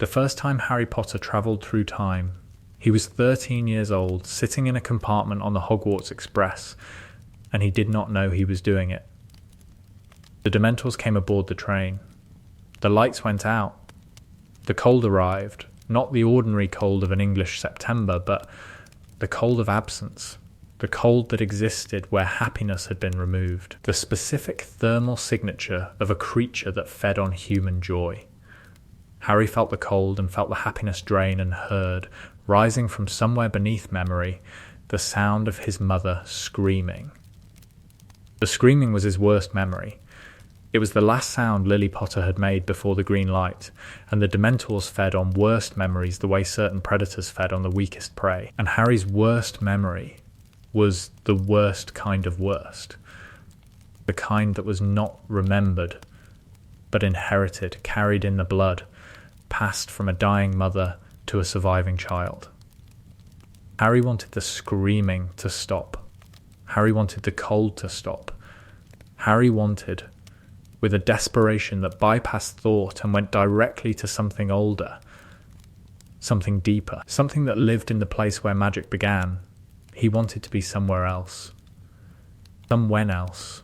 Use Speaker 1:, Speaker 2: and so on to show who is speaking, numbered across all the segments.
Speaker 1: first time Harry Potter travelled through time, he was 13 years old, sitting in a compartment on the Hogwarts Express, and he did not know he was doing it. The Dementors came aboard the train. The lights went out. The cold arrived, not the ordinary cold of an English September, but the cold of absence, the cold that existed where happiness had been removed, the specific thermal signature of a creature that fed on human joy. Harry felt the cold and felt the happiness drain and heard, rising from somewhere beneath memory, the sound of his mother screaming. The screaming was his worst memory. It was the last sound Lily Potter had made before the green light, and the Dementors fed on worst memories the way certain predators fed on the weakest prey. And Harry's worst memory was the worst kind of worst. The kind that was not remembered, but inherited, carried in the blood, passed from a dying mother to a surviving child. Harry wanted the screaming to stop. Harry wanted the cold to stop. Harry wanted, with a desperation that bypassed thought and went directly to something older, something deeper, something that lived in the place where magic began. He wanted to be somewhere else. Somewhen else.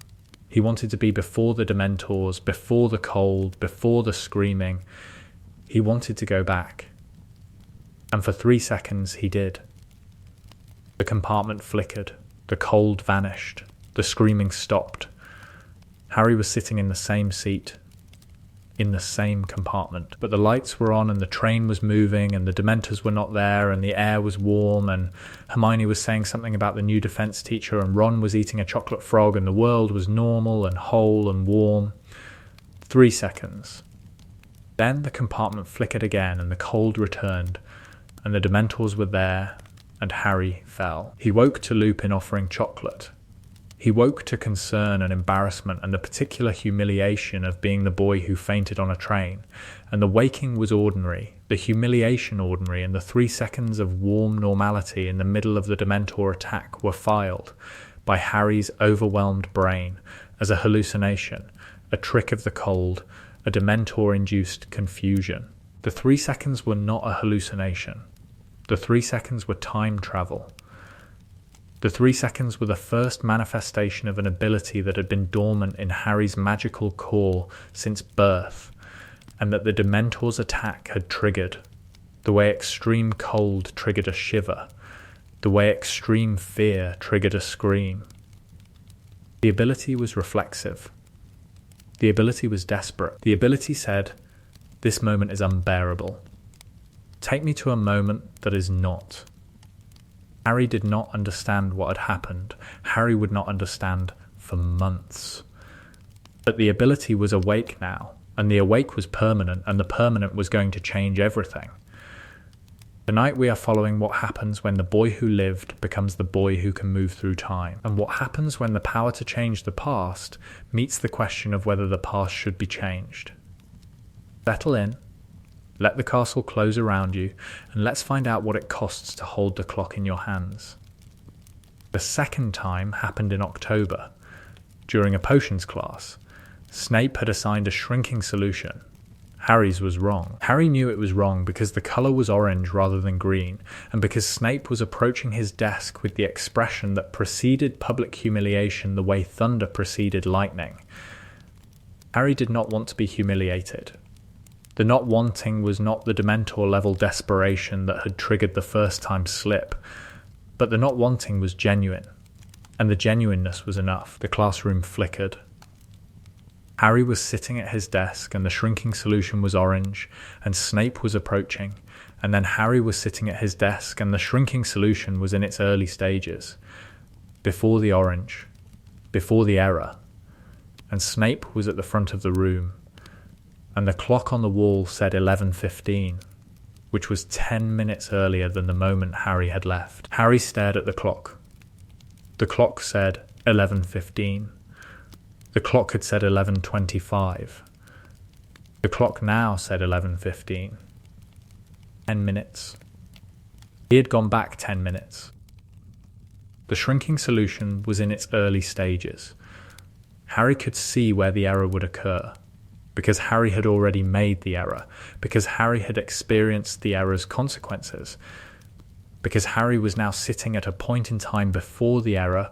Speaker 1: He wanted to be before the Dementors, before the cold, before the screaming. He wanted to go back. And for 3 seconds he did. The compartment flickered. The cold vanished. The screaming stopped. Harry was sitting in the same seat, in the same compartment. But the lights were on and the train was moving and the Dementors were not there and the air was warm and Hermione was saying something about the new defense teacher and Ron was eating a chocolate frog and the world was normal and whole and warm. 3 seconds. Then the compartment flickered again and the cold returned and the Dementors were there and Harry fell. He woke to Lupin offering chocolate. He woke to concern and embarrassment and the particular humiliation of being the boy who fainted on a train. And the waking was ordinary, the humiliation ordinary, and the 3 seconds of warm normality in the middle of the Dementor attack were filed by Harry's overwhelmed brain as a hallucination, a trick of the cold, a Dementor-induced confusion. The 3 seconds were not a hallucination. The 3 seconds were time travel. The 3 seconds were the first manifestation of an ability that had been dormant in Harry's magical core since birth, and that the Dementor's attack had triggered, the way extreme cold triggered a shiver, the way extreme fear triggered a scream. The ability was reflexive. The ability was desperate. The ability said, "This moment is unbearable. Take me to a moment that is not." Harry did not understand what had happened. Harry would not understand for months. But the ability was awake now, and the awake was permanent, and the permanent was going to change everything. Tonight we are following what happens when the boy who lived becomes the boy who can move through time, and what happens when the power to change the past meets the question of whether the past should be changed. Settle in. Let the castle close around you, and let's find out what it costs to hold the clock in your hands. The second time happened in October. During a potions class, Snape had assigned a shrinking solution. Harry's was wrong. Harry knew it was wrong because the colour was orange rather than green, and because Snape was approaching his desk with the expression that preceded public humiliation the way thunder preceded lightning. Harry did not want to be humiliated. The not wanting was not the Dementor-level desperation that had triggered the first-time slip, but the not wanting was genuine, and the genuineness was enough. The classroom flickered. Harry was sitting at his desk, and the shrinking solution was orange, and Snape was approaching, and then Harry was sitting at his desk, and the shrinking solution was in its early stages, before the orange, before the error, and Snape was at the front of the room. And the clock on the wall said 11:15, which was 10 minutes earlier than the moment Harry had left. Harry stared at the clock. The clock said 11:15. The clock had said 11:25. The clock now said 11:15. 10 minutes. He had gone back 10 minutes. The shrinking solution was in its early stages. Harry could see where the error would occur. because Harry had already made the error, because Harry had experienced the error's consequences, because Harry was now sitting at a point in time before the error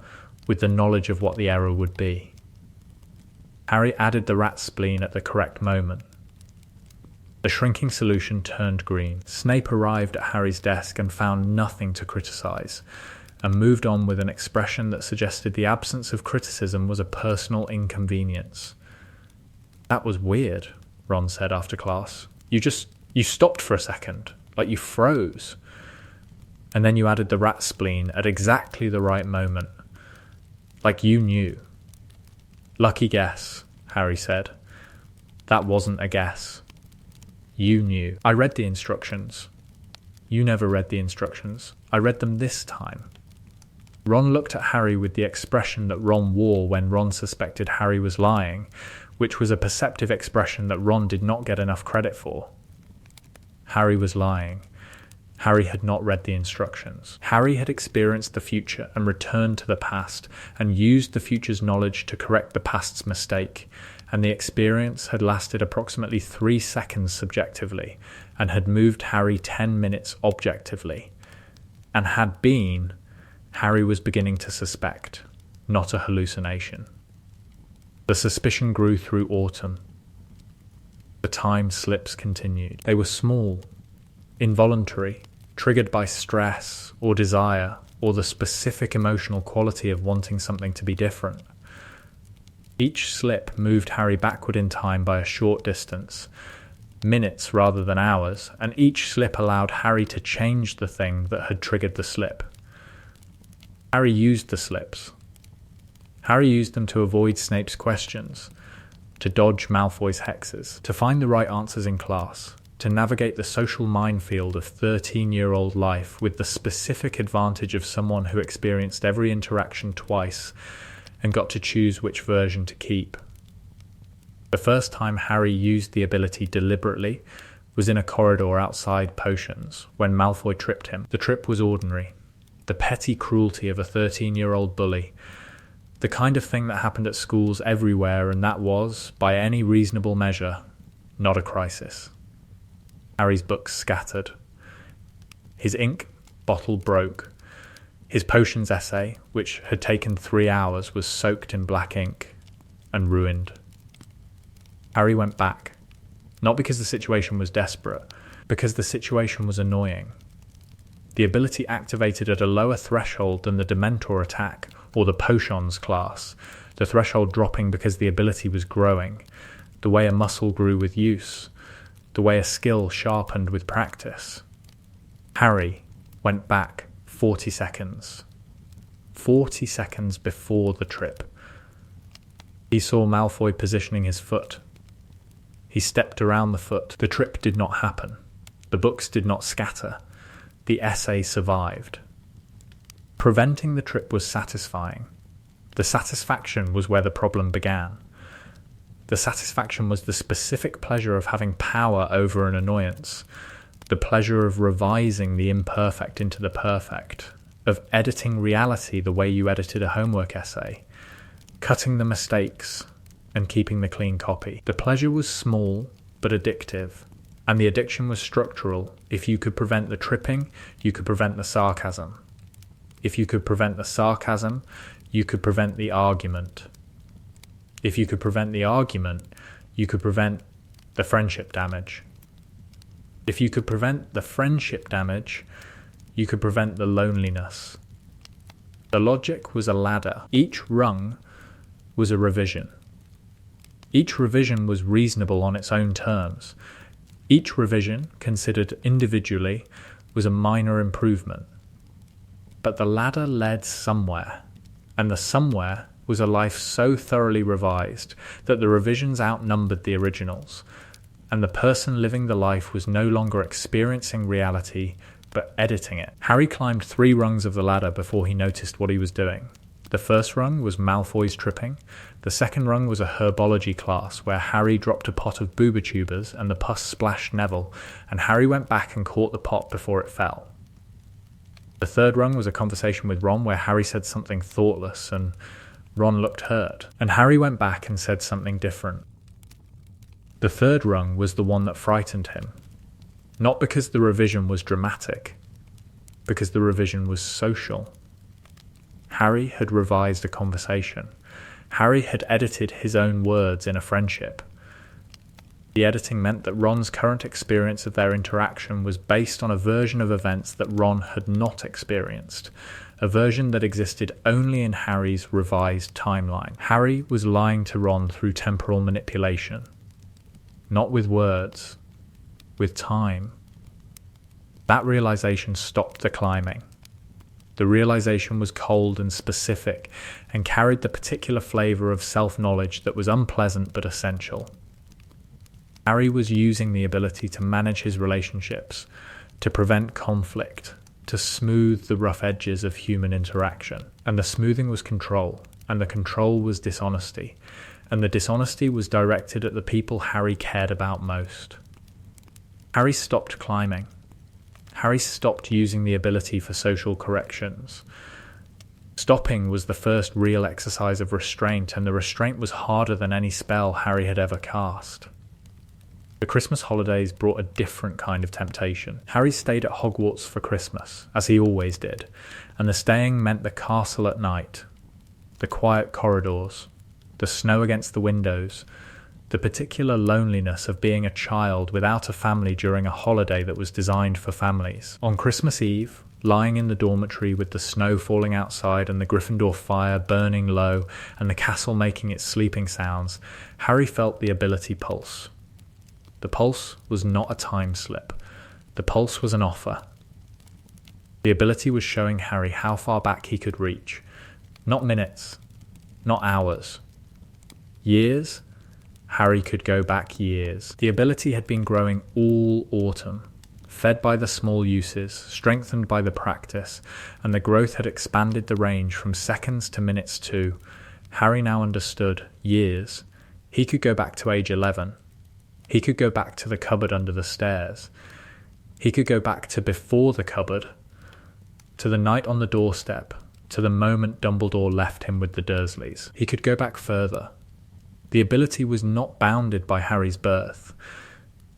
Speaker 1: with the knowledge of what the error would be. Harry added the rat spleen at the correct moment. The shrinking solution turned green. Snape arrived at Harry's desk and found nothing to criticize, and moved on with an expression that suggested the absence of criticism was a personal inconvenience. "That was weird," Ron said after class. You stopped for a second, like you froze. And then you added the rat spleen at exactly the right moment. Like you knew. "Lucky guess," Harry said. "That wasn't a guess. You knew. I read the instructions." "You never read the instructions. I read them this time." Ron looked at Harry with the expression that Ron wore when Ron suspected Harry was lying, which was a perceptive expression that Ron did not get enough credit for. Harry was lying. Harry had not read the instructions. Harry had experienced the future and returned to the past and used the future's knowledge to correct the past's mistake, and the experience had lasted approximately 3 seconds subjectively and had moved Harry 10 minutes objectively, and had been, Harry was beginning to suspect, not a hallucination. The suspicion grew through autumn. The time slips continued. They were small, involuntary, triggered by stress or desire or the specific emotional quality of wanting something to be different. Each slip moved Harry backward in time by a short distance, minutes rather than hours, and each slip allowed Harry to change the thing that had triggered the slip. Harry used the slips. Harry used them to avoid Snape's questions, to dodge Malfoy's hexes, to find the right answers in class, to navigate the social minefield of 13-year-old life with the specific advantage of someone who experienced every interaction twice and got to choose which version to keep. The first time Harry used the ability deliberately was in a corridor outside potions when Malfoy tripped him. The trip was ordinary, the petty cruelty of a 13-year-old bully, the kind of thing that happened at schools everywhere, and that was, by any reasonable measure, not a crisis. Harry's books scattered. His ink bottle broke. His potions essay, which had taken 3 hours, was soaked in black ink and ruined. Harry went back, not because the situation was desperate, because the situation was annoying. The ability activated at a lower threshold than the Dementor attack or the Potions class, the threshold dropping because the ability was growing, the way a muscle grew with use, the way a skill sharpened with practice. Harry went back 40 seconds. 40 seconds before the trip. He saw Malfoy positioning his foot. He stepped around the foot. The trip did not happen. The books did not scatter. The essay survived. Preventing the trip was satisfying. The satisfaction was where the problem began. The satisfaction was the specific pleasure of having power over an annoyance, the pleasure of revising the imperfect into the perfect, of editing reality the way you edited a homework essay, cutting the mistakes and keeping the clean copy. The pleasure was small but addictive, and the addiction was structural. If you could prevent the tripping, you could prevent the sarcasm. If you could prevent the sarcasm, you could prevent the argument. If you could prevent the argument, you could prevent the friendship damage. If you could prevent the friendship damage, you could prevent the loneliness. The logic was a ladder. Each rung was a revision. Each revision was reasonable on its own terms. Each revision, considered individually, was a minor improvement. But the ladder led somewhere, and the somewhere was a life so thoroughly revised that the revisions outnumbered the originals, and the person living the life was no longer experiencing reality, but editing it. Harry climbed 3 rungs of the ladder before he noticed what he was doing. The first rung was Malfoy's tripping. The second rung was a herbology class where Harry dropped a pot of boobatubers and the pus splashed Neville, and Harry went back and caught the pot before it fell. The third rung was a conversation with Ron where Harry said something thoughtless and Ron looked hurt, and Harry went back and said something different. The third rung was the one that frightened him. Not because the revision was dramatic, because the revision was social. Harry had revised a conversation. Harry had edited his own words in a friendship. The editing meant that Ron's current experience of their interaction was based on a version of events that Ron had not experienced, a version that existed only in Harry's revised timeline. Harry was lying to Ron through temporal manipulation. Not with words, with time. That realization stopped the climbing. The realization was cold and specific and carried the particular flavor of self-knowledge that was unpleasant but essential. Harry was using the ability to manage his relationships, to prevent conflict, to smooth the rough edges of human interaction. And the smoothing was control, and the control was dishonesty, and the dishonesty was directed at the people Harry cared about most. Harry stopped climbing. Harry stopped using the ability for social corrections. Stopping was the first real exercise of restraint, and the restraint was harder than any spell Harry had ever cast. The Christmas holidays brought a different kind of temptation. Harry stayed at Hogwarts for Christmas, as he always did, and the staying meant the castle at night, the quiet corridors, the snow against the windows, the particular loneliness of being a child without a family during a holiday that was designed for families. On Christmas Eve, lying in the dormitory with the snow falling outside and the Gryffindor fire burning low and the castle making its sleeping sounds, Harry felt the ability pulse. The pulse was not a time slip. The pulse was an offer. The ability was showing Harry how far back he could reach. Not minutes, not hours. Years? Harry could go back years. The ability had been growing all autumn, fed by the small uses, strengthened by the practice, and the growth had expanded the range from seconds to minutes too. Harry now understood years. He could go back to age 11. He could go back to the cupboard under the stairs. He could go back to before the cupboard, to the night on the doorstep, to the moment Dumbledore left him with the Dursleys. He could go back further. The ability was not bounded by Harry's birth.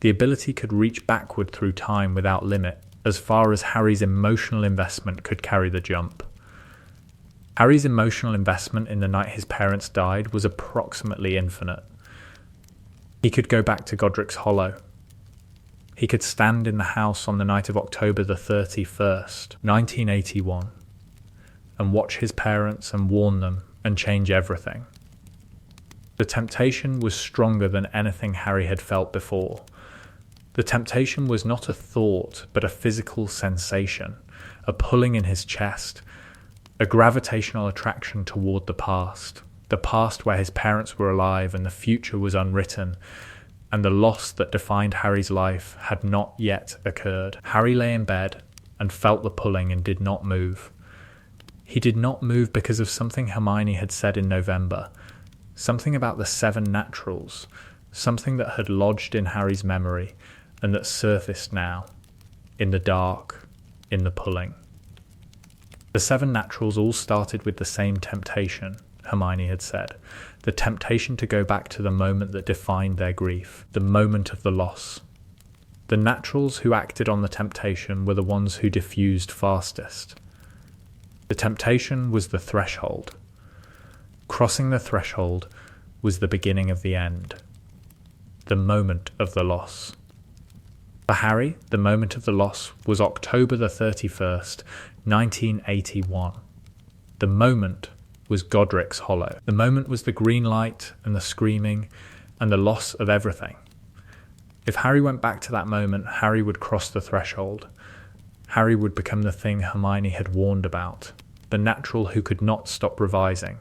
Speaker 1: The ability could reach backward through time without limit, as far as Harry's emotional investment could carry the jump. Harry's emotional investment in the night his parents died was approximately infinite. He could go back to Godric's Hollow. He could stand in the house on the night of October the 31st, 1981, and watch his parents and warn them and change everything. The temptation was stronger than anything Harry had felt before. The temptation was not a thought, but a physical sensation, a pulling in his chest, a gravitational attraction toward the past where his parents were alive and the future was unwritten, and the loss that defined Harry's life had not yet occurred. Harry lay in bed and felt the pulling and did not move. He did not move because of something Hermione had said in November, something about the 7 naturals, something that had lodged in Harry's memory and that surfaced now, in the dark, in the pulling. The 7 naturals all started with the same temptation, Hermione had said, the temptation to go back to the moment that defined their grief, the moment of the loss. The naturals who acted on the temptation were the ones who diffused fastest. The temptation was the threshold. Crossing the threshold was the beginning of the end, the moment of the loss. For Harry, the moment of the loss was October the 31st, 1981. The moment was Godric's Hollow. The moment was the green light and the screaming and the loss of everything. If Harry went back to that moment, Harry would cross the threshold. Harry would become the thing Hermione had warned about, the natural who could not stop revising,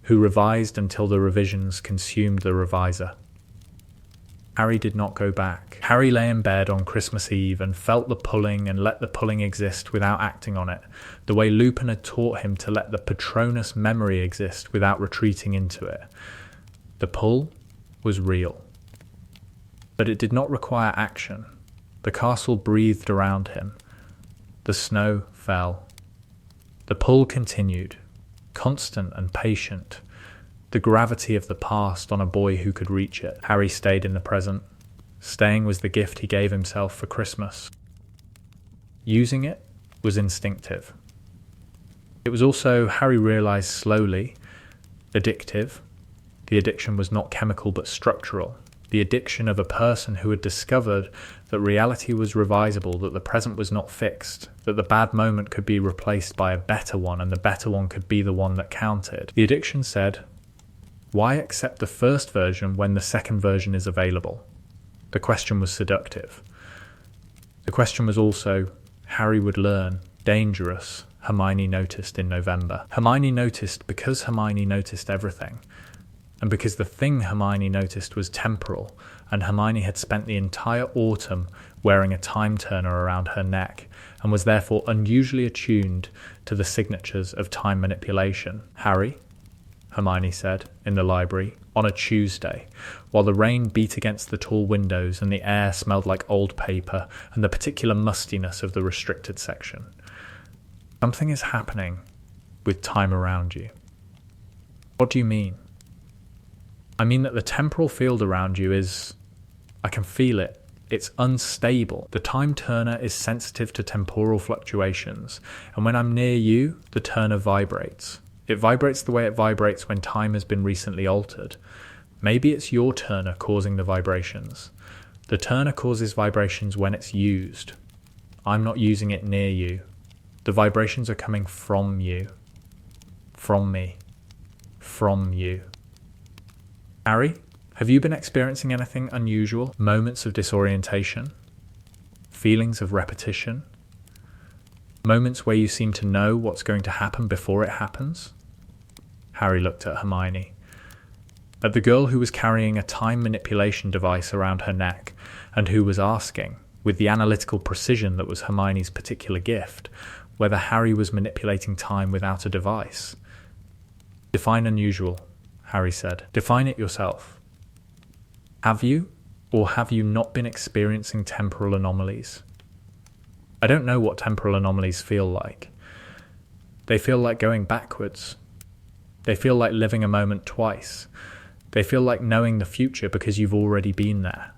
Speaker 1: who revised until the revisions consumed the reviser. Harry did not go back. Harry lay in bed on Christmas Eve and felt the pulling and let the pulling exist without acting on it, the way Lupin had taught him to let the Patronus memory exist without retreating into it. The pull was real. But it did not require action. The castle breathed around him. The snow fell. The pull continued, constant and patient. the gravity of the past on a boy who could reach it. Harry stayed in the present. Staying was the gift he gave himself for Christmas. Using it was instinctive. It was also, Harry realised slowly, addictive. The addiction was not chemical but structural. The addiction of a person who had discovered that reality was revisable, that the present was not fixed, that the bad moment could be replaced by a better one, and the better one could be the one that counted. The addiction said, why accept the first version when the second version is available? The question was seductive. The question was also, Harry would learn, dangerous, Hermione noticed in November. Hermione noticed because Hermione noticed everything. And because the thing Hermione noticed was temporal, and Hermione had spent the entire autumn wearing a time turner around her neck, and was therefore unusually attuned to the signatures of time manipulation. Harry, Hermione said, in the library, on a Tuesday, while the rain beat against the tall windows and the air smelled like old paper and the particular mustiness of the restricted section. Something is happening with time around you. What do you mean? I mean that the temporal field around you is, I can feel it, it's unstable. The time turner is sensitive to temporal fluctuations, and when I'm near you, the turner vibrates. It vibrates the way it vibrates when time has been recently altered. Maybe it's your turner causing the vibrations. The turner causes vibrations when it's used. I'm not using it near you. The vibrations are coming from you. From me. From you. Harry, have you been experiencing anything unusual? Moments of disorientation? Feelings of repetition? Moments where you seem to know what's going to happen before it happens? Harry looked at Hermione. At the girl who was carrying a time manipulation device around her neck, and who was asking, with the analytical precision that was Hermione's particular gift, whether Harry was manipulating time without a device. Define unusual, Harry said. Define it yourself. Have you, or have you not been experiencing temporal anomalies? I don't know what temporal anomalies feel like. They feel like going backwards. They feel like living a moment twice. They feel like knowing the future because you've already been there.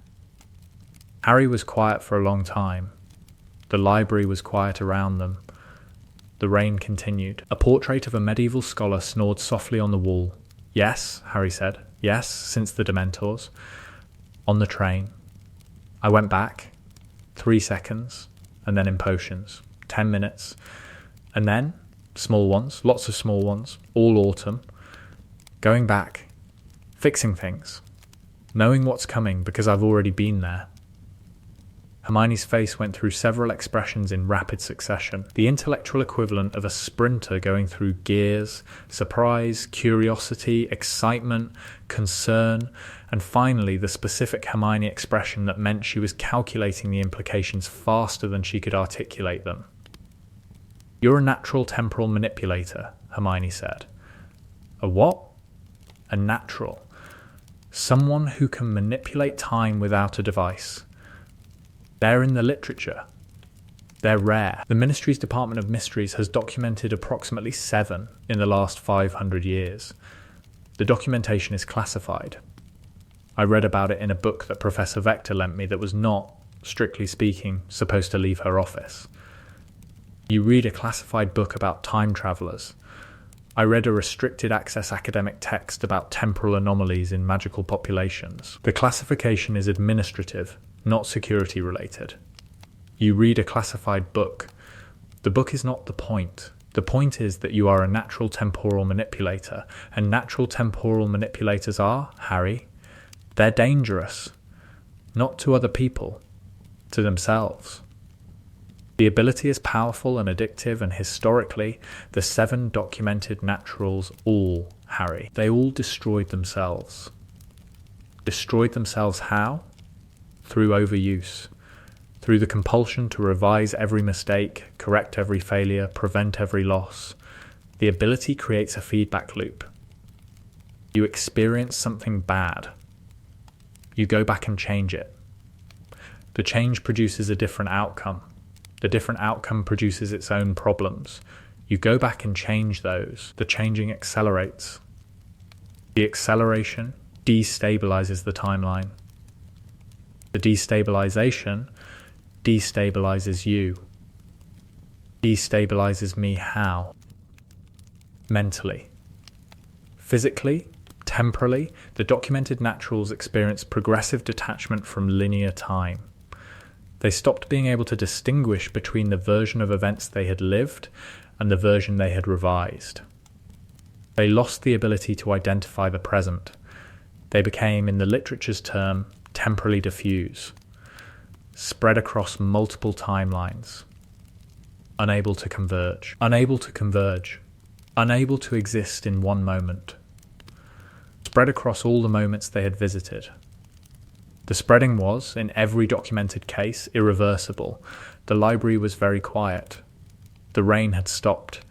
Speaker 1: Harry was quiet for a long time. The library was quiet around them. The rain continued. A portrait of a medieval scholar snored softly on the wall. Yes, Harry said. Yes, since the Dementors. On the train. I went back. 3 seconds. And then in potions. 10 minutes. And then, small ones, lots of small ones, all autumn. Going back. Fixing things. Knowing what's coming because I've already been there. Hermione's face went through several expressions in rapid succession. The intellectual equivalent of a sprinter going through gears, surprise, curiosity, excitement, concern, and finally the specific Hermione expression that meant she was calculating the implications faster than she could articulate them. You're a natural temporal manipulator, Hermione said. A what? A natural. Someone who can manipulate time without a device. They're in the literature. They're rare. The Ministry's Department of Mysteries has documented approximately 7 in the last 500 years. The documentation is classified. I read about it in a book that Professor Vector lent me that was not, strictly speaking, supposed to leave her office. You read a classified book about time travellers. I read a restricted access academic text about temporal anomalies in magical populations. The classification is administrative, not security related. You read a classified book. The book is not the point. The point is that you are a natural temporal manipulator, and natural temporal manipulators are, Harry, they're dangerous. Not to other people, to themselves. The ability is powerful and addictive, and historically, the 7 documented naturals all, Harry, they all destroyed themselves. Destroyed themselves how? Through overuse. Through the compulsion to revise every mistake, correct every failure, prevent every loss. The ability creates a feedback loop. You experience something bad. You go back and change it. The change produces a different outcome. The different outcome produces its own problems. You go back and change those. The changing accelerates. The acceleration destabilizes the timeline. The destabilization destabilizes you. Destabilizes me how? Mentally. Physically, temporally, the documented naturals experienced progressive detachment from linear time. They stopped being able to distinguish between the version of events they had lived and the version they had revised. They lost the ability to identify the present. They became, in the literature's term, temporally diffuse, spread across multiple timelines, unable to converge, unable to exist in one moment, spread across all the moments they had visited. The spreading was, in every documented case, irreversible. The library was very quiet. The rain had stopped.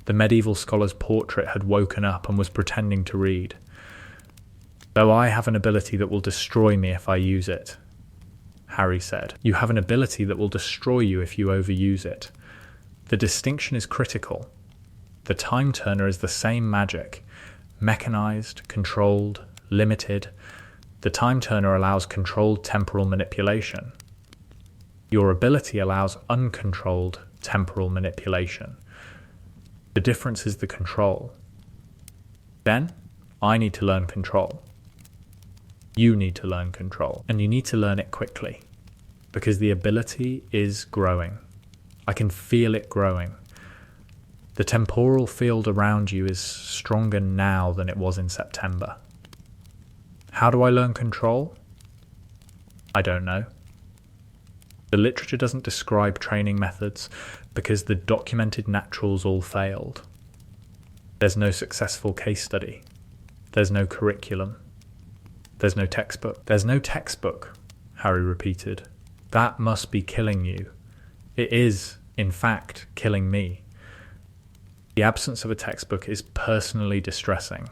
Speaker 1: The medieval scholar's portrait had woken up and was pretending to read. Though I have an ability that will destroy me if I use it, Harry said. You have an ability that will destroy you if you overuse it. The distinction is critical. The time turner is the same magic, mechanized, controlled, limited. The time turner allows controlled temporal manipulation. Your ability allows uncontrolled temporal manipulation. The difference is the control. Then, I need to learn control. You need to learn control, and you need to learn it quickly, because the ability is growing. I can feel it growing. The temporal field around you is stronger now than it was in September. How do I learn control? I don't know. The literature doesn't describe training methods because the documented naturals all failed. There's no successful case study. There's no curriculum. There's no textbook. There's no textbook, Harry repeated. That must be killing you. It is, in fact, killing me. The absence of a textbook is personally distressing.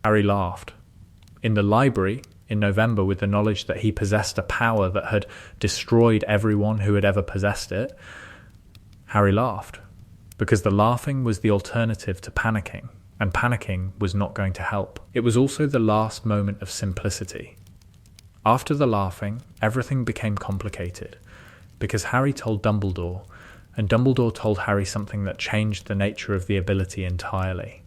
Speaker 1: Harry laughed. In the library, in November, with the knowledge that he possessed a power that had destroyed everyone who had ever possessed it, Harry laughed, because the laughing was the alternative to panicking, and panicking was not going to help. It was also the last moment of simplicity. After the laughing, everything became complicated, because Harry told Dumbledore, and Dumbledore told Harry something that changed the nature of the ability entirely.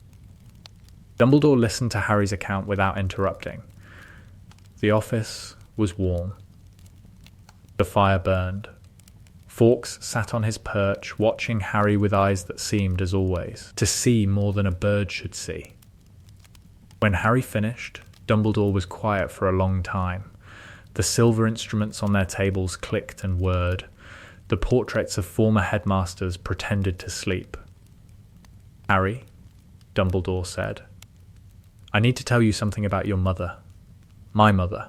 Speaker 1: Dumbledore listened to Harry's account without interrupting. The office was warm. The fire burned. Fawkes sat on his perch, watching Harry with eyes that seemed, as always, to see more than a bird should see. When Harry finished, Dumbledore was quiet for a long time. The silver instruments on their tables clicked and whirred. The portraits of former headmasters pretended to sleep. Harry, Dumbledore said, I need to tell you something about your mother. My mother.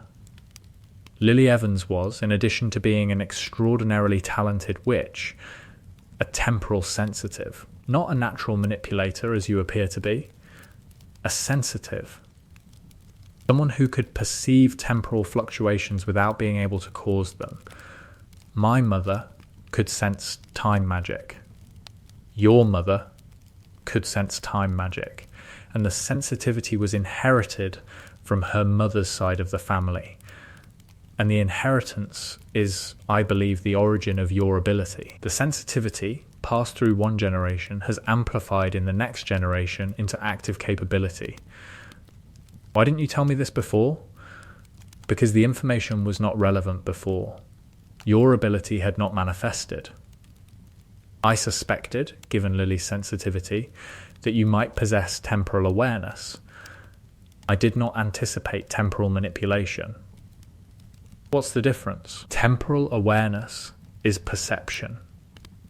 Speaker 1: Lily Evans was, in addition to being an extraordinarily talented witch, a temporal sensitive, not a natural manipulator as you appear to be, a sensitive. Someone who could perceive temporal fluctuations without being able to cause them. My mother could sense time magic. Your mother could sense time magic. And the sensitivity was inherited from her mother's side of the family. And the inheritance is, I believe, the origin of your ability. The sensitivity, passed through one generation, has amplified in the next generation into active capability. Why didn't you tell me this before? Because the information was not relevant before. Your ability had not manifested. I suspected, given Lily's sensitivity, that you might possess temporal awareness. I did not anticipate temporal manipulation. What's the difference? Temporal awareness is perception.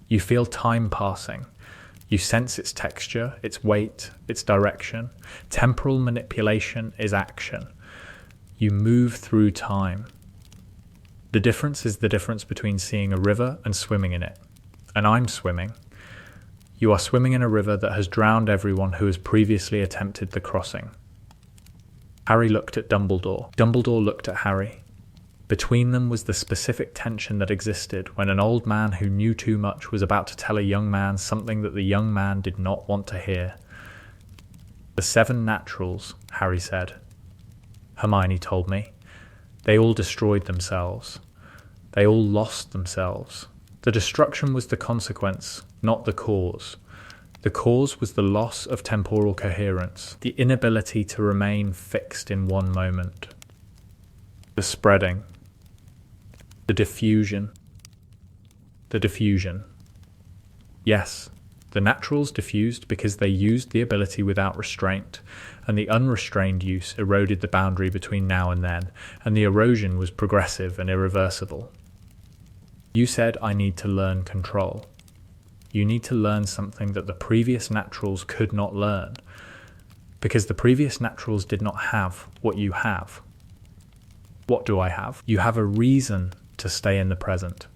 Speaker 1: You feel time passing. You sense its texture, its weight, its direction. Temporal manipulation is action. You move through time. The difference is the difference between seeing a river and swimming in it. And I'm swimming. You are swimming in a river that has drowned everyone who has previously attempted the crossing. Harry looked at Dumbledore. Dumbledore looked at Harry. Between them was the specific tension that existed when an old man who knew too much was about to tell a young man something that the young man did not want to hear. The 7 naturals, Harry said. Hermione told me. They all destroyed themselves. They all lost themselves. The destruction was the consequence, not the cause. The cause was the loss of temporal coherence, the inability to remain fixed in one moment. The spreading. The diffusion. The diffusion. Yes, the naturals diffused because they used the ability without restraint, and the unrestrained use eroded the boundary between now and then, and the erosion was progressive and irreversible. You said I need to learn control. You need to learn something that the previous naturals could not learn, because the previous naturals did not have what you have. What do I have? You have a reason to stay in the present.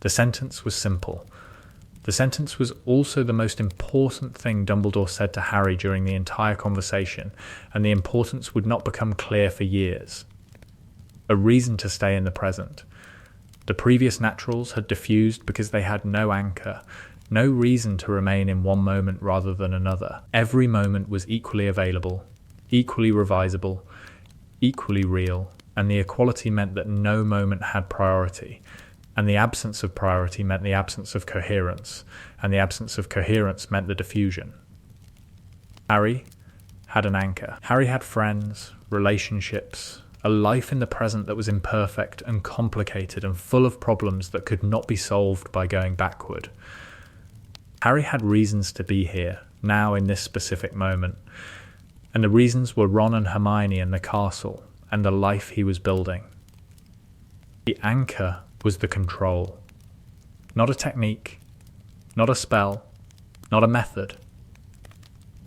Speaker 1: The sentence was simple. The sentence was also the most important thing Dumbledore said to Harry during the entire conversation, and the importance would not become clear for years. A reason to stay in the present. The previous naturals had diffused because they had no anchor, no reason to remain in one moment rather than another. Every moment was equally available, equally revisable, equally real, and the equality meant that no moment had priority. And the absence of priority meant the absence of coherence, and the absence of coherence meant the diffusion. Harry had an anchor. Harry had friends, relationships, a life in the present that was imperfect and complicated and full of problems that could not be solved by going backward. Harry had reasons to be here, now in this specific moment, and the reasons were Ron and Hermione and the castle, and the life he was building. The anchor was the control. Not a technique, not a spell, not a method.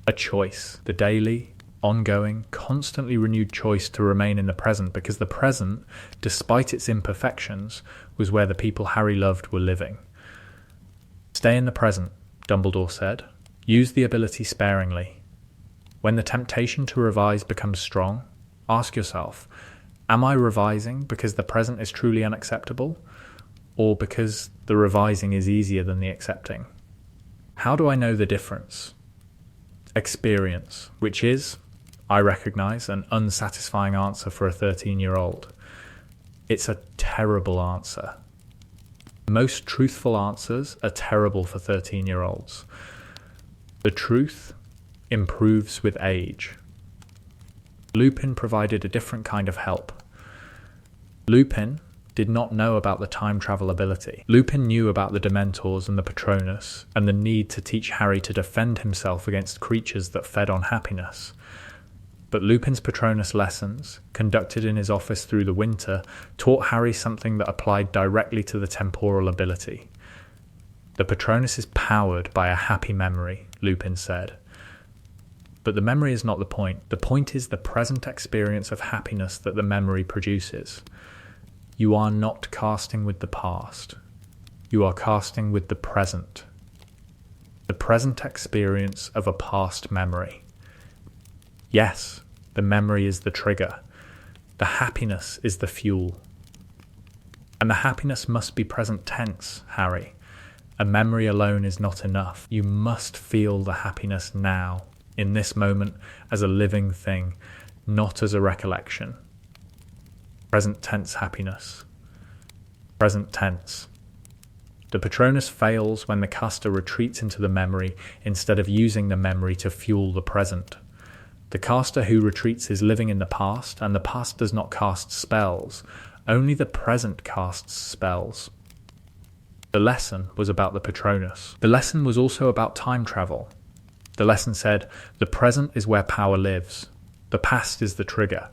Speaker 1: A choice, the daily, ongoing, constantly renewed choice to remain in the present, because the present, despite its imperfections, was where the people Harry loved were living. Stay in the present, Dumbledore said. Use the ability sparingly. When the temptation to revise becomes strong, ask yourself, am I revising because the present is truly unacceptable, or because the revising is easier than the accepting? How do I know the difference? Experience, which is, I recognise, an unsatisfying answer for a 13-year-old. It's a terrible answer. Most truthful answers are terrible for 13-year-olds. The truth improves with age. Lupin provided a different kind of help. Lupin did not know about the time travel ability. Lupin knew about the Dementors and the Patronus, and the need to teach Harry to defend himself against creatures that fed on happiness. But Lupin's Patronus lessons, conducted in his office through the winter, taught Harry something that applied directly to the temporal ability. The Patronus is powered by a happy memory, Lupin said. But the memory is not the point. The point is the present experience of happiness that the memory produces. You are not casting with the past. You are casting with the present. The present experience of a past memory. Yes, the memory is the trigger. The happiness is the fuel. And the happiness must be present tense, Harry. A memory alone is not enough. You must feel the happiness now, in this moment, as a living thing, not as a recollection. Present tense happiness. Present tense. The Patronus fails when the caster retreats into the memory instead of using the memory to fuel the present. The caster who retreats is living in the past, and the past does not cast spells. Only the present casts spells. The lesson was about the Patronus. The lesson was also about time travel. The lesson said, the present is where power lives. The past is the trigger.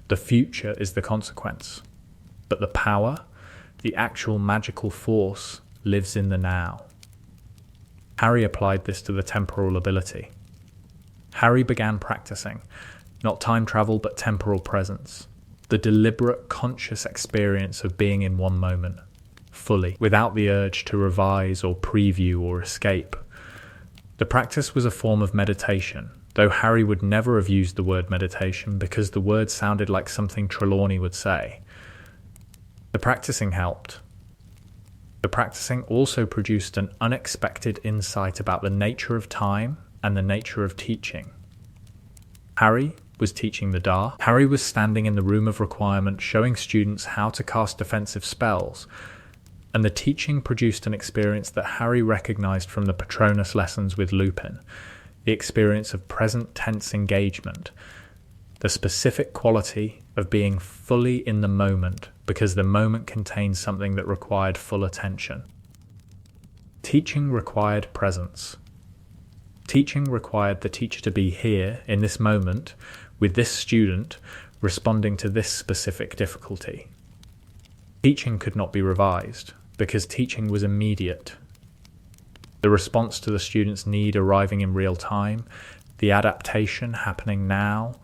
Speaker 1: The future is the consequence. But the power, the actual magical force, lives in the now. Harry applied this to the temporal ability. Harry began practicing, not time travel but temporal presence, the deliberate, conscious experience of being in one moment, fully, without the urge to revise or preview or escape. The practice was a form of meditation, though Harry would never have used the word meditation because the word sounded like something Trelawney would say. The practicing helped. The practicing also produced an unexpected insight about the nature of time and the nature of teaching. Harry was teaching the Dar. Harry was standing in the room of requirement showing students how to cast defensive spells, and the teaching produced an experience that Harry recognized from the Patronus lessons with Lupin, the experience of present tense engagement, the specific quality of being fully in the moment because the moment contained something that required full attention. Teaching required presence. Teaching required the teacher to be here in this moment with this student responding to this specific difficulty. Teaching could not be revised because teaching was immediate. The response to the student's need arriving in real time, the adaptation happening now,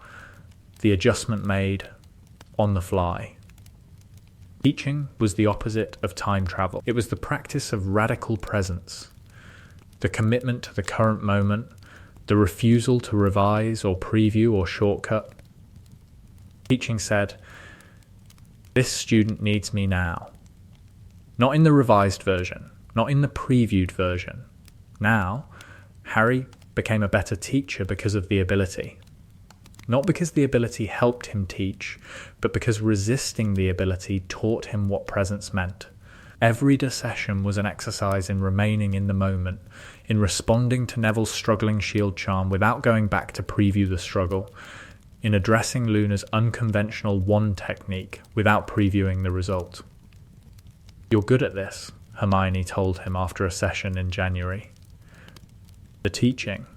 Speaker 1: the adjustment made on the fly. Teaching was the opposite of time travel. It was the practice of radical presence, the commitment to the current moment, the refusal to revise or preview or shortcut. Teaching said, "This student needs me now." Not in the revised version, not in the previewed version. Now, Harry became a better teacher because of the ability. Not because the ability helped him teach, but because resisting the ability taught him what presence meant. Every session was an exercise in remaining in the moment, in responding to Neville's struggling shield charm without going back to preview the struggle, in addressing Luna's unconventional wand technique without previewing the result. "You're good at this," Hermione told him after a session in January. The teaching.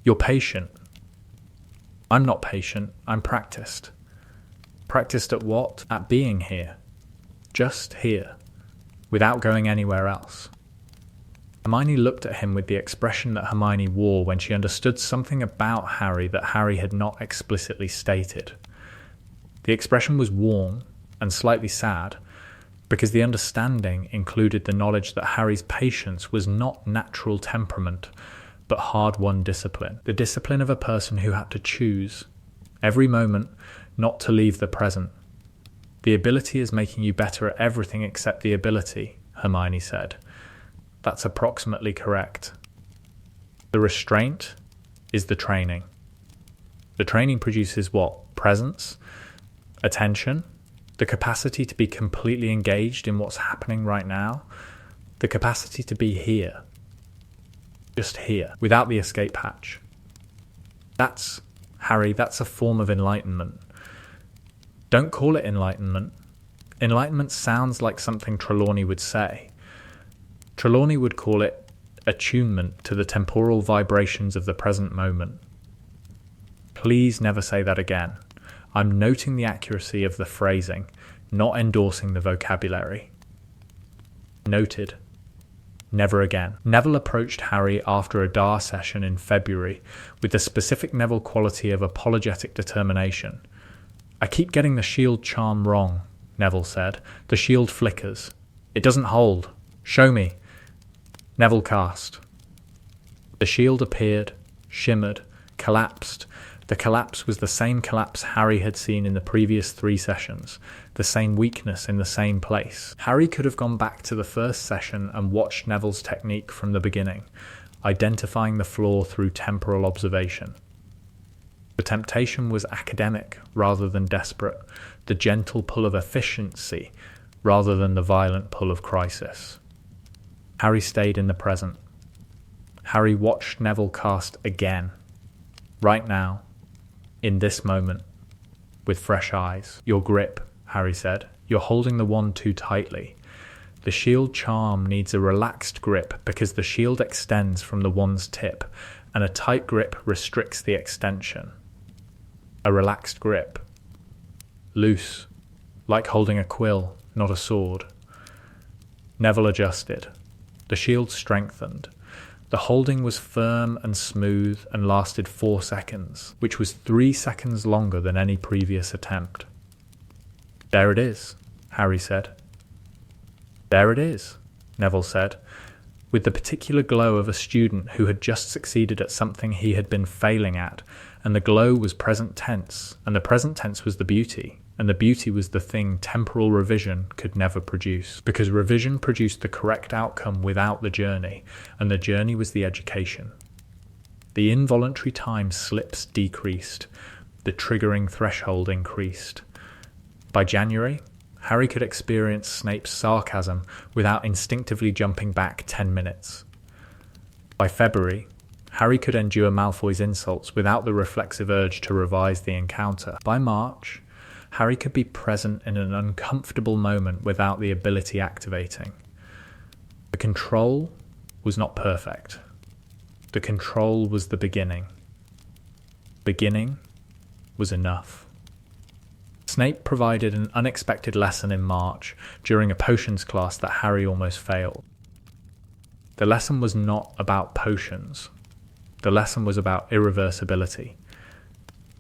Speaker 1: "You're patient." "I'm not patient, I'm practiced." Practiced at what? At being here. Just here. Without going anywhere else. Hermione looked at him with the expression that Hermione wore when she understood something about Harry that Harry had not explicitly stated. The expression was warm and slightly sad, because the understanding included the knowledge that Harry's patience was not natural temperament, but hard-won discipline. The discipline of a person who had to choose, every moment, not to leave the present. "The ability is making you better at everything except the ability," Hermione said. "That's approximately correct. The restraint is the training. The training produces what? Presence? Attention? The capacity to be completely engaged in what's happening right now? The capacity to be here. Just here, without the escape hatch. That's, Harry, that's a form of enlightenment. Don't call it enlightenment. Enlightenment sounds like something Trelawney would say. Trelawney would call it attunement to the temporal vibrations of the present moment. Please never say that again. I'm noting the accuracy of the phrasing, not endorsing the vocabulary. Noted. Never again. Neville approached Harry after a DAR session in February with the specific Neville quality of apologetic determination. "I keep getting the shield charm wrong," Neville said. "The shield flickers. It doesn't hold. Show me." Neville cast. The shield appeared, shimmered, collapsed. The collapse was the same collapse Harry had seen in the previous 3 sessions, the same weakness in the same place. Harry could have gone back to the first session and watched Neville's technique from the beginning, identifying the flaw through temporal observation. The temptation was academic rather than desperate, the gentle pull of efficiency rather than the violent pull of crisis. Harry stayed in the present. Harry watched Neville cast again, right now, in this moment, with fresh eyes. "Your grip," Harry said. "You're holding the wand too tightly. The shield charm needs a relaxed grip because the shield extends from the wand's tip, and a tight grip restricts the extension. A relaxed grip. Loose, like holding a quill, not a sword." Neville adjusted. The shield strengthened. The holding was firm and smooth and lasted 4 seconds, which was 3 seconds longer than any previous attempt. "There it is," Harry said. "There it is," Neville said, with the particular glow of a student who had just succeeded at something he had been failing at, and the glow was present tense, and the present tense was the beauty, and the beauty was the thing temporal revision could never produce, because revision produced the correct outcome without the journey, and the journey was the education. The involuntary time slips decreased. The triggering threshold increased. By January, Harry could experience Snape's sarcasm without instinctively jumping back 10 minutes. By February, Harry could endure Malfoy's insults without the reflexive urge to revise the encounter. By March, Harry could be present in an uncomfortable moment without the ability activating. The control was not perfect. The control was the beginning. Beginning was enough. Snape provided an unexpected lesson in March during a potions class that Harry almost failed. The lesson was not about potions. The lesson was about irreversibility.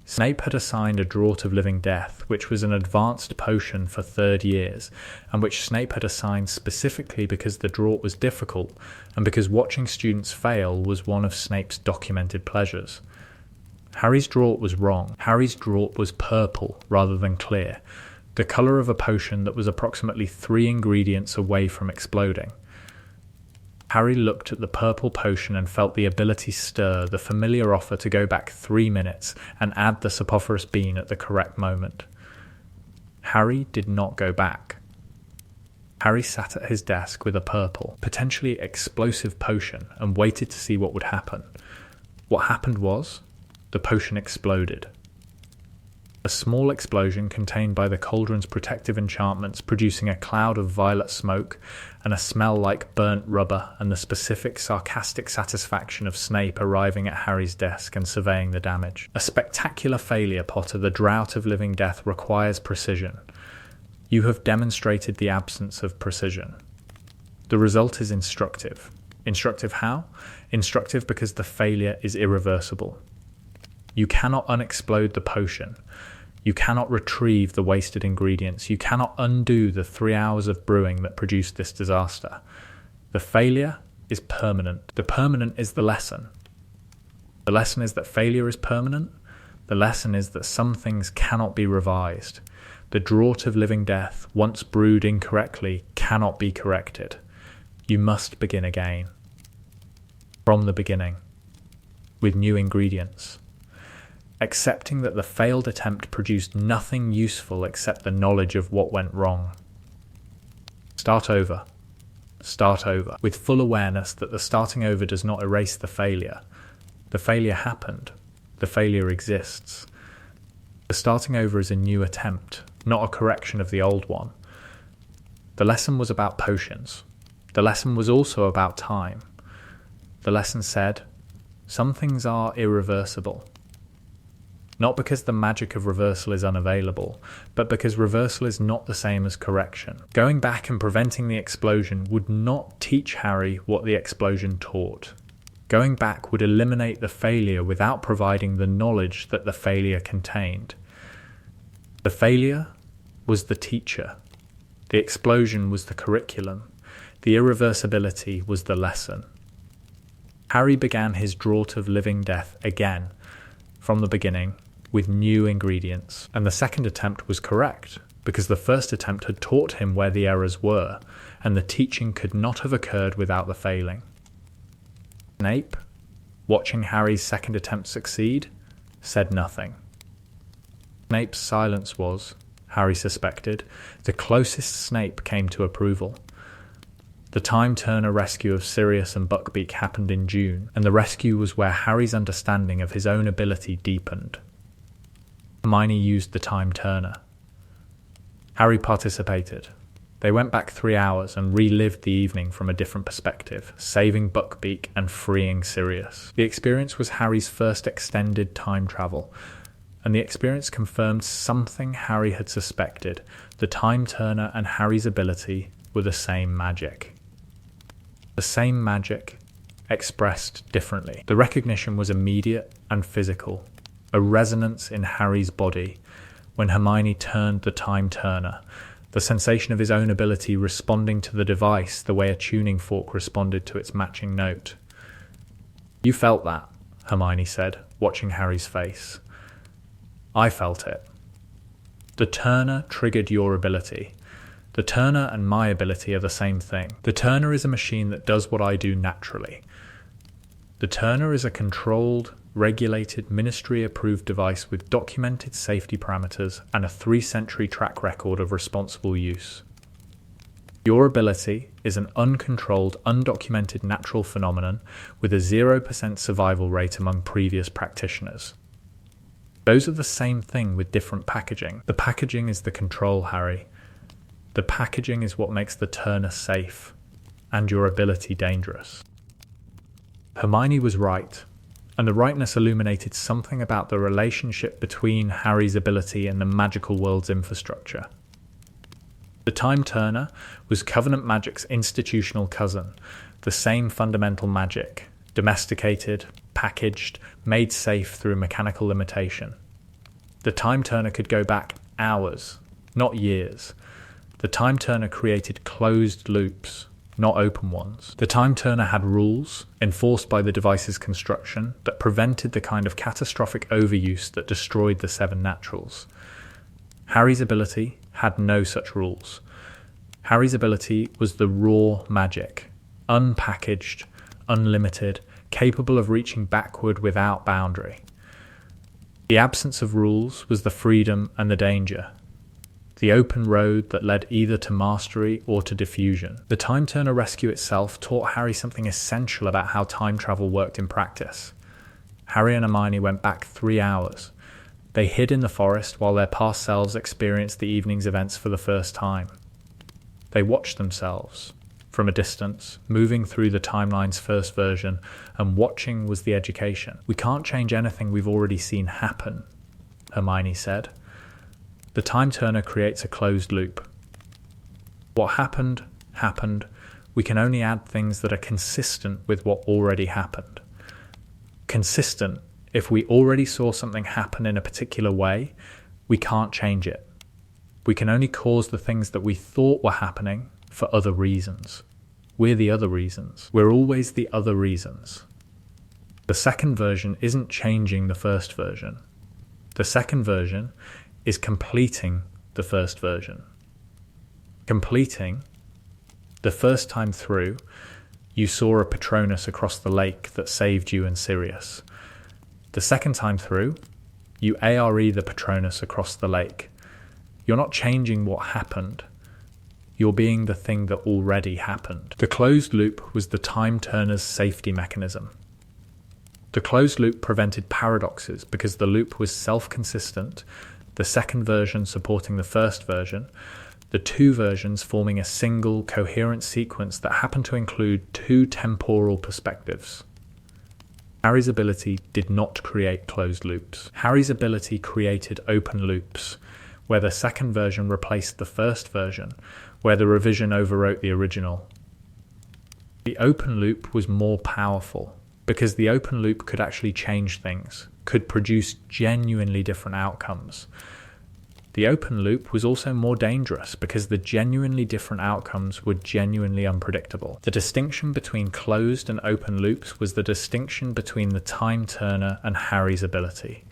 Speaker 1: Snape had assigned a Draught of Living Death, which was an advanced potion for 3rd years, and which Snape had assigned specifically because the draught was difficult, and because watching students fail was one of Snape's documented pleasures. Harry's draught was wrong. Harry's draught was purple rather than clear, the colour of a potion that was approximately 3 ingredients away from exploding. Harry looked at the purple potion and felt the ability stir the familiar offer to go back 3 minutes and add the Sapophoros bean at the correct moment. Harry did not go back. Harry sat at his desk with a purple, potentially explosive potion and waited to see what would happen. What happened was, the potion exploded. A small explosion contained by the cauldron's protective enchantments, producing a cloud of violet smoke and a smell like burnt rubber, and the specific sarcastic satisfaction of Snape arriving at Harry's desk and surveying the damage. A spectacular failure, Potter. The Draught of Living Death requires precision. You have demonstrated the absence of precision. The result is instructive. Instructive how? Instructive because the failure is irreversible. You cannot unexplode the potion. You cannot retrieve the wasted ingredients. You cannot undo the 3 hours of brewing that produced this disaster. The failure is permanent. The permanent is the lesson. The lesson is that failure is permanent. The lesson is that some things cannot be revised. The Draught of Living Death, once brewed incorrectly, cannot be corrected. You must begin again. From the beginning. With new ingredients. Accepting that the failed attempt produced nothing useful except the knowledge of what went wrong. Start over. Start over. With full awareness that the starting over does not erase the failure. The failure happened. The failure exists. The starting over is a new attempt, not a correction of the old one. The lesson was about potions. The lesson was also about time. The lesson said, some things are irreversible. Not because the magic of reversal is unavailable, but because reversal is not the same as correction. Going back and preventing the explosion would not teach Harry what the explosion taught. Going back would eliminate the failure without providing the knowledge that the failure contained. The failure was the teacher. The explosion was the curriculum. The irreversibility was the lesson. Harry began his Draught of Living Death again, from the beginning, with new ingredients, and the second attempt was correct, because the first attempt had taught him where the errors were, and the teaching could not have occurred without the failing. Snape, watching Harry's second attempt succeed, said nothing. Snape's silence was, Harry suspected, the closest Snape came to approval. The time-turner rescue of Sirius and Buckbeak happened in June, and the rescue was where Harry's understanding of his own ability deepened. Hermione used the time-turner. Harry participated. They went back 3 hours and relived the evening from a different perspective, saving Buckbeak and freeing Sirius. The experience was Harry's first extended time travel, and the experience confirmed something Harry had suspected. The time-turner and Harry's ability were the same magic. The same magic, expressed differently. The recognition was immediate and physical, a resonance in Harry's body when Hermione turned the time-turner, the sensation of his own ability responding to the device the way a tuning fork responded to its matching note. You felt that, Hermione said, watching Harry's face. I felt it. The turner triggered your ability. The turner and my ability are the same thing. The turner is a machine that does what I do naturally. The turner is a controlled, regulated, ministry-approved device with documented safety parameters and a 3-century track record of responsible use. Your ability is an uncontrolled, undocumented natural phenomenon with a 0% survival rate among previous practitioners. Those are the same thing with different packaging. The packaging is the control, Harry. The packaging is what makes the turner safe, and your ability dangerous. Hermione was right, and the rightness illuminated something about the relationship between Harry's ability and the magical world's infrastructure. The Time Turner was Covenant Magic's institutional cousin, the same fundamental magic, domesticated, packaged, made safe through mechanical limitation. The Time Turner could go back hours, not years. The Time Turner created closed loops, not open ones. The Time Turner had rules, enforced by the device's construction, that prevented the kind of catastrophic overuse that destroyed the 7 naturals. Harry's ability had no such rules. Harry's ability was the raw magic, unpackaged, unlimited, capable of reaching backward without boundary. The absence of rules was the freedom and the danger, the open road that led either to mastery or to diffusion. The Time Turner rescue itself taught Harry something essential about how time travel worked in practice. Harry and Hermione went back 3 hours. They hid in the forest while their past selves experienced the evening's events for the first time. They watched themselves, from a distance, moving through the timeline's first version, and watching was the education. "We can't change anything we've already seen happen," Hermione said. "The Time Turner creates a closed loop. What happened, happened. We can only add things that are consistent with what already happened. Consistent. If we already saw something happen in a particular way, we can't change it. We can only cause the things that we thought were happening for other reasons. We're the other reasons. We're always the other reasons. The second version isn't changing the first version. The second version is completing the first version. Completing, the first time through, you saw a Patronus across the lake that saved you and Sirius. The second time through, you ARE the Patronus across the lake. You're not changing what happened. You're being the thing that already happened." The closed loop was the Time Turner's safety mechanism. The closed loop prevented paradoxes because the loop was self-consistent, the second version supporting the first version, the 2 versions forming a single, coherent sequence that happened to include 2 temporal perspectives. Harry's ability did not create closed loops. Harry's ability created open loops, where the second version replaced the first version, where the revision overwrote the original. The open loop was more powerful, because the open loop could actually change things, could produce genuinely different outcomes. The open loop was also more dangerous because the genuinely different outcomes were genuinely unpredictable. The distinction between closed and open loops was the distinction between the Time Turner and Harry's ability.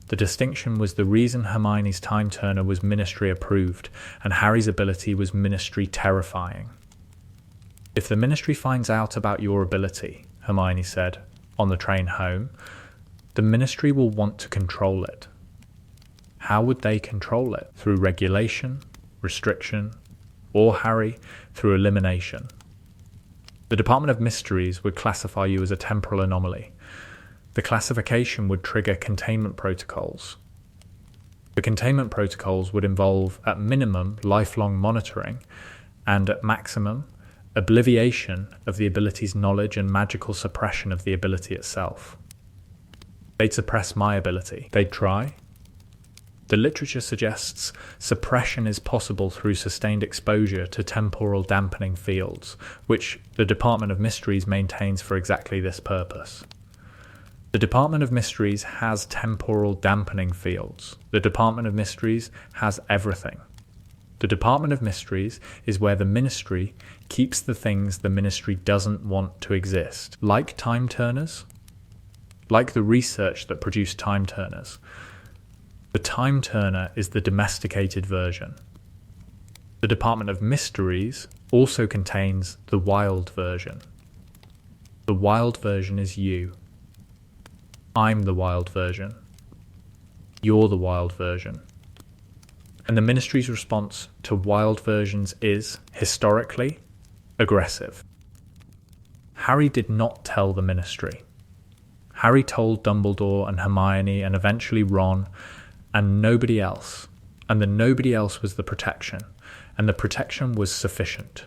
Speaker 1: The distinction was the reason Hermione's Time Turner was ministry approved and Harry's ability was ministry terrifying. "If the ministry finds out about your ability," Hermione said, on the train home, "the ministry will want to control it." How would they control it? Through regulation, restriction, or, Harry, through elimination. The Department of Mysteries would classify you as a temporal anomaly. The classification would trigger containment protocols. The containment protocols would involve, at minimum, lifelong monitoring, and at maximum, obliviation of the ability's knowledge and magical suppression of the ability itself. They'd suppress my ability. They'd try. The literature suggests suppression is possible through sustained exposure to temporal dampening fields, which the Department of Mysteries maintains for exactly this purpose. The Department of Mysteries has temporal dampening fields. The Department of Mysteries has everything. The Department of Mysteries is where the Ministry keeps the things the Ministry doesn't want to exist, like time turners, like the research that produced time turners. The Time Turner is the domesticated version. The Department of Mysteries also contains the wild version. The wild version is you. I'm the wild version. You're the wild version. And the Ministry's response to wild versions is, historically, aggressive. Harry did not tell the Ministry. Harry told Dumbledore and Hermione and eventually Ron and nobody else. And the nobody else was the protection. And the protection was sufficient.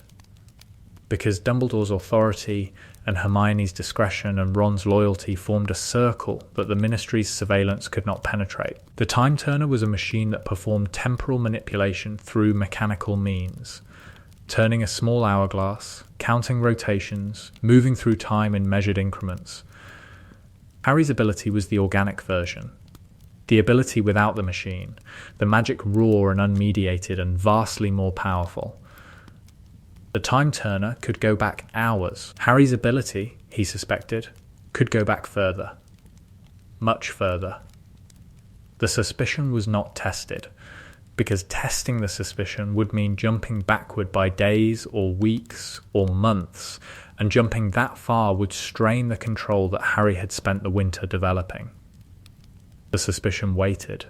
Speaker 1: Because Dumbledore's authority and Hermione's discretion and Ron's loyalty formed a circle that the Ministry's surveillance could not penetrate. The Time Turner was a machine that performed temporal manipulation through mechanical means, turning a small hourglass, counting rotations, moving through time in measured increments. Harry's ability was the organic version, the ability without the machine, the magic raw and unmediated and vastly more powerful. The Time Turner could go back hours. Harry's ability, he suspected, could go back further. Much further. The suspicion was not tested, because testing the suspicion would mean jumping backward by days or weeks or months, and jumping that far would strain the control that Harry had spent the winter developing. The suspicion waited.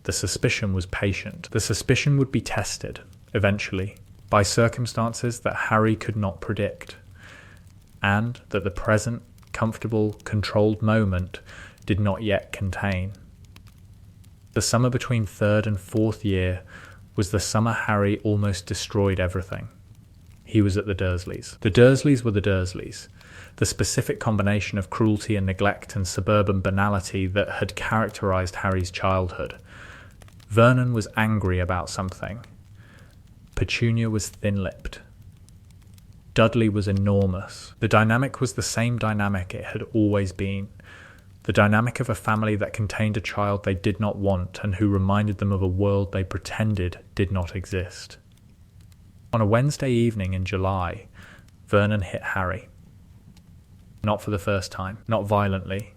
Speaker 1: The suspicion was patient. The suspicion would be tested, eventually, by circumstances that Harry could not predict, and that the present, comfortable, controlled moment did not yet contain. The summer between third and fourth year was the summer Harry almost destroyed everything. He was at the Dursleys. The Dursleys were the Dursleys, the specific combination of cruelty and neglect and suburban banality that had characterized Harry's childhood. Vernon was angry about something. Petunia was thin-lipped. Dudley was enormous. The dynamic was the same dynamic it had always been. The dynamic of a family that contained a child they did not want and who reminded them of a world they pretended did not exist. On a Wednesday evening in July, Vernon hit Harry. Not for the first time, not violently,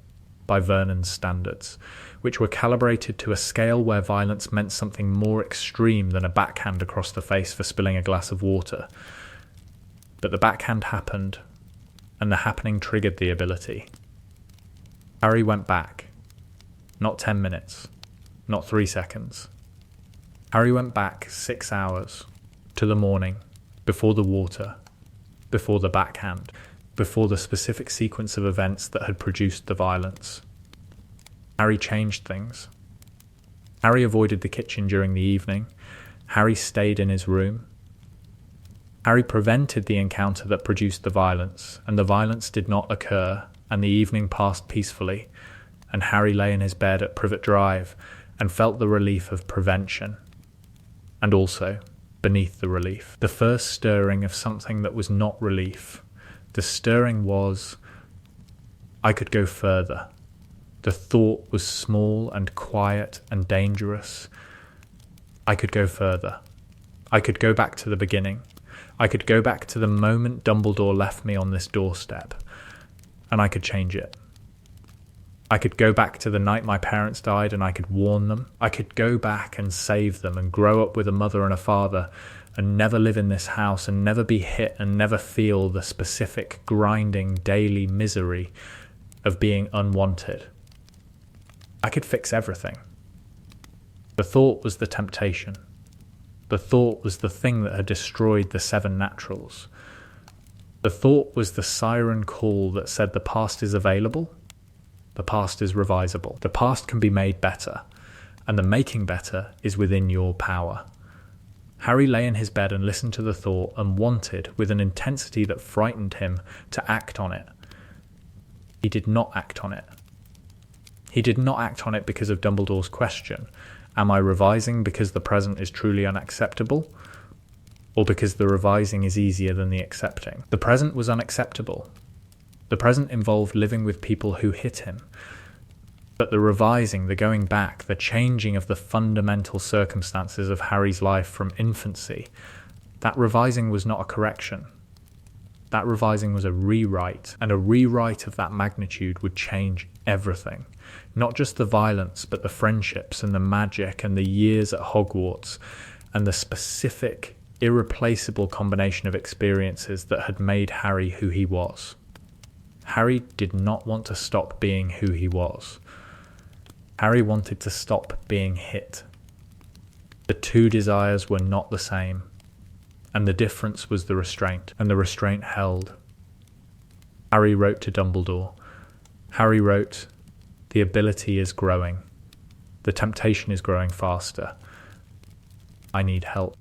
Speaker 1: by Vernon's standards, which were calibrated to a scale where violence meant something more extreme than a backhand across the face for spilling a glass of water. But the backhand happened, and the happening triggered the ability. Harry went back. Not 10 minutes, not 3 seconds. Harry went back 6 hours, to the morning, before the water, before the backhand, before the specific sequence of events that had produced the violence. Harry changed things. Harry avoided the kitchen during the evening. Harry stayed in his room. Harry prevented the encounter that produced the violence, and the violence did not occur, and the evening passed peacefully, and Harry lay in his bed at Privet Drive and felt the relief of prevention. And also, beneath the relief, the first stirring of something that was not relief. The stirring was, I could go further. The thought was small and quiet and dangerous. I could go further. I could go back to the beginning. I could go back to the moment Dumbledore left me on this doorstep, and I could change it. I could go back to the night my parents died and I could warn them. I could go back and save them and grow up with a mother and a father and never live in this house and never be hit and never feel the specific grinding daily misery of being unwanted. I could fix everything. The thought was the temptation. The thought was the thing that had destroyed the 7 naturals. The thought was the siren call that said the past is available, the past is revisable, the past can be made better, and the making better is within your power. Harry lay in his bed and listened to the thought and wanted, with an intensity that frightened him, to act on it. He did not act on it. He did not act on it because of Dumbledore's question, am I revising because the present is truly unacceptable, or because the revising is easier than the accepting? The present was unacceptable. The present involved living with people who hit him. But the revising, the going back, the changing of the fundamental circumstances of Harry's life from infancy, that revising was not a correction. That revising was a rewrite, and a rewrite of that magnitude would change everything. Not just the violence, but the friendships and the magic and the years at Hogwarts and the specific, irreplaceable combination of experiences that had made Harry who he was. Harry did not want to stop being who he was. Harry wanted to stop being hit. The two desires were not the same, and the difference was the restraint, and the restraint held. Harry wrote to Dumbledore. Harry wrote, "The ability is growing. The temptation is growing faster. I need help."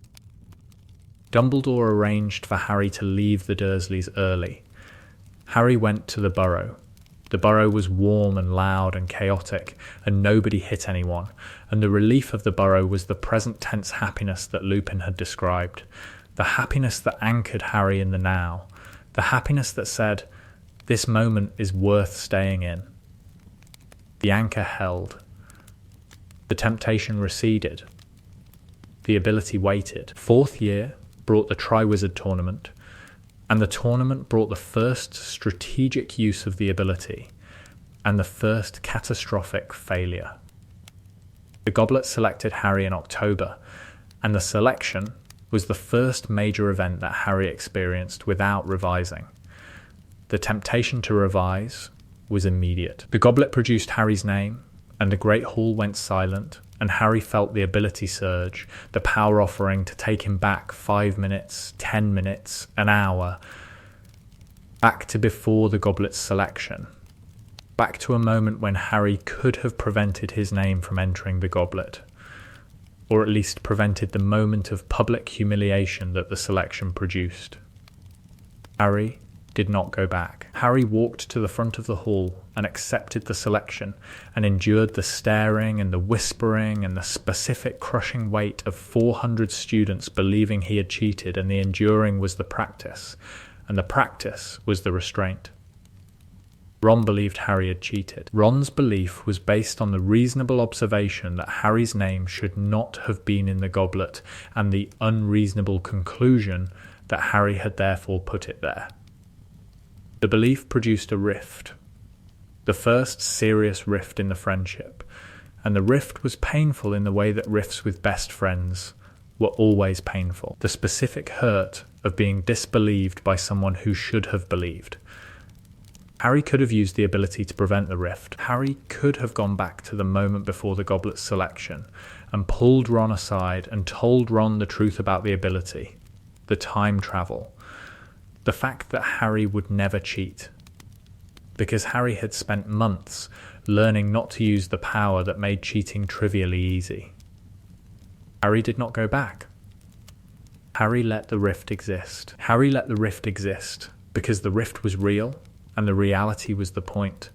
Speaker 1: Dumbledore arranged for Harry to leave the Dursleys early. Harry went to the Burrow. The Burrow was warm and loud and chaotic, and nobody hit anyone, and the relief of the Burrow was the present tense happiness that Lupin had described, the happiness that anchored Harry in the now, the happiness that said, "This moment is worth staying in." The anchor held. The temptation receded. The ability waited. Fourth year brought the Triwizard Tournament, and the tournament brought the first strategic use of the ability, and the first catastrophic failure. The Goblet selected Harry in October, and the selection was the first major event that Harry experienced without revising. The temptation to revise was immediate. The Goblet produced Harry's name, and the Great Hall went silent, and Harry felt the ability surge, the power offering to take him back 5 minutes, 10 minutes, an hour, back to before the Goblet's selection, back to a moment when Harry could have prevented his name from entering the Goblet, or at least prevented the moment of public humiliation that the selection produced. Harry did not go back. Harry walked to the front of the hall and accepted the selection and endured the staring and the whispering and the specific crushing weight of 400 students believing he had cheated, and the enduring was the practice, and the practice was the restraint. Ron believed Harry had cheated. Ron's belief was based on the reasonable observation that Harry's name should not have been in the Goblet, and the unreasonable conclusion that Harry had therefore put it there. The belief produced a rift, the first serious rift in the friendship, and the rift was painful in the way that rifts with best friends were always painful. The specific hurt of being disbelieved by someone who should have believed. Harry could have used the ability to prevent the rift. Harry could have gone back to the moment before the Goblet's selection and pulled Ron aside and told Ron the truth about the ability, the time travel, the fact that Harry would never cheat, because Harry had spent months learning not to use the power that made cheating trivially easy. Harry did not go back. Harry let the rift exist. Harry let the rift exist because the rift was real and the reality was the point,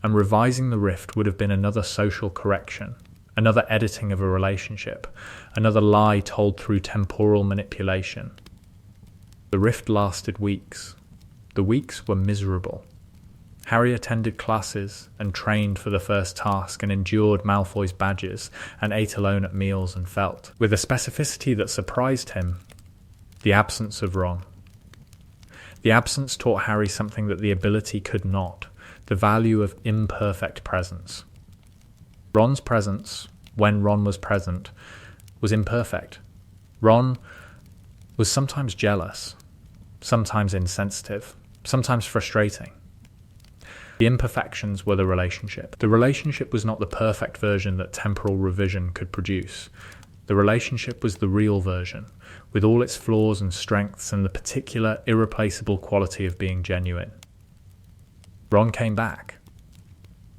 Speaker 1: and revising the rift would have been another social correction, another editing of a relationship, another lie told through temporal manipulation. The rift lasted weeks. The weeks were miserable. Harry attended classes and trained for the first task and endured Malfoy's badges and ate alone at meals and felt, with a specificity that surprised him, the absence of Ron. The absence taught Harry something that the ability could not, the value of imperfect presence. Ron's presence, when Ron was present, was imperfect. Ron was sometimes jealous, sometimes insensitive, sometimes frustrating. The imperfections were the relationship. The relationship was not the perfect version that temporal revision could produce. The relationship was the real version, with all its flaws and strengths and the particular irreplaceable quality of being genuine. Ron came back.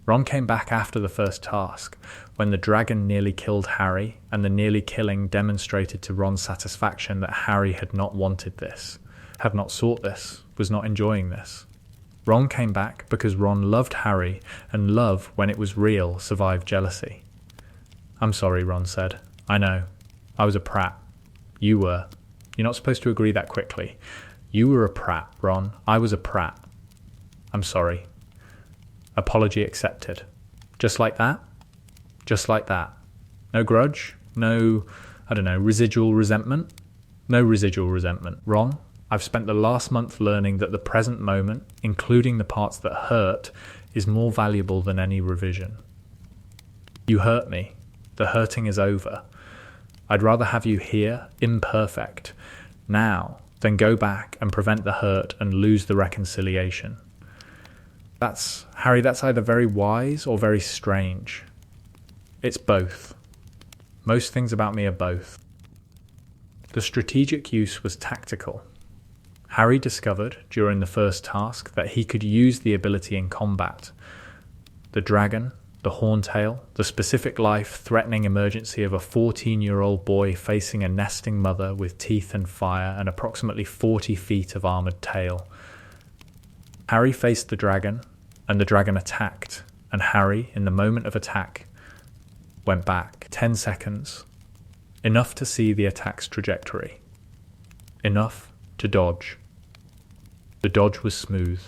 Speaker 1: Ron came back after the first task, when the dragon nearly killed Harry, and the nearly killing demonstrated to Ron's satisfaction that Harry had not wanted this, had not sought this, was not enjoying this. Ron came back because Ron loved Harry, and love, when it was real, survived jealousy. "I'm sorry," Ron said. "I know. I was a prat. You were. You're not supposed to agree that quickly. You were a prat, Ron. I was a prat. I'm sorry." Apology accepted. Just like that? Just like that. No grudge? No, residual resentment? No residual resentment. "Ron, I've spent the last month learning that the present moment, including the parts that hurt, is more valuable than any revision. You hurt me. The hurting is over. I'd rather have you here, imperfect, now, than go back and prevent the hurt and lose the reconciliation. Harry, that's either very wise or very strange. It's both. Most things about me are both. The strategic use was tactical. Harry discovered during the first task that he could use the ability in combat. The dragon, the horntail, the specific life-threatening emergency of a 14-year-old boy facing a nesting mother with teeth and fire and approximately 40 feet of armoured tail. Harry faced the dragon, and the dragon attacked, and Harry, in the moment of attack, went back 10 seconds, enough to see the attack's trajectory, enough to dodge. The dodge was smooth.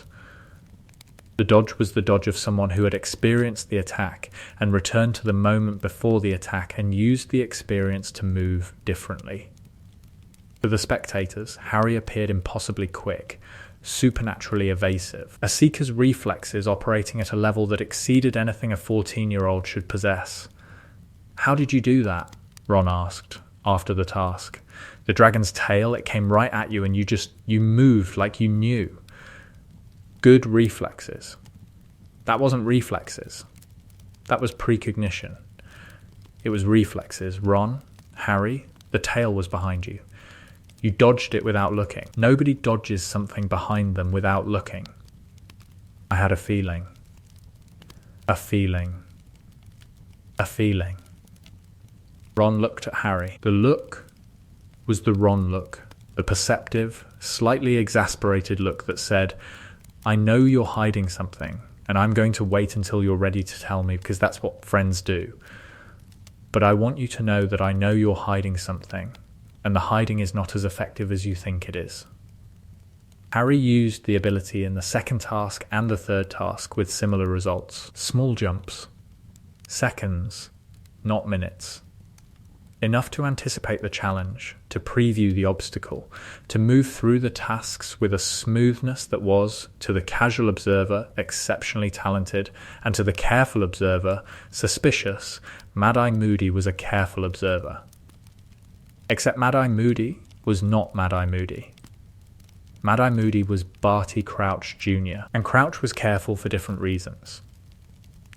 Speaker 1: The dodge was the dodge of someone who had experienced the attack and returned to the moment before the attack and used the experience to move differently. For the spectators, Harry appeared impossibly quick, supernaturally evasive, a seeker's reflexes operating at a level that exceeded anything a 14-year-old should possess. "How did you do that?" Ron asked after the task. "The dragon's tail, it came right at you and you moved like you knew." Good reflexes. That wasn't reflexes. That was precognition. It was reflexes. Ron, Harry, the tail was behind you. You dodged it without looking. Nobody dodges something behind them without looking. I had a feeling. A feeling. A feeling. Ron looked at Harry. The look was the Ron look, the perceptive, slightly exasperated look that said, "I know you're hiding something, and I'm going to wait until you're ready to tell me because that's what friends do. But I want you to know that I know you're hiding something, and the hiding is not as effective as you think it is." Harry used the ability in the second task and the third task with similar results. Small jumps. Seconds, not minutes. Enough to anticipate the challenge, to preview the obstacle, to move through the tasks with a smoothness that was, to the casual observer, exceptionally talented, and to the careful observer, suspicious. Mad-Eye Moody was a careful observer. Except Mad-Eye Moody was not Mad-Eye Moody. Mad-Eye Moody was Barty Crouch Jr., and Crouch was careful for different reasons.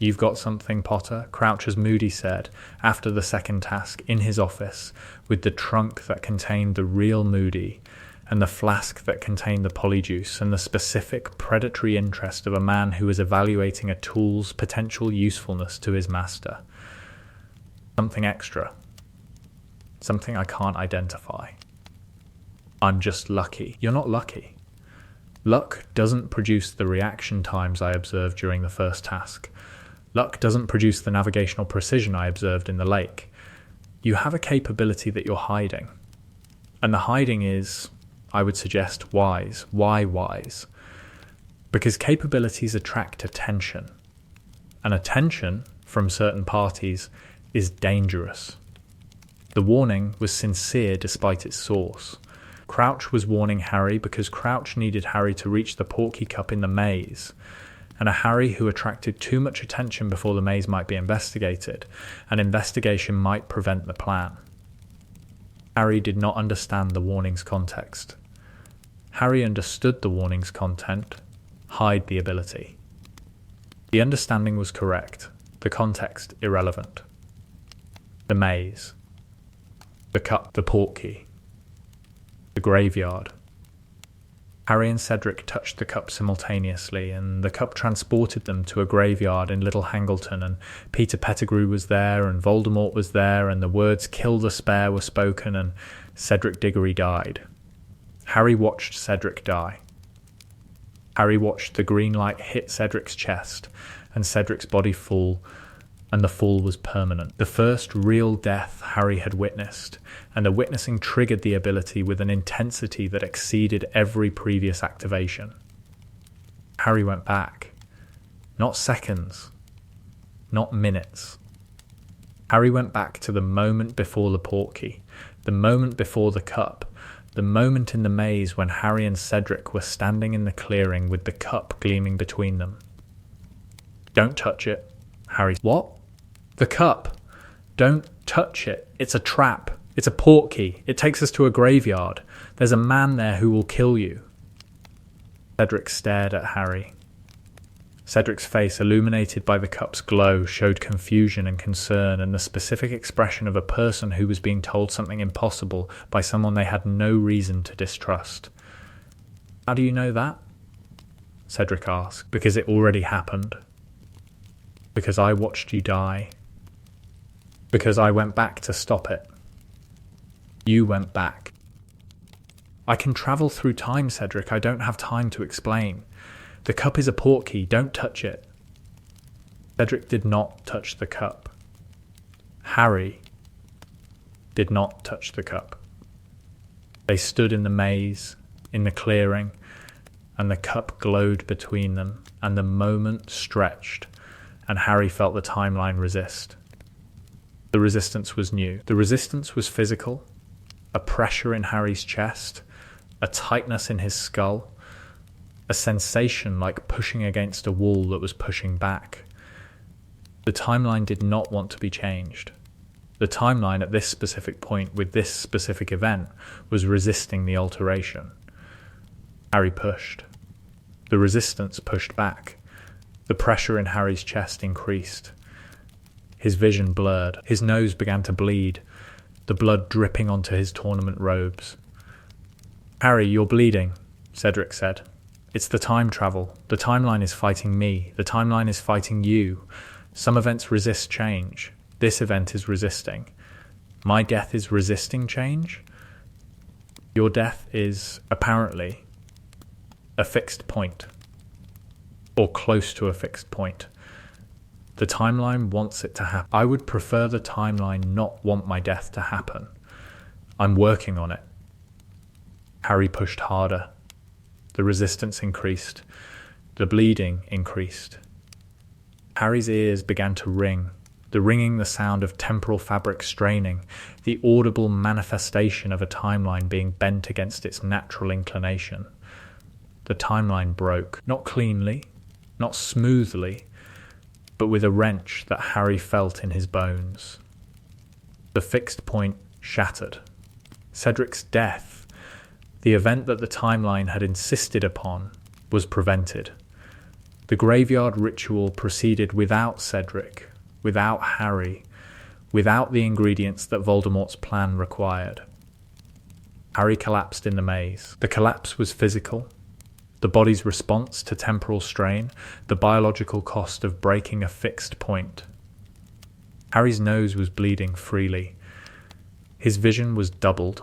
Speaker 1: "You've got something, Potter," Crouch, as Moody said, after the second task, in his office, with the trunk that contained the real Moody, and the flask that contained the polyjuice, and the specific predatory interest of a man who was evaluating a tool's potential usefulness to his master. Something extra. Something I can't identify. I'm just lucky. You're not lucky. Luck doesn't produce the reaction times I observed during the first task. Luck doesn't produce the navigational precision I observed in the lake. You have a capability that you're hiding. And the hiding is, I would suggest, wise. Why wise? Because capabilities attract attention. And attention, from certain parties, is dangerous. The warning was sincere despite its source. Crouch was warning Harry because Crouch needed Harry to reach the Porky Cup in the maze, and a Harry who attracted too much attention before the maze might be investigated, and investigation might prevent the plan. Harry did not understand the warning's context. Harry understood the warning's content, hide the ability. The understanding was correct, the context irrelevant. The maze. The cup, the portkey. The graveyard. Harry and Cedric touched the cup simultaneously, and the cup transported them to a graveyard in Little Hangleton, and Peter Pettigrew was there, and Voldemort was there, and the words "kill the spare" were spoken, and Cedric Diggory died. Harry watched Cedric die. Harry watched the green light hit Cedric's chest, and Cedric's body fall, and the fall was permanent. The first real death Harry had witnessed, and the witnessing triggered the ability with an intensity that exceeded every previous activation. Harry went back. Not seconds. Not minutes. Harry went back to the moment before the portkey, the moment before the cup, the moment in the maze when Harry and Cedric were standing in the clearing with the cup gleaming between them. "Don't touch it," Harry. "What?" "The cup. Don't touch it. It's a trap. It's a portkey. It takes us to a graveyard. There's a man there who will kill you." Cedric stared at Harry. Cedric's face, illuminated by the cup's glow, showed confusion and concern and the specific expression of a person who was being told something impossible by someone they had no reason to distrust. "How do you know that?" Cedric asked. "Because it already happened. Because I watched you die. Because I went back to stop it. You went back." "I can travel through time, Cedric. I don't have time to explain. The cup is a portkey. Don't touch it." Cedric did not touch the cup. Harry did not touch the cup. They stood in the maze, in the clearing, and the cup glowed between them, and the moment stretched, and Harry felt the timeline resist. The resistance was new. The resistance was physical, a pressure in Harry's chest, a tightness in his skull, a sensation like pushing against a wall that was pushing back. The timeline did not want to be changed. The timeline at this specific point with this specific event was resisting the alteration. Harry pushed. The resistance pushed back. The pressure in Harry's chest increased. His vision blurred. His nose began to bleed, the blood dripping onto his tournament robes. "Harry, you're bleeding," Cedric said. "It's the time travel. The timeline is fighting me. The timeline is fighting you. Some events resist change. This event is resisting. My death is resisting change. Your death is, apparently, a fixed point. Or close to a fixed point. The timeline wants it to happen. I would prefer the timeline not want my death to happen. I'm working on it." Harry pushed harder. The resistance increased. The bleeding increased. Harry's ears began to ring, the ringing the sound of temporal fabric straining, the audible manifestation of a timeline being bent against its natural inclination. The timeline broke, not cleanly, not smoothly, but with a wrench that Harry felt in his bones. The fixed point shattered. Cedric's death, the event that the timeline had insisted upon, was prevented. The graveyard ritual proceeded without Cedric, without Harry, without the ingredients that Voldemort's plan required. Harry collapsed in the maze. The collapse was physical. The body's response to temporal strain, the biological cost of breaking a fixed point. Harry's nose was bleeding freely. His vision was doubled.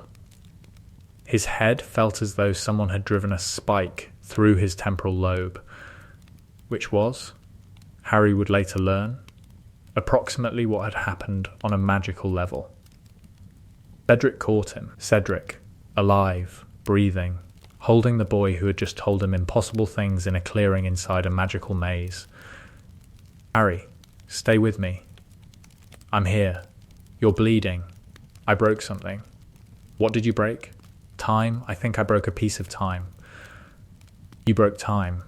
Speaker 1: His head felt as though someone had driven a spike through his temporal lobe, which was, Harry would later learn, approximately what had happened on a magical level. Cedric caught him. Cedric, alive, breathing, holding the boy who had just told him impossible things in a clearing inside a magical maze. "Harry, stay with me. I'm here. You're bleeding. I broke something." "What did you break?" "Time. I think I broke a piece of time." "You broke time.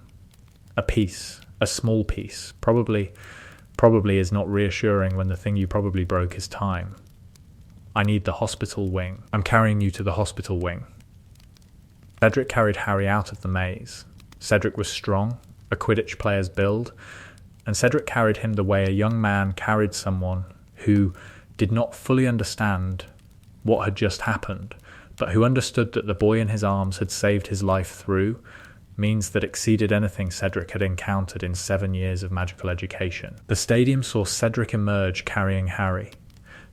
Speaker 1: A piece. A small piece. Probably is not reassuring when the thing you probably broke is time. I need the hospital wing. I'm carrying you to the hospital wing." Cedric carried Harry out of the maze. Cedric was strong, a Quidditch player's build, and Cedric carried him the way a young man carried someone who did not fully understand what had just happened, but who understood that the boy in his arms had saved his life through means that exceeded anything Cedric had encountered in 7 years of magical education. The stadium saw Cedric emerge carrying Harry.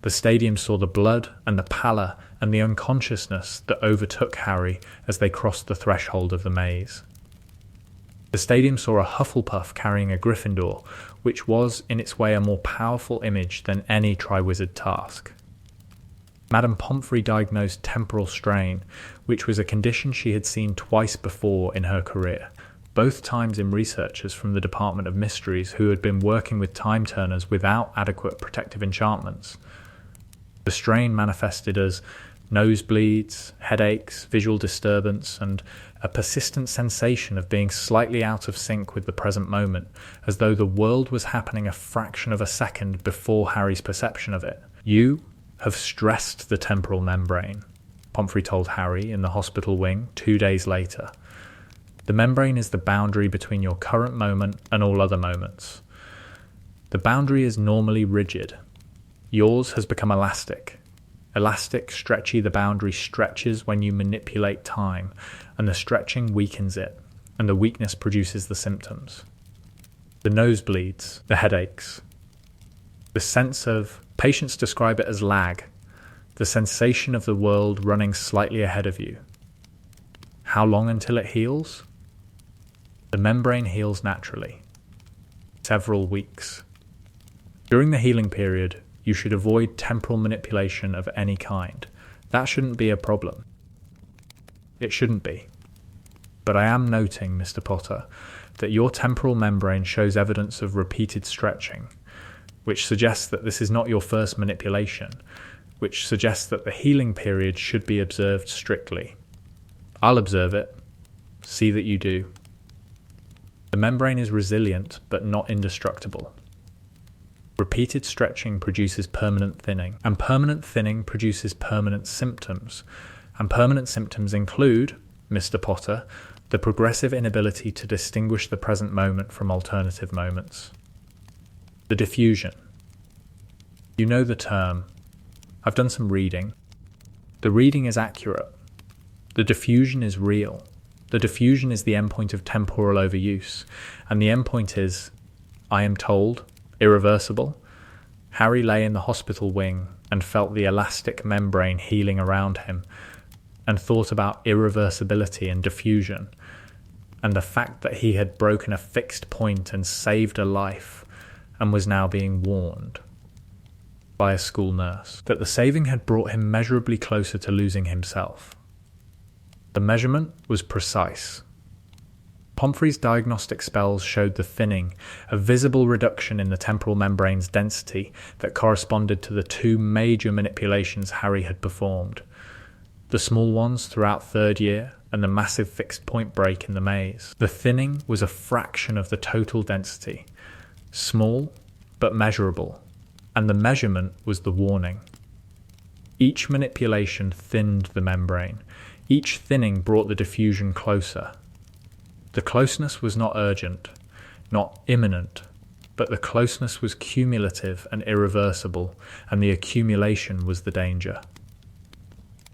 Speaker 1: The stadium saw the blood and the pallor and the unconsciousness that overtook Harry as they crossed the threshold of the maze. The stadium saw a Hufflepuff carrying a Gryffindor, which was in its way a more powerful image than any Triwizard task. Madame Pomfrey diagnosed temporal strain, which was a condition she had seen twice before in her career, both times in researchers from the Department of Mysteries who had been working with time turners without adequate protective enchantments. The strain manifested as nosebleeds, headaches, visual disturbance, and a persistent sensation of being slightly out of sync with the present moment, as though the world was happening a fraction of a second before Harry's perception of it. "You have stressed the temporal membrane," Pomfrey told Harry in the hospital wing 2 days later. The membrane is the boundary between your current moment and all other moments. The boundary is normally rigid. Yours has become elastic. Elastic, stretchy, the boundary stretches when you manipulate time, and the stretching weakens it, and the weakness produces the symptoms. The nosebleeds, the headaches, the sense of, patients describe it as lag, the sensation of the world running slightly ahead of you. How long until it heals? The membrane heals naturally. Several weeks. During the healing period, you should avoid temporal manipulation of any kind. That shouldn't be a problem. It shouldn't be. But I am noting, Mr. Potter, that your temporal membrane shows evidence of repeated stretching, which suggests that this is not your first manipulation, which suggests that the healing period should be observed strictly. I'll observe it. See that you do. The membrane is resilient, but not indestructible. Repeated stretching produces permanent thinning, and permanent thinning produces permanent symptoms. And permanent symptoms include, Mr. Potter, the progressive inability to distinguish the present moment from alternative moments. The diffusion. You know the term. I've done some reading. The reading is accurate. The diffusion is real. The diffusion is the endpoint of temporal overuse, and the endpoint is, I am told, irreversible. Harry lay in the hospital wing and felt the elastic membrane healing around him, and thought about irreversibility and diffusion, and the fact that he had broken a fixed point and saved a life, and was now being warned by a school nurse that the saving had brought him measurably closer to losing himself. The measurement was precise. Pomfrey's diagnostic spells showed the thinning, a visible reduction in the temporal membrane's density that corresponded to the two major manipulations Harry had performed, the small ones throughout third year and the massive fixed point break in the maze. The thinning was a fraction of the total density, small but measurable, and the measurement was the warning. Each manipulation thinned the membrane. Each thinning brought the diffusion closer. The closeness was not urgent, not imminent, but the closeness was cumulative and irreversible, and the accumulation was the danger.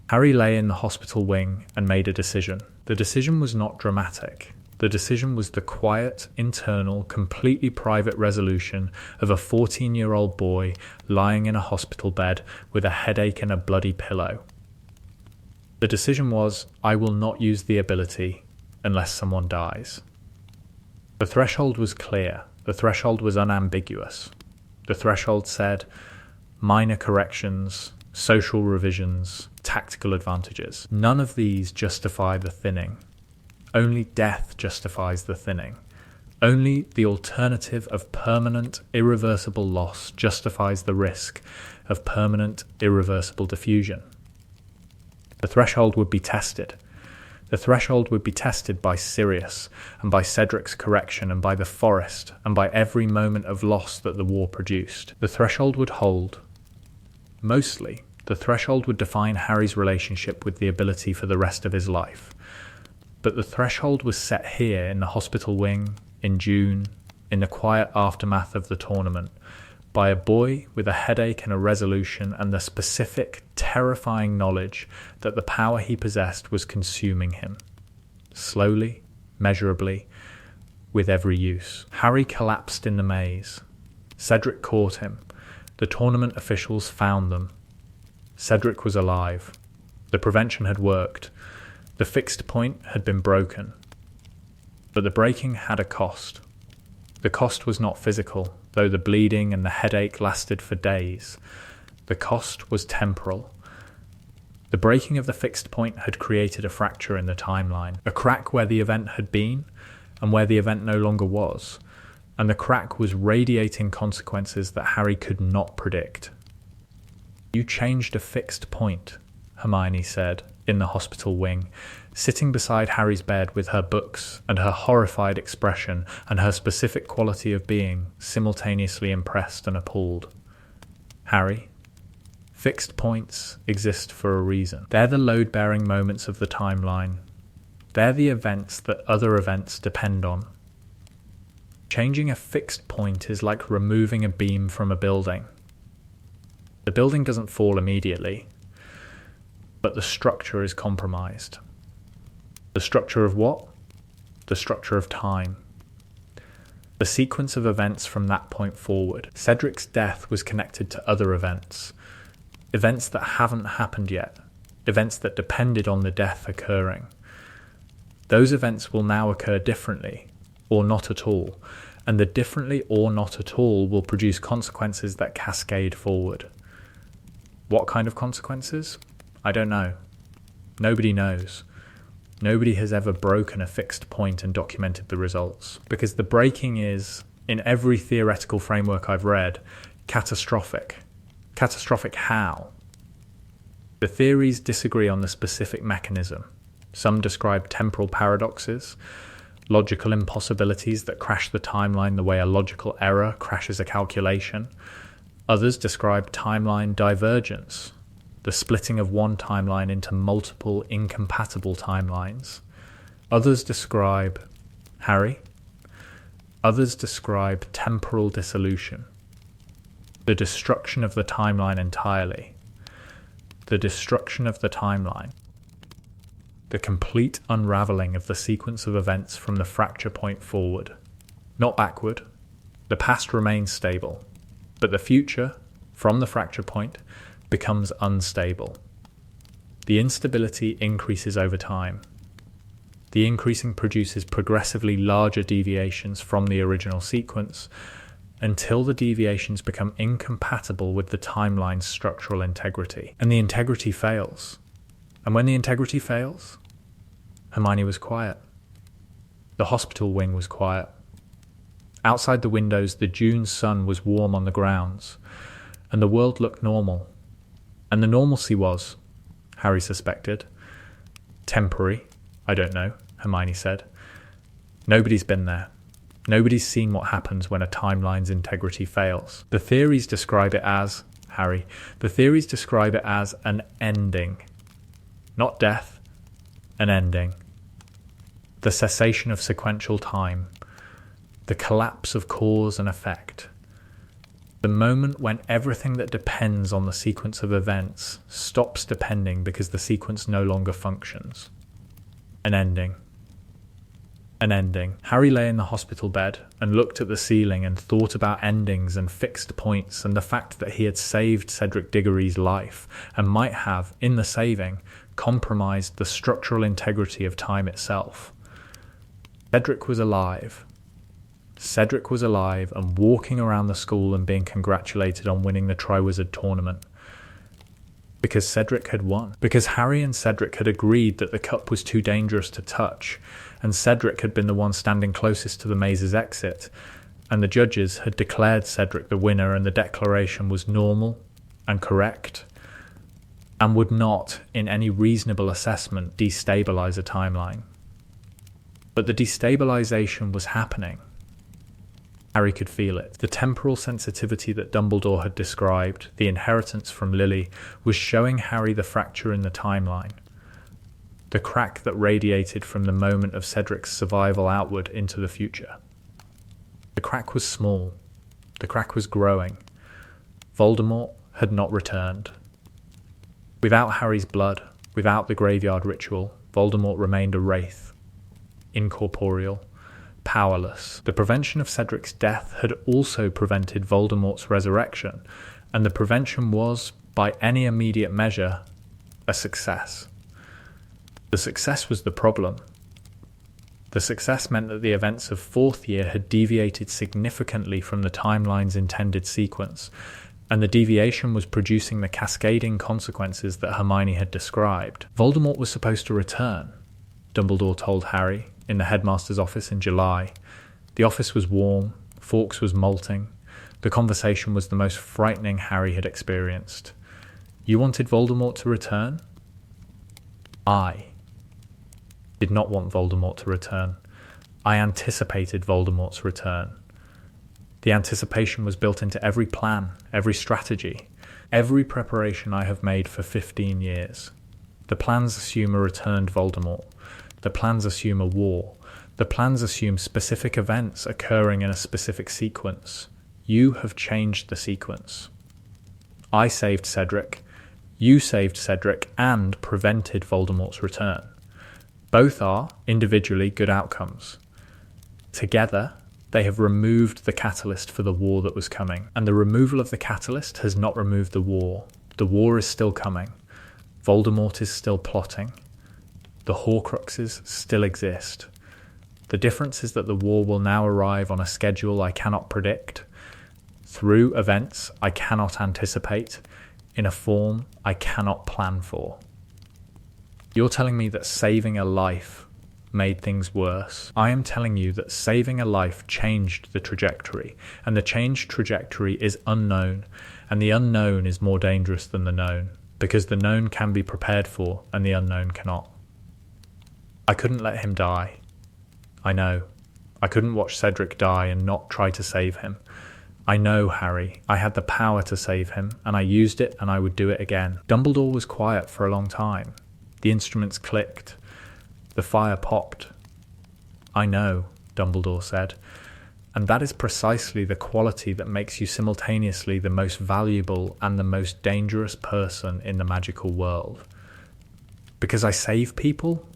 Speaker 1: Harry lay in the hospital wing and made a decision. The decision was not dramatic. The decision was the quiet, internal, completely private resolution of a 14-year-old boy lying in a hospital bed with a headache and a bloody pillow. The decision was, I will not use the ability unless someone dies. The threshold was clear. The threshold was unambiguous. The threshold said, minor corrections, social revisions, tactical advantages. None of these justify the thinning. Only death justifies the thinning. Only the alternative of permanent, irreversible loss justifies the risk of permanent, irreversible diffusion. The threshold would be tested. The threshold would be tested by Sirius, and by Cedric's correction, and by the forest, and by every moment of loss that the war produced. The threshold would hold. Mostly, the threshold would define Harry's relationship with the ability for the rest of his life. But the threshold was set here in the hospital wing, in June, in the quiet aftermath of the tournament, by a boy with a headache and a resolution and the specific, terrifying knowledge that the power he possessed was consuming him. Slowly, measurably, with every use. Harry collapsed in the maze. Cedric caught him. The tournament officials found them. Cedric was alive. The prevention had worked. The fixed point had been broken. But the breaking had a cost. The cost was not physical, though the bleeding and the headache lasted for days. The cost was temporal. The breaking of the fixed point had created a fracture in the timeline, a crack where the event had been and where the event no longer was, and the crack was radiating consequences that Harry could not predict. You changed a fixed point, Hermione said, in the hospital wing, sitting beside Harry's bed with her books and her horrified expression and her specific quality of being simultaneously impressed and appalled. Harry, fixed points exist for a reason. They're the load-bearing moments of the timeline. They're the events that other events depend on. Changing a fixed point is like removing a beam from a building. The building doesn't fall immediately, but the structure is compromised. The structure of what? The structure of time. The sequence of events from that point forward. Cedric's death was connected to other events. Events that haven't happened yet. Events that depended on the death occurring. Those events will now occur differently, or not at all, and the differently or not at all will produce consequences that cascade forward. What kind of consequences? I don't know. Nobody knows. Nobody has ever broken a fixed point and documented the results, because the breaking is, in every theoretical framework I've read, catastrophic. Catastrophic how? The theories disagree on the specific mechanism. Some describe temporal paradoxes, logical impossibilities that crash the timeline the way a logical error crashes a calculation. Others describe timeline divergence, the splitting of one timeline into multiple incompatible timelines. Others describe Harry. Others describe temporal dissolution, the destruction of the timeline entirely. The destruction of the timeline. The complete unravelling of the sequence of events from the fracture point forward. Not backward. The past remains stable, but the future, from the fracture point, becomes unstable. The instability increases over time. The increasing produces progressively larger deviations from the original sequence until the deviations become incompatible with the timeline's structural integrity. And the integrity fails. And when the integrity fails, Hermione was quiet. The hospital wing was quiet. Outside the windows, the June sun was warm on the grounds, and the world looked normal. And the normalcy was, Harry suspected, temporary. I don't know, Hermione said. Nobody's been there. Nobody's seen what happens when a timeline's integrity fails. The theories describe it as, Harry, the theories describe it as an ending. Not death, an ending. The cessation of sequential time. The collapse of cause and effect. The moment when everything that depends on the sequence of events stops depending because the sequence no longer functions. An ending. An ending. Harry lay in the hospital bed and looked at the ceiling and thought about endings and fixed points and the fact that he had saved Cedric Diggory's life and might have, in the saving, compromised the structural integrity of time itself. Cedric was alive. Cedric was alive and walking around the school and being congratulated on winning the Triwizard Tournament. Because Cedric had won. Because Harry and Cedric had agreed that the cup was too dangerous to touch, and Cedric had been the one standing closest to the maze's exit, and the judges had declared Cedric the winner, and the declaration was normal and correct, and would not, in any reasonable assessment, destabilize a timeline. But the destabilization was happening. Harry could feel it. The temporal sensitivity that Dumbledore had described, the inheritance from Lily, was showing Harry the fracture in the timeline. The crack that radiated from the moment of Cedric's survival outward into the future. The crack was small. The crack was growing. Voldemort had not returned. Without Harry's blood, without the graveyard ritual, Voldemort remained a wraith, incorporeal, powerless. The prevention of Cedric's death had also prevented Voldemort's resurrection, and the prevention was, by any immediate measure, a success. The success was the problem. The success meant that the events of fourth year had deviated significantly from the timeline's intended sequence, and the deviation was producing the cascading consequences that Hermione had described. Voldemort was supposed to return, Dumbledore told Harry in the headmaster's office in July. The office was warm, Fawkes was molting. The conversation was the most frightening Harry had experienced. You wanted Voldemort to return? I did not want Voldemort to return. I anticipated Voldemort's return. The anticipation was built into every plan, every strategy, every preparation I have made for 15 years. The plans assume a returned Voldemort. The plans assume a war. The plans assume specific events occurring in a specific sequence. You have changed the sequence. I saved Cedric, you saved Cedric, and prevented Voldemort's return. Both are, individually, good outcomes. Together, they have removed the catalyst for the war that was coming. And the removal of the catalyst has not removed the war. The war is still coming. Voldemort is still plotting. The Horcruxes still exist. The difference is that the war will now arrive on a schedule I cannot predict, through events I cannot anticipate, in a form I cannot plan for. You're telling me that saving a life made things worse. I am telling you that saving a life changed the trajectory, and the changed trajectory is unknown, and the unknown is more dangerous than the known, because the known can be prepared for and the unknown cannot. I couldn't let him die. I know. I couldn't watch Cedric die and not try to save him. I know, Harry. I had the power to save him, and I used it, and I would do it again. Dumbledore was quiet for a long time. The instruments clicked. The fire popped. I know, Dumbledore said. And that is precisely the quality that makes you simultaneously the most valuable and the most dangerous person in the magical world. Because I save people?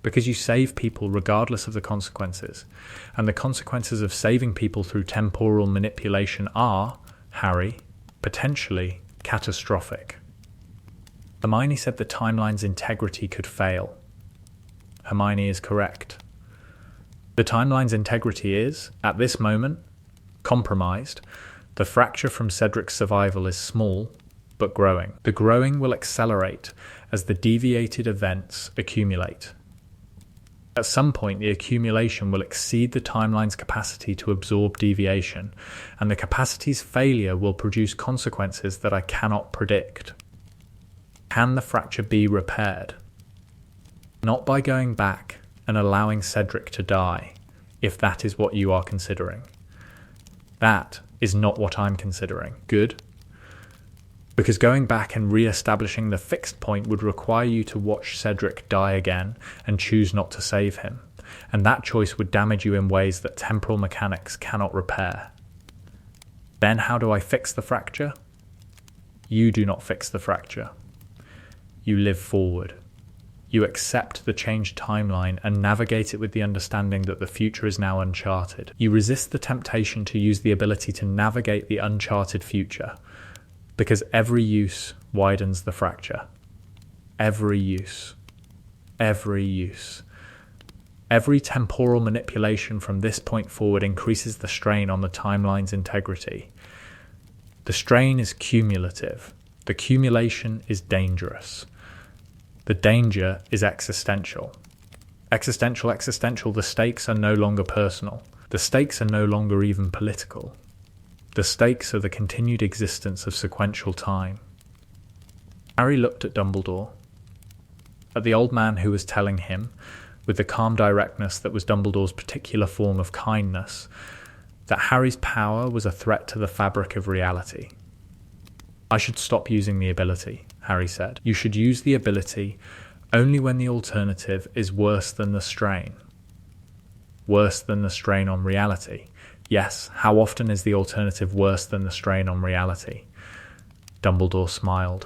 Speaker 1: Because you save people regardless of the consequences. And the consequences of saving people through temporal manipulation are, Harry, potentially catastrophic. Hermione said the timeline's integrity could fail. Hermione is correct. The timeline's integrity is, at this moment, compromised. The fracture from Cedric's survival is small, but growing. The growing will accelerate as the deviated events accumulate. At some point, the accumulation will exceed the timeline's capacity to absorb deviation, and the capacity's failure will produce consequences that I cannot predict. Can the fracture be repaired? Not by going back and allowing Cedric to die, if that is what you are considering. That is not what I'm considering. Good? Because going back and re-establishing the fixed point would require you to watch Cedric die again and choose not to save him, and that choice would damage you in ways that temporal mechanics cannot repair. Then how do I fix the fracture? You do not fix the fracture. You live forward. You accept the changed timeline and navigate it with the understanding that the future is now uncharted. You resist the temptation to use the ability to navigate the uncharted future, because every use widens the fracture. Every use. Every use. Every temporal manipulation from this point forward increases the strain on the timeline's integrity. The strain is cumulative. The cumulation is dangerous. The danger is existential. Existential, the stakes are no longer personal. The stakes are no longer even political. The stakes are the continued existence of sequential time. Harry looked at Dumbledore, at the old man who was telling him, with the calm directness that was Dumbledore's particular form of kindness, that Harry's power was a threat to the fabric of reality. I should stop using the ability, Harry said. You should use the ability only when the alternative is worse than the strain. Worse than the strain on reality. Yes, how often is the alternative worse than the strain on reality? Dumbledore smiled.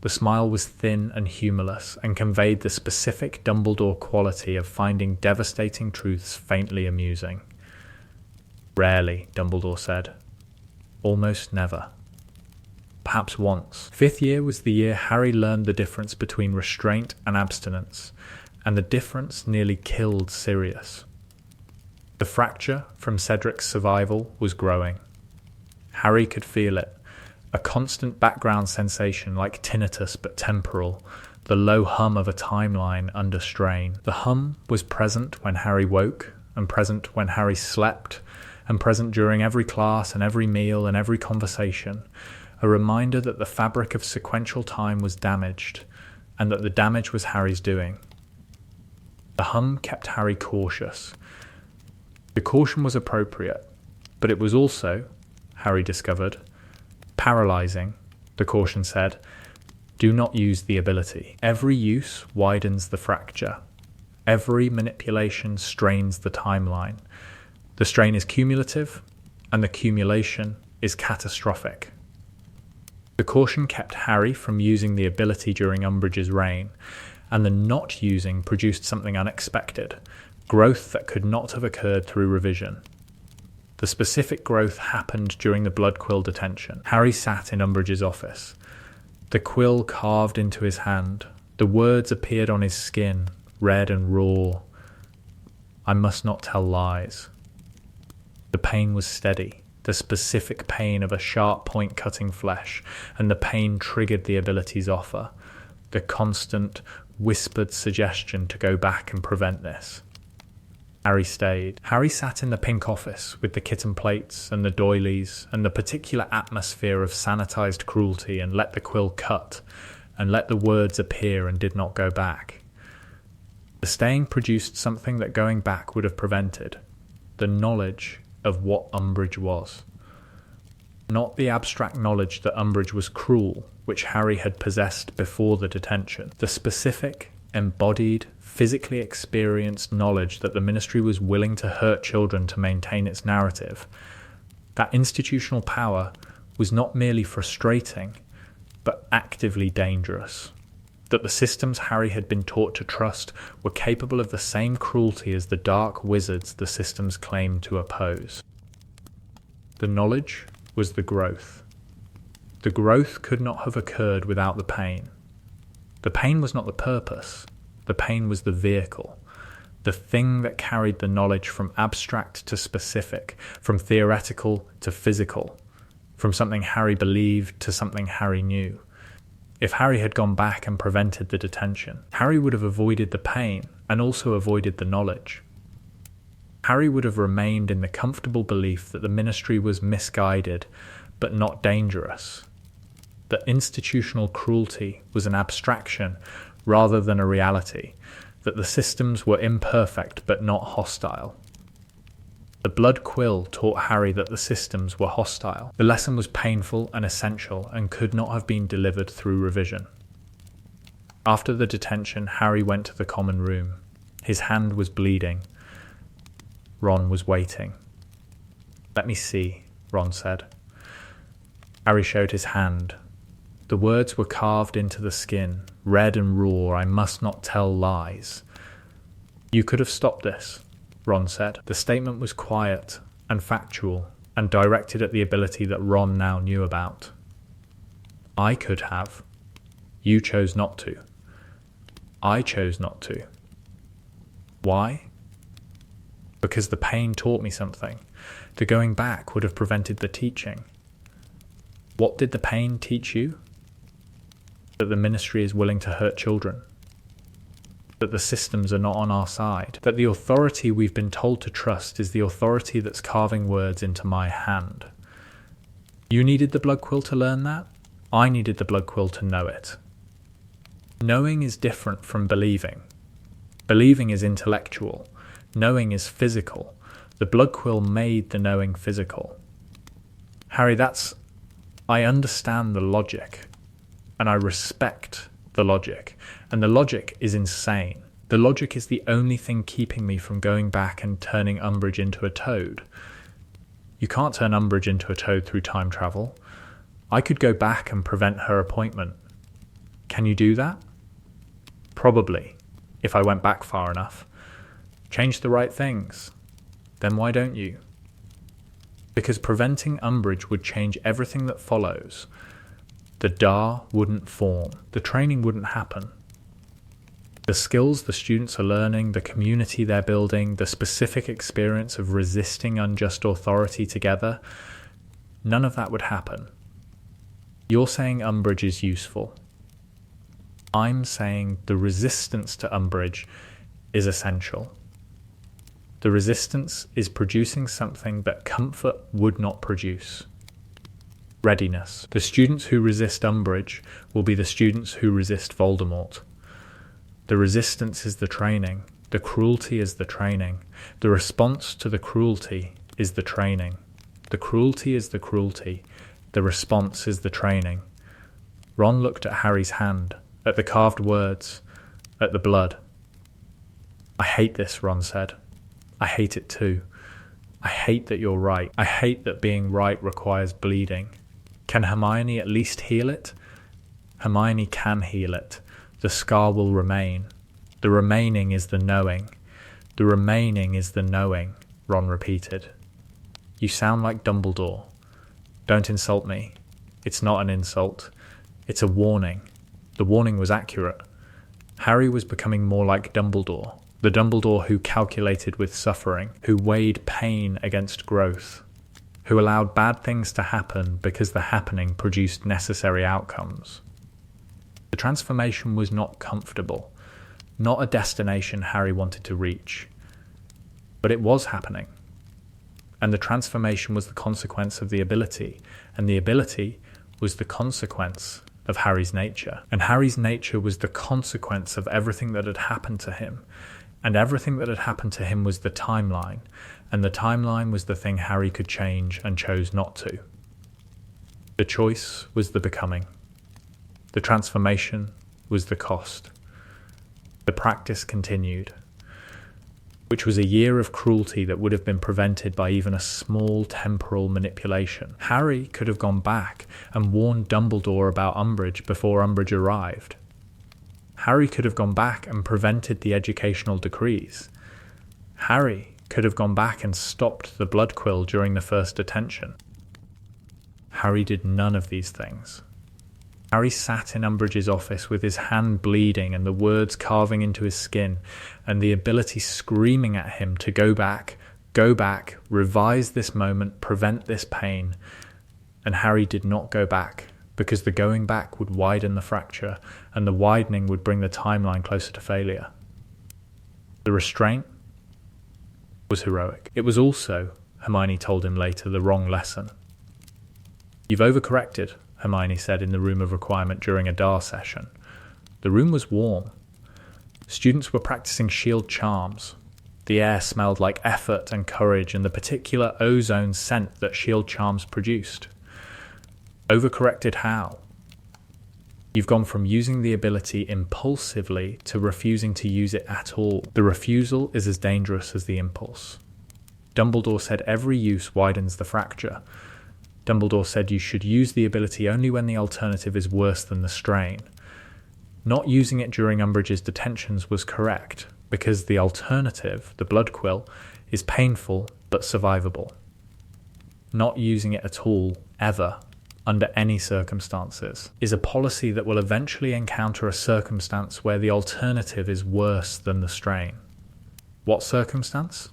Speaker 1: The smile was thin and humorless and conveyed the specific Dumbledore quality of finding devastating truths faintly amusing. Rarely, Dumbledore said. Almost never. Perhaps once. 5th year was the year Harry learned the difference between restraint and abstinence, and the difference nearly killed Sirius. The fracture from Cedric's survival was growing. Harry could feel it, a constant background sensation like tinnitus but temporal, the low hum of a timeline under strain. The hum was present when Harry woke, and present when Harry slept, and present during every class and every meal and every conversation, a reminder that the fabric of sequential time was damaged, and that the damage was Harry's doing. The hum kept Harry cautious. The caution was appropriate, but it was also, Harry discovered, paralyzing, the caution said, Do not use the ability. Every use widens the fracture. Every manipulation strains the timeline. The strain is cumulative, and the cumulation is catastrophic. The caution kept Harry from using the ability during Umbridge's reign, and the not using produced something unexpected, growth that could not have occurred through revision. The specific growth happened during the blood quill detention. Harry sat in Umbridge's office. The quill carved into his hand. The words appeared on his skin, red and raw. I must not tell lies. The pain was steady, the specific pain of a sharp point cutting flesh, and the pain triggered the ability's offer, the constant, whispered suggestion to go back and prevent this. Harry stayed. Harry sat in the pink office with the kitten plates and the doilies and the particular atmosphere of sanitized cruelty, and let the quill cut and let the words appear and did not go back. The staying produced something that going back would have prevented, the knowledge of what Umbridge was. Not the abstract knowledge that Umbridge was cruel, which Harry had possessed before the detention. The specific, embodied, physically experienced knowledge that the Ministry was willing to hurt children to maintain its narrative. That institutional power was not merely frustrating, but actively dangerous. That the systems Harry had been taught to trust were capable of the same cruelty as the dark wizards the systems claimed to oppose. The knowledge was the growth. The growth could not have occurred without the pain. The pain was not the purpose. The pain was the vehicle, the thing that carried the knowledge from abstract to specific, from theoretical to physical, from something Harry believed to something Harry knew. If Harry had gone back and prevented the detention, Harry would have avoided the pain and also avoided the knowledge. Harry would have remained in the comfortable belief that the Ministry was misguided but not dangerous, that institutional cruelty was an abstraction rather than a reality, that the systems were imperfect but not hostile. The blood quill taught Harry that the systems were hostile. The lesson was painful and essential and could not have been delivered through revision. After the detention, Harry went to the common room. His hand was bleeding. Ron was waiting. "Let me see," Ron said. Harry showed his hand. The words were carved into the skin, red and raw. I must not tell lies. "You could have stopped this," Ron said. The statement was quiet and factual and directed at the ability that Ron now knew about. "I could have. You chose not to. I chose not to. Why? Because the pain taught me something. The going back would have prevented the teaching. What did the pain teach you? That the Ministry is willing to hurt children. That the systems are not on our side. That the authority we've been told to trust is the authority that's carving words into my hand. You needed the blood quill to learn that. I needed the blood quill to know it. Knowing is different from believing. Believing is intellectual. Knowing is physical. The blood quill made the knowing physical. Harry, I understand the logic. And I respect the logic. And the logic is insane. The logic is the only thing keeping me from going back and turning Umbridge into a toad. You can't turn Umbridge into a toad through time travel. I could go back and prevent her appointment. Can you do that? Probably, if I went back far enough. Change the right things. Then why don't you? Because preventing Umbridge would change everything that follows. The DAR wouldn't form. The training wouldn't happen. The skills the students are learning, the community they're building, the specific experience of resisting unjust authority together, none of that would happen. You're saying Umbridge is useful. I'm saying the resistance to Umbridge is essential. The resistance is producing something that comfort would not produce. Readiness. The students who resist Umbridge will be the students who resist Voldemort. The resistance is the training. The cruelty is the training. The response to the cruelty is the training. The cruelty is the cruelty. The response is the training. Ron looked at Harry's hand, at the carved words, at the blood. "I hate this," Ron said. "I hate it too. I hate that you're right. I hate that being right requires bleeding. Can Hermione at least heal it?" "Hermione can heal it. The scar will remain. The remaining is the knowing. The remaining is the knowing," Ron repeated. "You sound like Dumbledore. Don't insult me. It's not an insult. It's a warning." The warning was accurate. Harry was becoming more like Dumbledore, the Dumbledore who calculated with suffering, who weighed pain against growth, who allowed bad things to happen because the happening produced necessary outcomes. The transformation was not comfortable, not a destination Harry wanted to reach, but it was happening. And the transformation was the consequence of the ability, and the ability was the consequence of Harry's nature. And Harry's nature was the consequence of everything that had happened to him. And everything that had happened to him was the timeline, and the timeline was the thing Harry could change and chose not to. The choice was the becoming. The transformation was the cost. The practice continued, which was a year of cruelty that would have been prevented by even a small temporal manipulation. Harry could have gone back and warned Dumbledore about Umbridge before Umbridge arrived. Harry could have gone back and prevented the educational decrees. Harry could have gone back and stopped the blood quill during the first detention. Harry did none of these things. Harry sat in Umbridge's office with his hand bleeding and the words carving into his skin, and the ability screaming at him to go back, revise this moment, prevent this pain. And Harry did not go back, because the going back would widen the fracture, and the widening would bring the timeline closer to failure. The restraint was heroic. It was also, Hermione told him later, the wrong lesson. "You've overcorrected," Hermione said in the room of requirement during a DAR session. The room was warm. Students were practicing shield charms. The air smelled like effort and courage and the particular ozone scent that shield charms produced. Overcorrected how? You've gone from using the ability impulsively to refusing to use it at all. The refusal is as dangerous as the impulse. Dumbledore said every use widens the fracture. Dumbledore said you should use the ability only when the alternative is worse than the strain. Not using it during Umbridge's detentions was correct, because the alternative, the blood quill, is painful but survivable. Not using it at all, ever, under any circumstances, is a policy that will eventually encounter a circumstance where the alternative is worse than the strain. What circumstance?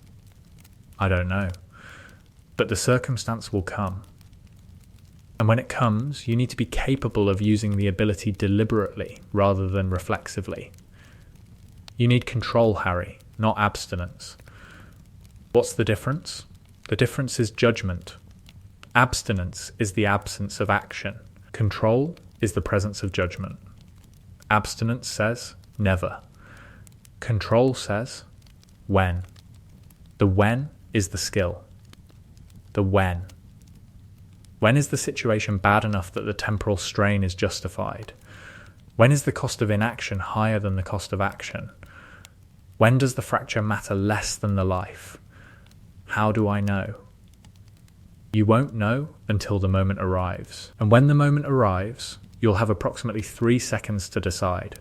Speaker 1: I don't know. But the circumstance will come. And when it comes, you need to be capable of using the ability deliberately rather than reflexively. You need control, Harry, not abstinence. What's the difference? The difference is judgment. Abstinence is the absence of action. Control is the presence of judgment. Abstinence says never. Control says when. The when is the skill. The when. When is the situation bad enough that the temporal strain is justified? When is the cost of inaction higher than the cost of action? When does the fracture matter less than the life? How do I know? You won't know until the moment arrives. And when the moment arrives, you'll have approximately 3 seconds to decide.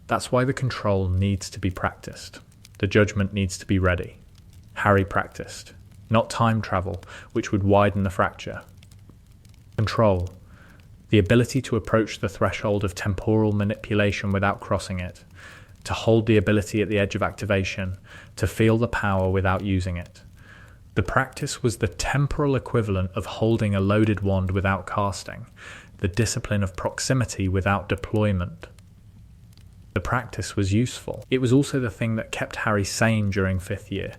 Speaker 1: That's why the control needs to be practiced. The judgment needs to be ready. Harry practiced. Not time travel, which would widen the fracture. Control, the ability to approach the threshold of temporal manipulation without crossing it, to hold the ability at the edge of activation, to feel the power without using it. The practice was the temporal equivalent of holding a loaded wand without casting, the discipline of proximity without deployment. The practice was useful. It was also the thing that kept Harry sane during 5th year.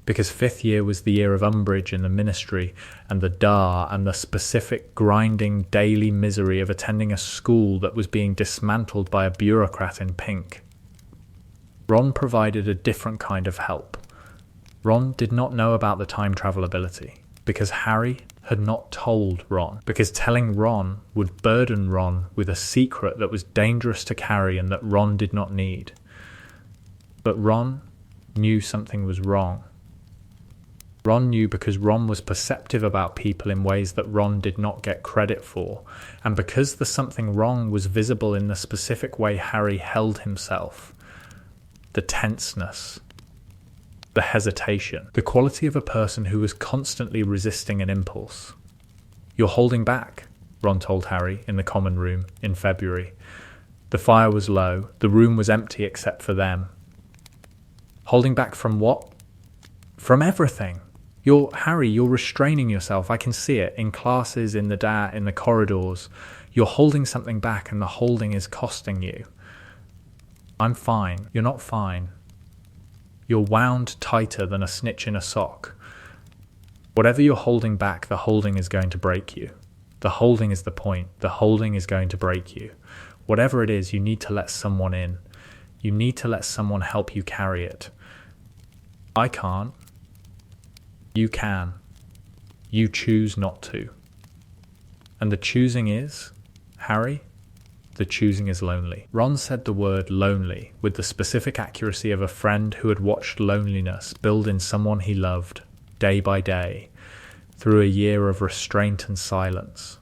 Speaker 1: Because 5th year was the year of Umbridge in the Ministry and the DAR and the specific grinding daily misery of attending a school that was being dismantled by a bureaucrat in pink. Ron provided a different kind of help. Ron did not know about the time travel ability because Harry, had not told Ron, because telling Ron would burden Ron with a secret that was dangerous to carry and that Ron did not need. But Ron knew something was wrong. Ron knew because Ron was perceptive about people in ways that Ron did not get credit for, and because the something wrong was visible in the specific way Harry held himself. The tenseness, the hesitation, the quality of a person who was constantly resisting an impulse. "You're holding back," Ron told Harry in the common room in February. The fire was low, the room was empty except for them. "Holding back from what?" "From everything. Harry, you're restraining yourself. I can see it in classes, in the corridors. You're holding something back and the holding is costing you." "I'm fine." "You're not fine. You're wound tighter than a snitch in a sock. Whatever you're holding back, the holding is going to break you. The holding is the point. The holding is going to break you. Whatever it is, you need to let someone in. You need to let someone help you carry it. I can't. You can. You choose not to. And the choosing is, Harry, the choosing is lonely." Ron said the word lonely with the specific accuracy of a friend who had watched loneliness build in someone he loved, day by day, through a year of restraint and silence.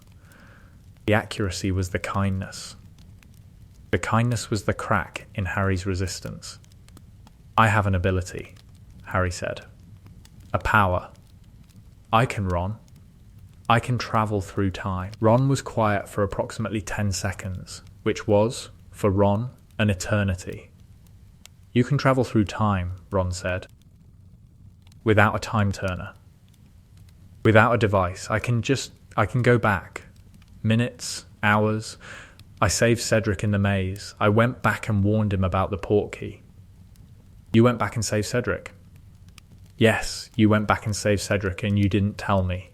Speaker 1: The accuracy was the kindness. The kindness was the crack in Harry's resistance. "I have an ability," Harry said. "A power. I can, Ron. I can travel through time." Ron was quiet for approximately 10 seconds, which was, for Ron, an eternity. "You can travel through time," Ron said. "Without a time turner. Without a device. I can go back. Minutes, hours. I saved Cedric in the maze. I went back and warned him about the portkey." "You went back and saved Cedric?" "Yes, you went back and saved Cedric and you didn't tell me."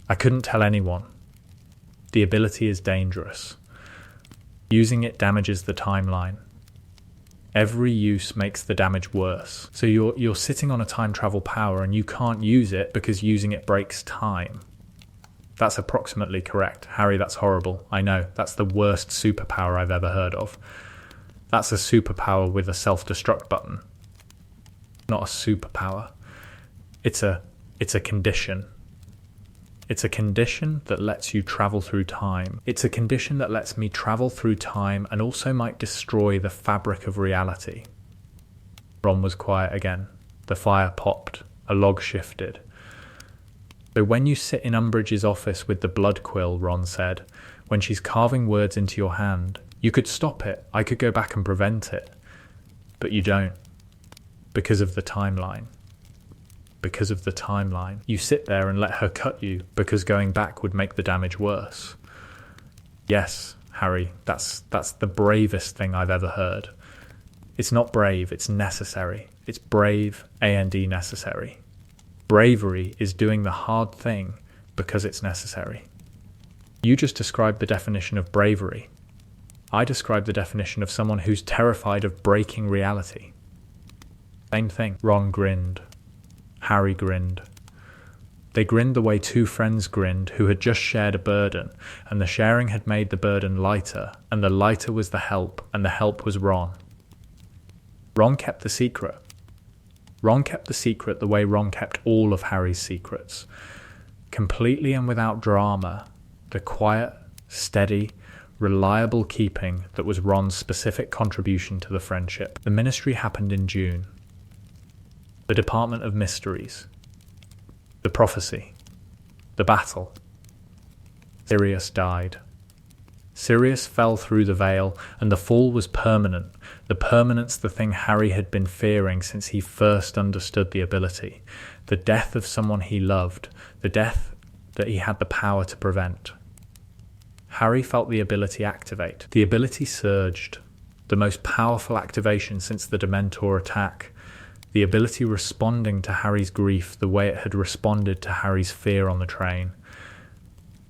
Speaker 1: "I couldn't tell anyone. The ability is dangerous. Using it damages the timeline. Every use makes the damage worse. So you're sitting on a time travel power and you can't use it because using it breaks time." "That's approximately correct. Harry, that's horrible. I know. That's the worst superpower I've ever heard of. That's a superpower with a self-destruct button. Not a superpower. It's a condition. It's a condition that lets you travel through time. It's a condition that lets me travel through time and also might destroy the fabric of reality." Ron was quiet again. The fire popped. A log shifted. "So when you sit in Umbridge's office with the blood quill," Ron said, "when she's carving words into your hand, you could stop it. I could go back and prevent it. But you don't. Because of the timeline. Because of the timeline. You sit there and let her cut you because going back would make the damage worse." "Yes, Harry, that's the bravest thing I've ever heard. It's not brave, it's necessary. It's brave and necessary. Bravery is doing the hard thing because it's necessary." You just described the definition of bravery. I described the definition of someone who's terrified of breaking reality. Same thing. Ron grinned. Harry grinned. They grinned the way two friends grinned who had just shared a burden, and the sharing had made the burden lighter, and the lighter was the help, and the help was Ron. Ron kept the secret. Ron kept the secret the way Ron kept all of Harry's secrets. Completely and without drama, the quiet, steady, reliable keeping that was Ron's specific contribution to the friendship. The ministry happened in June. The Department of Mysteries. The prophecy. The battle. Sirius died. Sirius fell through the veil, and the fall was permanent. The permanence, the thing Harry had been fearing since he first understood the ability. The death of someone he loved. The death that he had the power to prevent. Harry felt the ability activate. The ability surged. The most powerful activation since the Dementor attack. The ability responding to Harry's grief the way it had responded to Harry's fear on the train.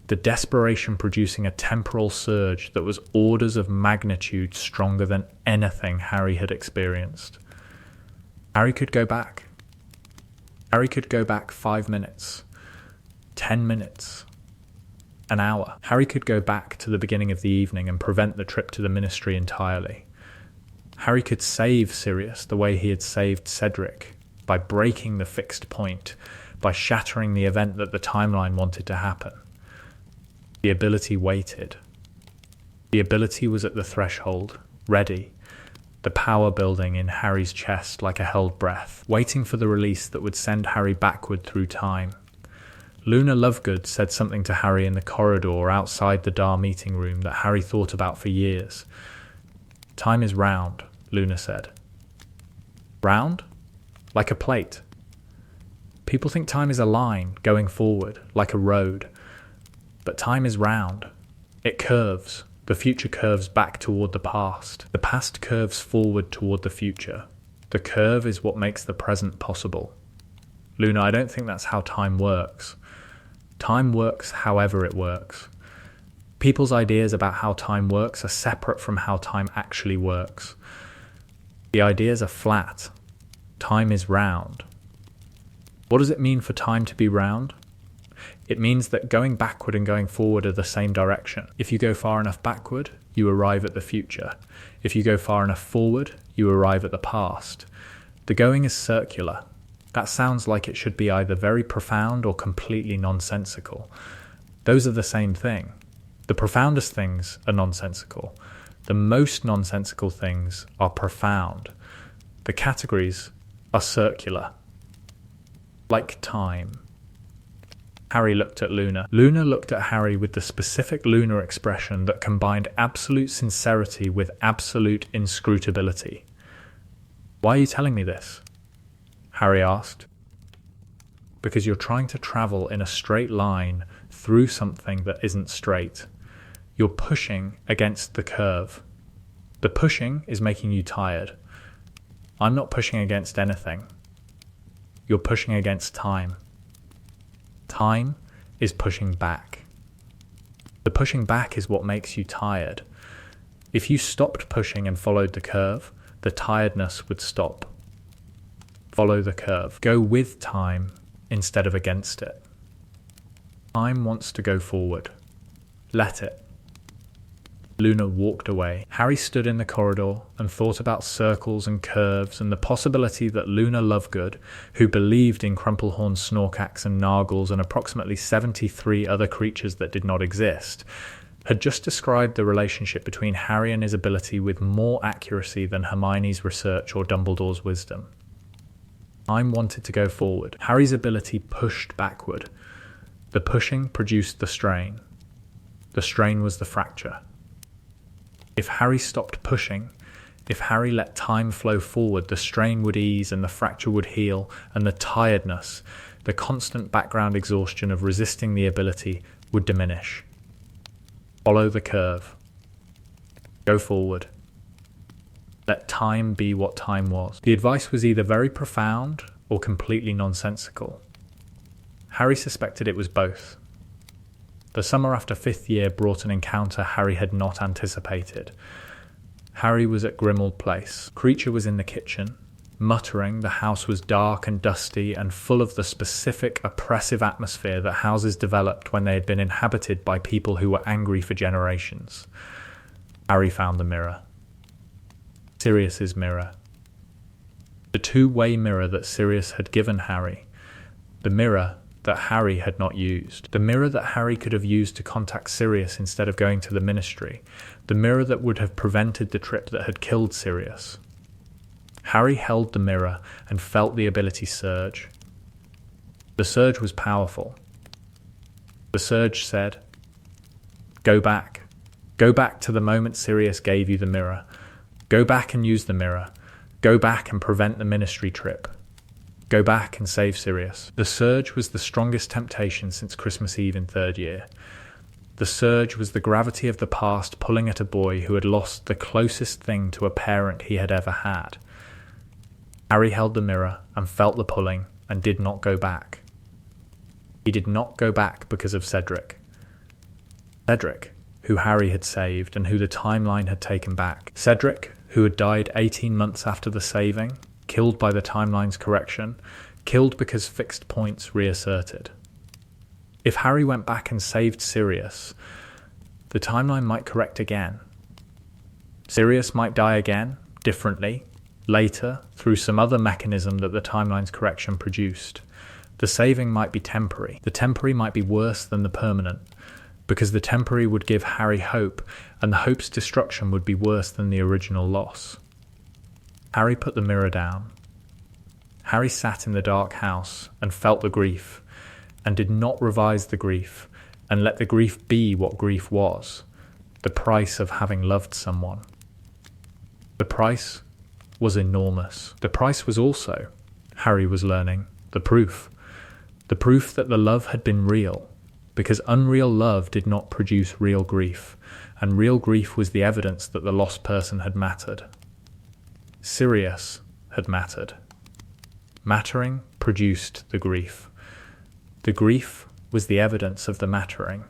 Speaker 1: The desperation producing a temporal surge that was orders of magnitude stronger than anything Harry had experienced. Harry could go back. Harry could go back 5 minutes. 10 minutes. An hour. Harry could go back to the beginning of the evening and prevent the trip to the Ministry entirely. Harry could save Sirius the way he had saved Cedric, by breaking the fixed point, by shattering the event that the timeline wanted to happen. The ability waited. The ability was at the threshold, ready, the power building in Harry's chest like a held breath, waiting for the release that would send Harry backward through time. Luna Lovegood said something to Harry in the corridor outside the Dar meeting room that Harry thought about for years. "Time is round," Luna said. Round? Like a plate. People think time is a line, going forward, like a road. But time is round. It curves. The future curves back toward the past. The past curves forward toward the future. The curve is what makes the present possible. Luna, I don't think that's how time works. Time works however it works. People's ideas about how time works are separate from how time actually works. The ideas are flat. Time is round. What does it mean for time to be round? It means that going backward and going forward are the same direction. If you go far enough backward, you arrive at the future. If you go far enough forward, you arrive at the past. The going is circular. That sounds like it should be either very profound or completely nonsensical. Those are the same thing. The profoundest things are nonsensical. The most nonsensical things are profound. The categories are circular. Like time. Harry looked at Luna. Luna looked at Harry with the specific Luna expression that combined absolute sincerity with absolute inscrutability. "Why are you telling me this?" Harry asked. "Because you're trying to travel in a straight line through something that isn't straight. You're pushing against the curve. The pushing is making you tired. I'm not pushing against anything. You're pushing against time. Time is pushing back. The pushing back is what makes you tired. If you stopped pushing and followed the curve, the tiredness would stop. Follow the curve. Go with time instead of against it. Time wants to go forward. Let it." Luna walked away. Harry stood in the corridor and thought about circles and curves and the possibility that Luna Lovegood, who believed in Crumplehorn Snorkax and Nargles and approximately 73 other creatures that did not exist, had just described the relationship between Harry and his ability with more accuracy than Hermione's research or Dumbledore's wisdom. Time wanted to go forward. Harry's ability pushed backward. The pushing produced the strain. The strain was the fracture. If Harry stopped pushing, if Harry let time flow forward, the strain would ease and the fracture would heal, and the tiredness, the constant background exhaustion of resisting the ability, would diminish. Follow the curve. Go forward. Let time be what time was. The advice was either very profound or completely nonsensical. Harry suspected it was both. The summer after 5th year brought an encounter Harry had not anticipated. Harry was at Grimmauld Place. Creature was in the kitchen, muttering. The house was dark and dusty and full of the specific oppressive atmosphere that houses developed when they had been inhabited by people who were angry for generations. Harry found the mirror. Sirius's mirror. The two-way mirror that Sirius had given Harry. The mirror that Harry had not used. The mirror that Harry could have used to contact Sirius instead of going to the Ministry. The mirror that would have prevented the trip that had killed Sirius. Harry held the mirror and felt the ability surge. The surge was powerful. The surge said, "Go back. Go back to the moment Sirius gave you the mirror. Go back and use the mirror. Go back and prevent the Ministry trip. Go back and save Sirius." The surge was the strongest temptation since Christmas Eve in 3rd year. The surge was the gravity of the past pulling at a boy who had lost the closest thing to a parent he had ever had. Harry held the mirror and felt the pulling and did not go back. He did not go back because of Cedric. Cedric, who Harry had saved and who the timeline had taken back. Cedric, who had died 18 months after the saving, killed by the timeline's correction, killed because fixed points reasserted. If Harry went back and saved Sirius, the timeline might correct again. Sirius might die again, differently, later, through some other mechanism that the timeline's correction produced. The saving might be temporary. The temporary might be worse than the permanent, because the temporary would give Harry hope, and the hope's destruction would be worse than the original loss. Harry put the mirror down. Harry sat in the dark house and felt the grief, and did not revise the grief, and let the grief be what grief was, the price of having loved someone. The price was enormous. The price was also, Harry was learning, the proof that the love had been real, because unreal love did not produce real grief, and real grief was the evidence that the lost person had mattered. Sirius had mattered. Mattering produced the grief. The grief was the evidence of the mattering.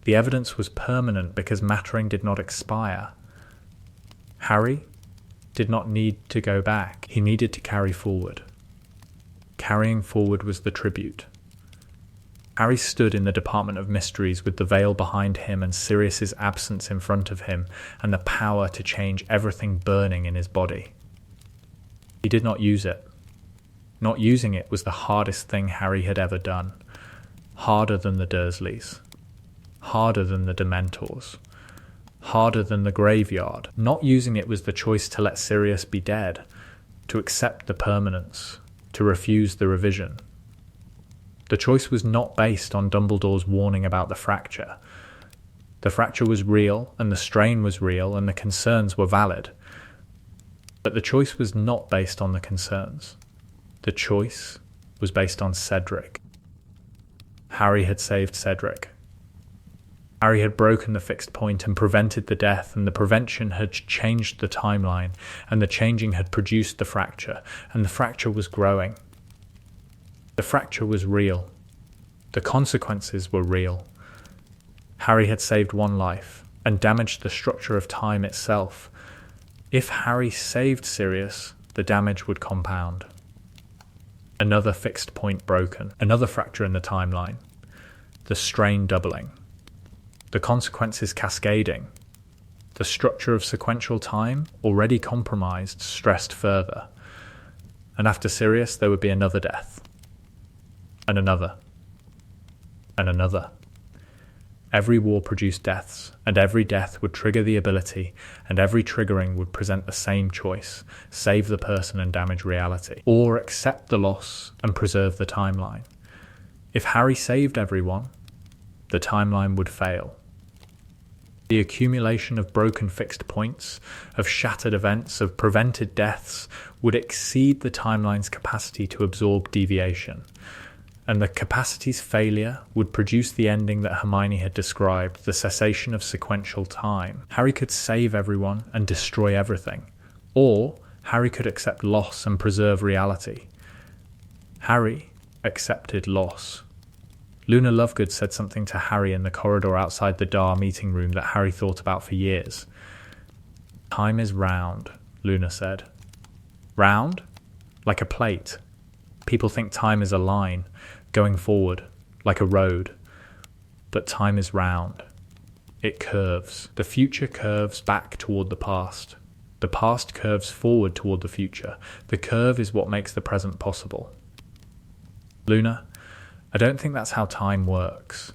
Speaker 1: The evidence was permanent because mattering did not expire. Harry did not need to go back. He needed to carry forward. Carrying forward was the tribute. Harry stood in the Department of Mysteries with the veil behind him and Sirius's absence in front of him, and the power to change everything burning in his body. He did not use it. Not using it was the hardest thing Harry had ever done. Harder than the Dursleys. Harder than the Dementors. Harder than the graveyard. Not using it was the choice to let Sirius be dead, to accept the permanence, to refuse the revision. The choice was not based on Dumbledore's warning about the fracture. The fracture was real, and the strain was real, and the concerns were valid. But the choice was not based on the concerns. The choice was based on Cedric. Harry had saved Cedric. Harry had broken the fixed point and prevented the death, and the prevention had changed the timeline, and the changing had produced the fracture, and the fracture was growing. The fracture was real. The consequences were real. Harry had saved one life, and damaged the structure of time itself. If Harry saved Sirius, the damage would compound. Another fixed point broken, another fracture in the timeline, the strain doubling, the consequences cascading, the structure of sequential time, already compromised, stressed further. And after Sirius, there would be another death, and another, and another. Every war produced deaths, and every death would trigger the ability, and every triggering would present the same choice: save the person and damage reality, or accept the loss and preserve the timeline. If Harry saved everyone, the timeline would fail. The accumulation of broken fixed points, of shattered events, of prevented deaths would exceed the timeline's capacity to absorb deviation. And the capacity's failure would produce the ending that Hermione had described, the cessation of sequential time. Harry could save everyone and destroy everything, or Harry could accept loss and preserve reality. Harry accepted loss. Luna Lovegood said something to Harry in the corridor outside the Dar meeting room that Harry thought about for years. "Time is round," Luna said. "Round? Like a plate. People think time is a line, going forward, like a road. But time is round. It curves. The future curves back toward the past. The past curves forward toward the future. The curve is what makes the present possible." Luna, I don't think that's how time works.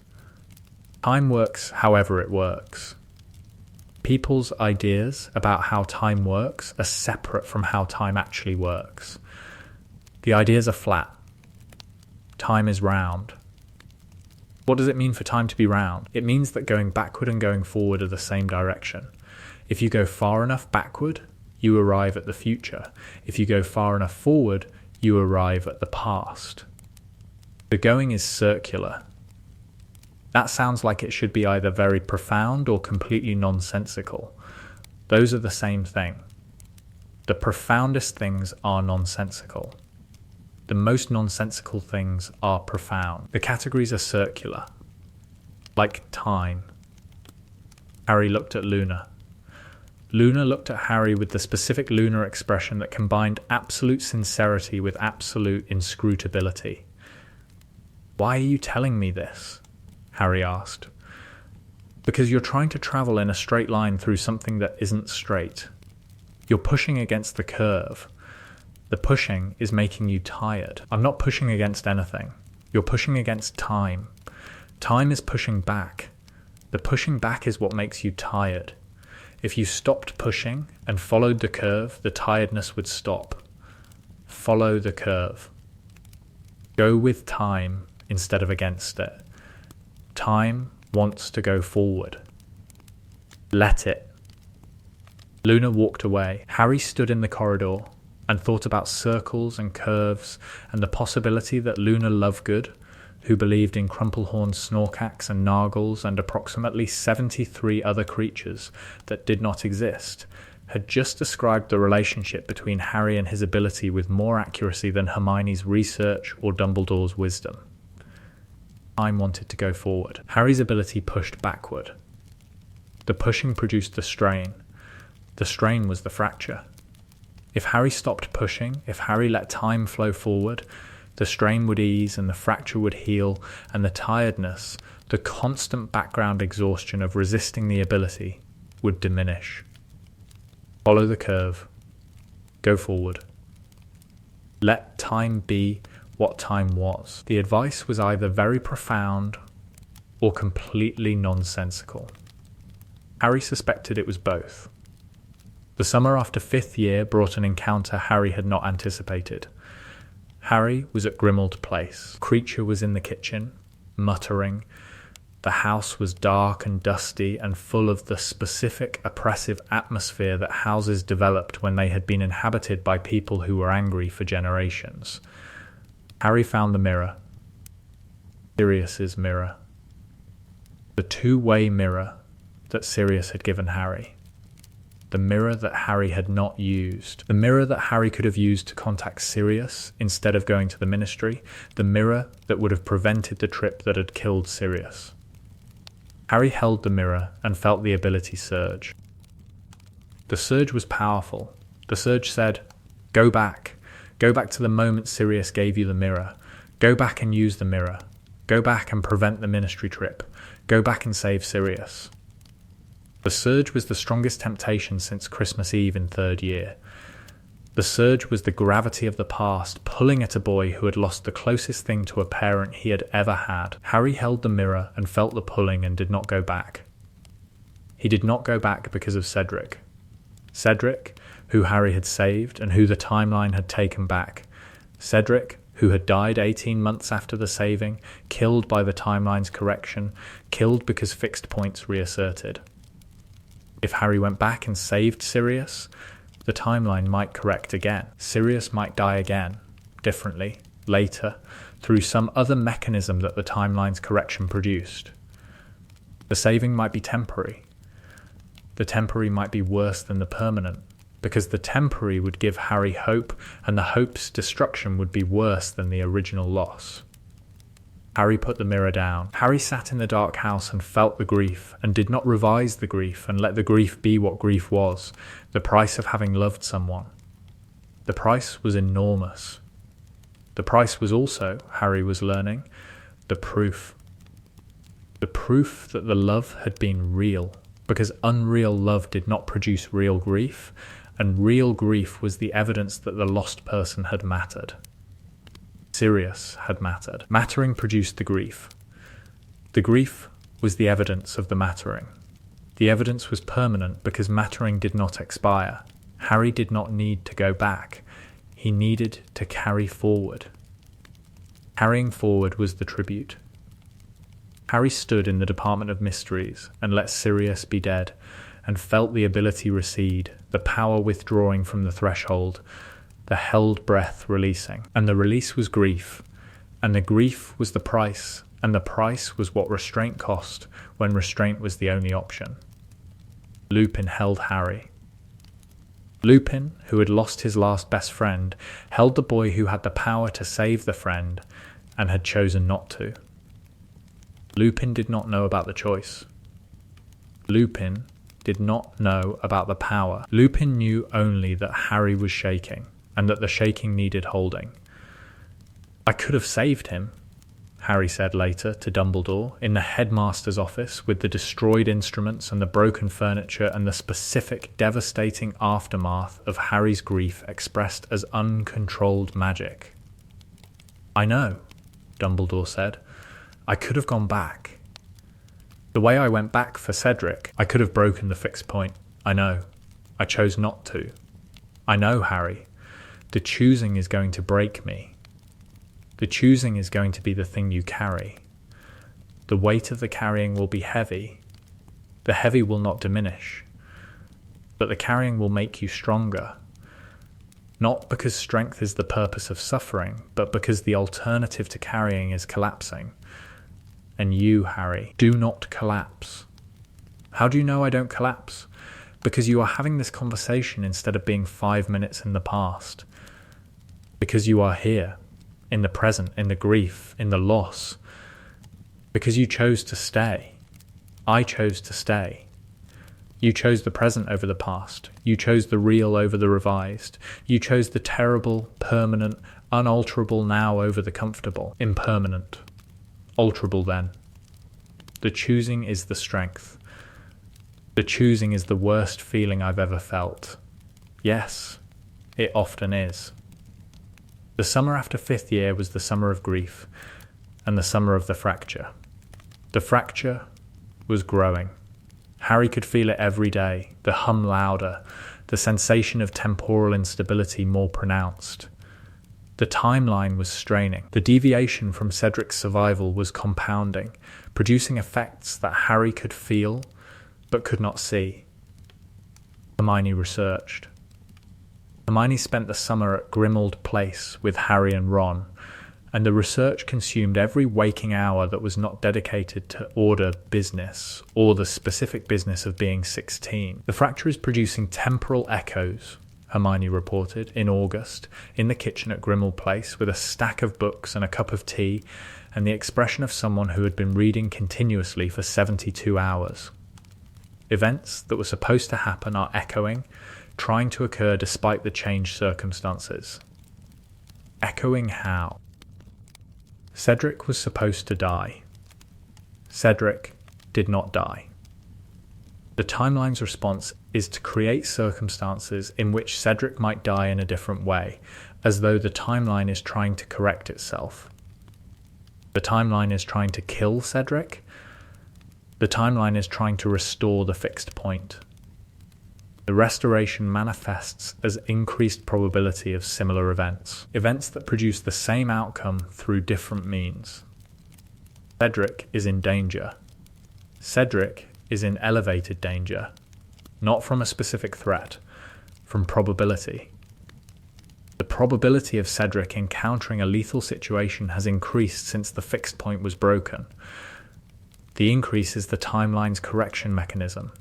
Speaker 1: Time works however it works. People's ideas about how time works are separate from how time actually works. The ideas are flat. Time is round. What does it mean for time to be round? It means that going backward and going forward are the same direction. If you go far enough backward, you arrive at the future. If you go far enough forward, you arrive at the past. The going is circular. That sounds like it should be either very profound or completely nonsensical. Those are the same thing. The profoundest things are nonsensical. The most nonsensical things are profound. The categories are circular, like time. Harry looked at Luna. Luna looked at Harry with the specific Luna expression that combined absolute sincerity with absolute inscrutability. "Why are you telling me this?" Harry asked. Because you're trying to travel in a straight line through something that isn't straight. You're pushing against the curve. The pushing is making you tired. I'm not pushing against anything. You're pushing against time. Time is pushing back. The pushing back is what makes you tired. If you stopped pushing and followed the curve, the tiredness would stop. Follow the curve. Go with time instead of against it. Time wants to go forward. Let it. Luna walked away. Harry stood in the corridor and thought about circles and curves and the possibility that Luna Lovegood, who believed in Crumplehorn Snorkax and Nargles and approximately 73 other creatures that did not exist, had just described the relationship between Harry and his ability with more accuracy than Hermione's research or Dumbledore's wisdom. Time wanted to go forward. Harry's ability pushed backward. The pushing produced the strain. The strain was the fracture. If Harry stopped pushing, if Harry let time flow forward, the strain would ease and the fracture would heal, and the tiredness, the constant background exhaustion of resisting the ability, would diminish. Follow the curve. Go forward. Let time be what time was. The advice was either very profound or completely nonsensical. Harry suspected it was both. The summer after 5th year brought an encounter Harry had not anticipated. Harry was at Grimmauld Place. Creature was in the kitchen, muttering. The house was dark and dusty and full of the specific oppressive atmosphere that houses developed when they had been inhabited by people who were angry for generations. Harry found the mirror. Sirius's mirror. The two-way mirror that Sirius had given Harry. The mirror that Harry had not used. The mirror that Harry could have used to contact Sirius instead of going to the Ministry. The mirror that would have prevented the trip that had killed Sirius. Harry held the mirror and felt the ability surge. The surge was powerful. The surge said, "Go back. Go back to the moment Sirius gave you the mirror. Go back and use the mirror. Go back and prevent the Ministry trip. Go back and save Sirius." The surge was the strongest temptation since Christmas Eve in 3rd year. The surge was the gravity of the past, pulling at a boy who had lost the closest thing to a parent he had ever had. Harry held the mirror and felt the pulling and did not go back. He did not go back because of Cedric. Cedric, who Harry had saved and who the timeline had taken back. Cedric, who had died 18 months after the saving, killed by the timeline's correction, killed because fixed points reasserted. If Harry went back and saved Sirius, the timeline might correct again. Sirius might die again, differently, later, through some other mechanism that the timeline's correction produced. The saving might be temporary. The temporary might be worse than the permanent, because the temporary would give Harry hope, and the hope's destruction would be worse than the original loss. Harry put the mirror down. Harry sat in the dark house and felt the grief, and did not revise the grief and let the grief be what grief was, the price of having loved someone. The price was enormous. The price was also, Harry was learning, the proof. The proof that the love had been real, because unreal love did not produce real grief, and real grief was the evidence that the lost person had mattered. Sirius had mattered. Mattering produced the grief. The grief was the evidence of the mattering. The evidence was permanent because mattering did not expire. Harry did not need to go back. He needed to carry forward. Carrying forward was the tribute. Harry stood in the Department of Mysteries and let Sirius be dead, and felt the ability recede, the power withdrawing from the threshold, the held breath releasing. And the release was grief, and the grief was the price, and the price was what restraint cost when restraint was the only option. Lupin held Harry. Lupin, who had lost his last best friend, held the boy who had the power to save the friend and had chosen not to. Lupin did not know about the choice. Lupin did not know about the power. Lupin knew only that Harry was shaking, and that the shaking needed holding. "I could have saved him," Harry said later to Dumbledore, in the headmaster's office with the destroyed instruments and the broken furniture and the specific devastating aftermath of Harry's grief expressed as uncontrolled magic. "I know," Dumbledore said. "I could have gone back. The way I went back for Cedric, I could have broken the fixed point. I know. I chose not to. I know, Harry. The choosing is going to break me. The choosing is going to be the thing you carry. The weight of the carrying will be heavy. The heavy will not diminish. But the carrying will make you stronger. Not because strength is the purpose of suffering, but because the alternative to carrying is collapsing. And you, Harry, do not collapse. How do you know I don't collapse? Because you are having this conversation instead of being 5 minutes in the past. Because you are here. In the present, in the grief, in the loss. Because you chose to stay. I chose to stay. You chose the present over the past. You chose the real over the revised. You chose the terrible, permanent, unalterable now over the comfortable, impermanent. Alterable then. The choosing is the strength. The choosing is the worst feeling I've ever felt. Yes, it often is. The summer after 5th year was the summer of grief, and the summer of the fracture. The fracture was growing. Harry could feel it every day, the hum louder, the sensation of temporal instability more pronounced. The timeline was straining. The deviation from Cedric's survival was compounding, producing effects that Harry could feel, but could not see. Hermione researched. Hermione spent the summer at Grimmauld Place with Harry and Ron, and the research consumed every waking hour that was not dedicated to order business or the specific business of being 16. The fracture is producing temporal echoes, Hermione reported, in August, in the kitchen at Grimmauld Place with a stack of books and a cup of tea and the expression of someone who had been reading continuously for 72 hours. Events that were supposed to happen are echoing, trying to occur despite the changed circumstances. Echoing how? Cedric was supposed to die. Cedric did not die. The timeline's response is to create circumstances in which Cedric might die in a different way, as though the timeline is trying to correct itself. The timeline is trying to kill Cedric. The timeline is trying to restore the fixed point. The restoration manifests as increased probability of similar events, events that produce the same outcome through different means. Cedric is in danger. Cedric is in elevated danger, not from a specific threat, from probability. The probability of Cedric encountering a lethal situation has increased since the fixed point was broken. The increase is the timeline's correction mechanism.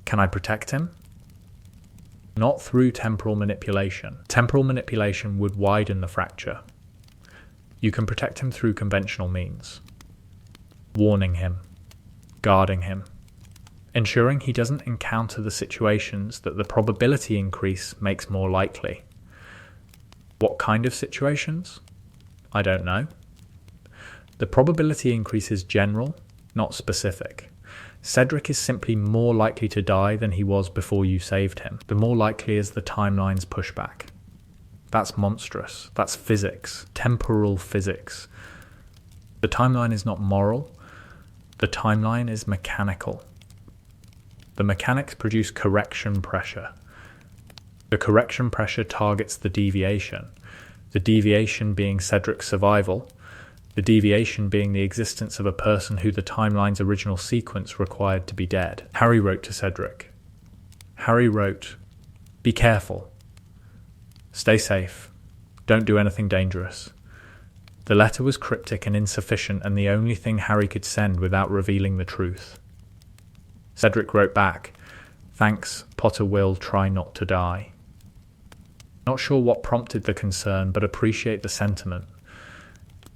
Speaker 1: Can I protect him? Not through temporal manipulation. Temporal manipulation would widen the fracture. You can protect him through conventional means. Warning him. Guarding him. Ensuring he doesn't encounter the situations that the probability increase makes more likely. What kind of situations? I don't know. The probability increase is general, not specific. Cedric is simply more likely to die than he was before you saved him. The more likely is the timeline's pushback. That's monstrous. That's physics. Temporal physics. The timeline is not moral. The timeline is mechanical. The mechanics produce correction pressure. The correction pressure targets the deviation being Cedric's survival, the deviation being the existence of a person who the timeline's original sequence required to be dead. Harry wrote to Cedric. Harry wrote, "Be careful. Stay safe. Don't do anything dangerous." The letter was cryptic and insufficient and the only thing Harry could send without revealing the truth. Cedric wrote back, "Thanks, Potter will try not to die." Not sure what prompted the concern, but appreciate the sentiment.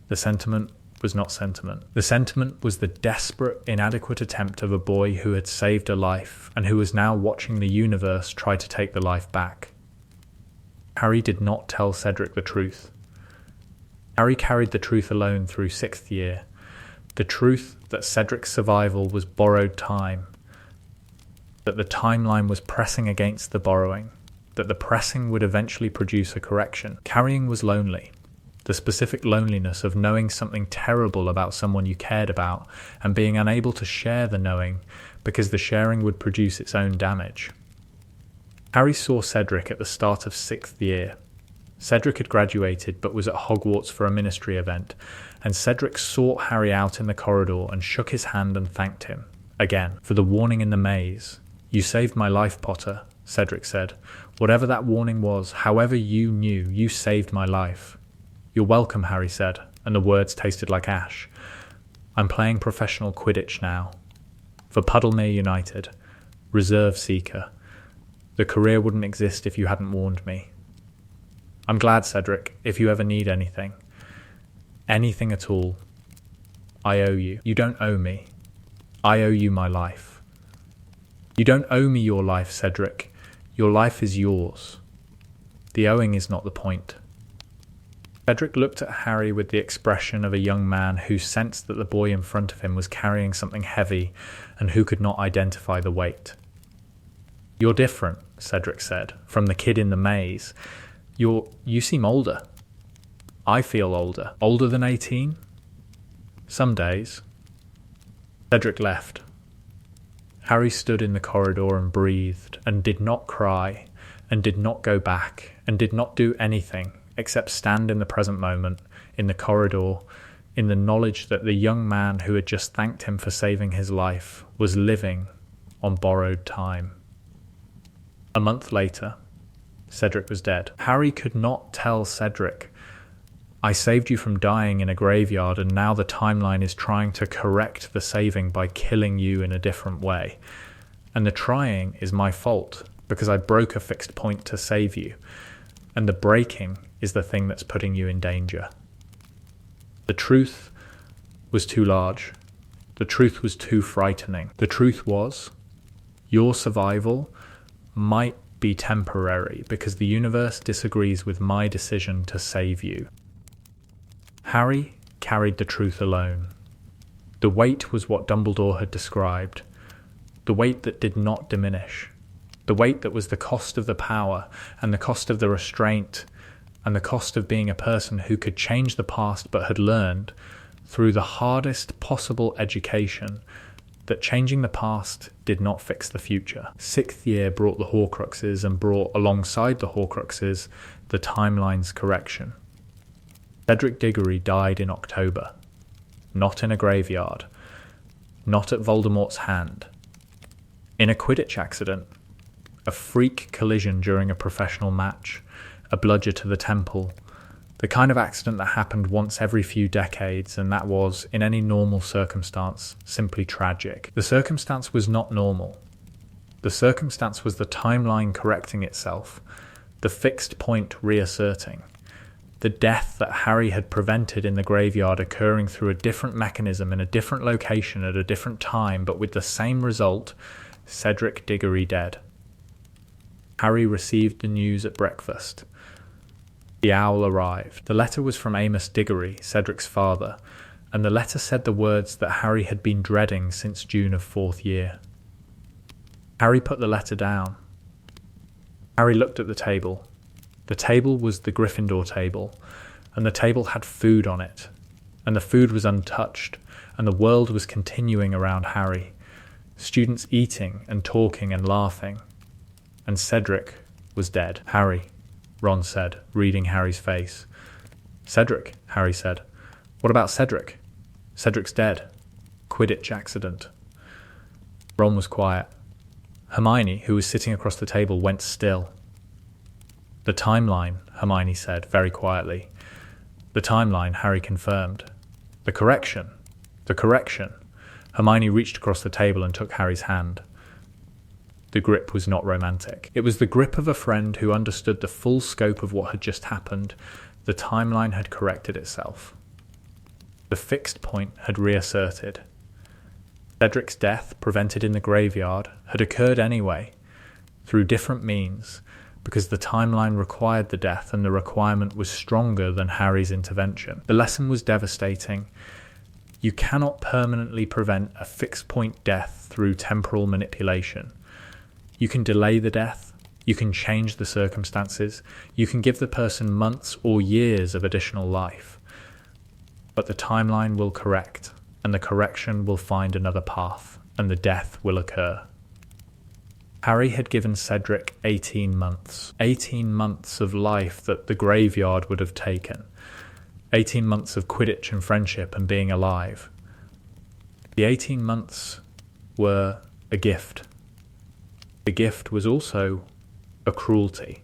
Speaker 1: The sentiment was not sentiment. The sentiment was the desperate, inadequate attempt of a boy who had saved a life and who was now watching the universe try to take the life back. Harry did not tell Cedric the truth. Harry carried the truth alone through 6th year. The truth that Cedric's survival was borrowed time, that the timeline was pressing against the borrowing, that the pressing would eventually produce a correction. Carrying was lonely. The specific loneliness of knowing something terrible about someone you cared about and being unable to share the knowing because the sharing would produce its own damage. Harry saw Cedric at the start of 6th year. Cedric had graduated but was at Hogwarts for a ministry event, and Cedric sought Harry out in the corridor and shook his hand and thanked him, again, for the warning in the maze. "You saved my life, Potter," Cedric said. "Whatever that warning was, however you knew, you saved my life." "You're welcome," Harry said, and the words tasted like ash. "I'm playing professional Quidditch now. For Puddlemere United. Reserve Seeker. The career wouldn't exist if you hadn't warned me. I'm glad, Cedric, if you ever need anything. Anything at all. I owe you. You don't owe me. I owe you my life." "You don't owe me your life, Cedric. Your life is yours. The owing is not the point." Cedric looked at Harry with the expression of a young man who sensed that the boy in front of him was carrying something heavy and who could not identify the weight. "You're different," Cedric said, "from the kid in the maze. You seem older." "I feel older. Older than 18? Some days." Cedric left. Harry stood in the corridor and breathed, and did not cry, and did not go back, and did not do anything except stand in the present moment, in the corridor, in the knowledge that the young man who had just thanked him for saving his life was living on borrowed time. A month later, Cedric was dead. Harry could not tell Cedric, "I saved you from dying in a graveyard, and now the timeline is trying to correct the saving by killing you in a different way. And the trying is my fault, because I broke a fixed point to save you. And the breaking is the thing that's putting you in danger." The truth was too large. The truth was too frightening. The truth was, your survival might be temporary because the universe disagrees with my decision to save you. Harry carried the truth alone. The weight was what Dumbledore had described. The weight that did not diminish. The weight that was the cost of the power and the cost of the restraint and the cost of being a person who could change the past but had learned, through the hardest possible education, that changing the past did not fix the future. 6th year brought the Horcruxes and brought alongside the Horcruxes the timeline's correction. Cedric Diggory died in October, not in a graveyard, not at Voldemort's hand, in a Quidditch accident, a freak collision during a professional match, a bludger to the temple, the kind of accident that happened once every few decades, and that was, in any normal circumstance, simply tragic. The circumstance was not normal. The circumstance was the timeline correcting itself, the fixed point reasserting, the death that Harry had prevented in the graveyard occurring through a different mechanism in a different location at a different time, but with the same result, Cedric Diggory dead. Harry received the news at breakfast. The owl arrived. The letter was from Amos Diggory, Cedric's father, and the letter said the words that Harry had been dreading since June of 4th year. Harry put the letter down. Harry looked at the table. The table was the Gryffindor table, and the table had food on it, and the food was untouched, and the world was continuing around Harry, students eating and talking and laughing, and Cedric was dead. "Harry," Ron said, reading Harry's face. "Cedric," Harry said. "What about Cedric?" "Cedric's dead. Quidditch accident." Ron was quiet. Hermione, who was sitting across the table, went still. "The timeline," Hermione said, very quietly. "The timeline," Harry confirmed. "The correction. The correction." Hermione reached across the table and took Harry's hand. The grip was not romantic. It was the grip of a friend who understood the full scope of what had just happened. The timeline had corrected itself. The fixed point had reasserted. Cedric's death, prevented in the graveyard, had occurred anyway, through different means, because the timeline required the death and the requirement was stronger than Harry's intervention. The lesson was devastating. You cannot permanently prevent a fixed point death through temporal manipulation. You can delay the death, you can change the circumstances, you can give the person months or years of additional life. But the timeline will correct, and the correction will find another path, and the death will occur. Harry had given Cedric 18 months. 18 months of life that the graveyard would have taken. 18 months of Quidditch and friendship and being alive. The 18 months were a gift. The gift was also a cruelty,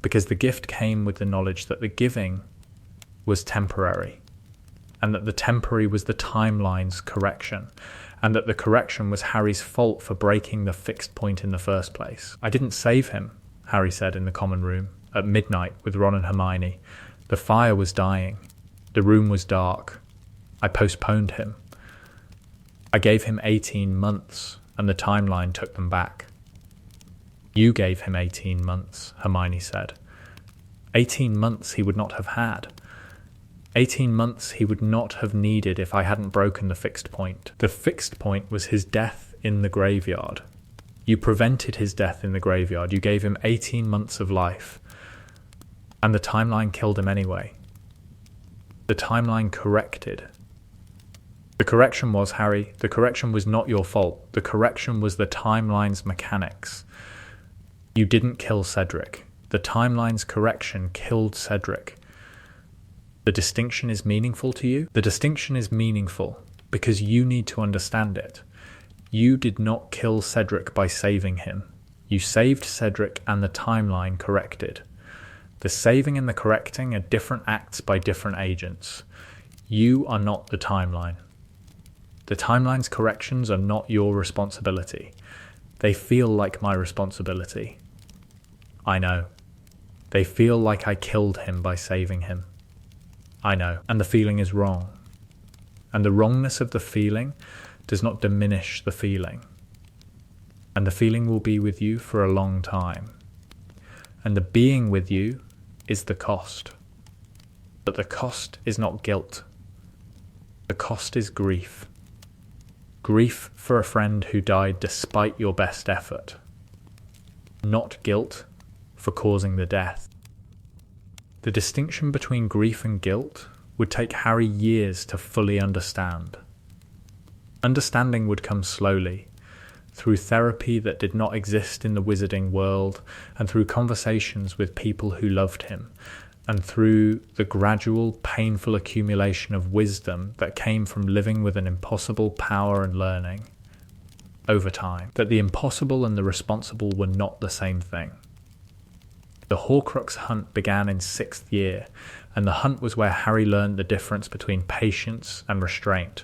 Speaker 1: because the gift came with the knowledge that the giving was temporary, and that the temporary was the timeline's correction, and that the correction was Harry's fault for breaking the fixed point in the first place. "I didn't save him," Harry said in the common room at midnight with Ron and Hermione. "The fire was dying. The room was dark. I postponed him. I gave him 18 months, and the timeline took them back." "You gave him 18 months, Hermione said. 18 months he would not have had. 18 months he would not have needed if I hadn't broken the fixed point. The fixed point was his death in the graveyard. You prevented his death in the graveyard. You gave him 18 months of life. And the timeline killed him anyway. The timeline corrected. The correction was, Harry, the correction was not your fault. The correction was the timeline's mechanics. You didn't kill Cedric. The timeline's correction killed Cedric. The distinction is meaningful to you? The distinction is meaningful because you need to understand it. You did not kill Cedric by saving him. You saved Cedric and the timeline corrected. The saving and the correcting are different acts by different agents. You are not the timeline. The timeline's corrections are not your responsibility. They feel like my responsibility. I know. They feel like I killed him by saving him. I know. And the feeling is wrong. And the wrongness of the feeling does not diminish the feeling. And the feeling will be with you for a long time. And the being with you is the cost. But the cost is not guilt. The cost is grief. Grief for a friend who died despite your best effort. Not guilt for causing the death. The distinction between grief and guilt would take Harry years to fully understand. Understanding would come slowly, through therapy that did not exist in the wizarding world, and through conversations with people who loved him, and through the gradual, painful accumulation of wisdom that came from living with an impossible power and learning over time, that the impossible and the responsible were not the same thing. The Horcrux hunt began in 6th year, and the hunt was where Harry learned the difference between patience and restraint.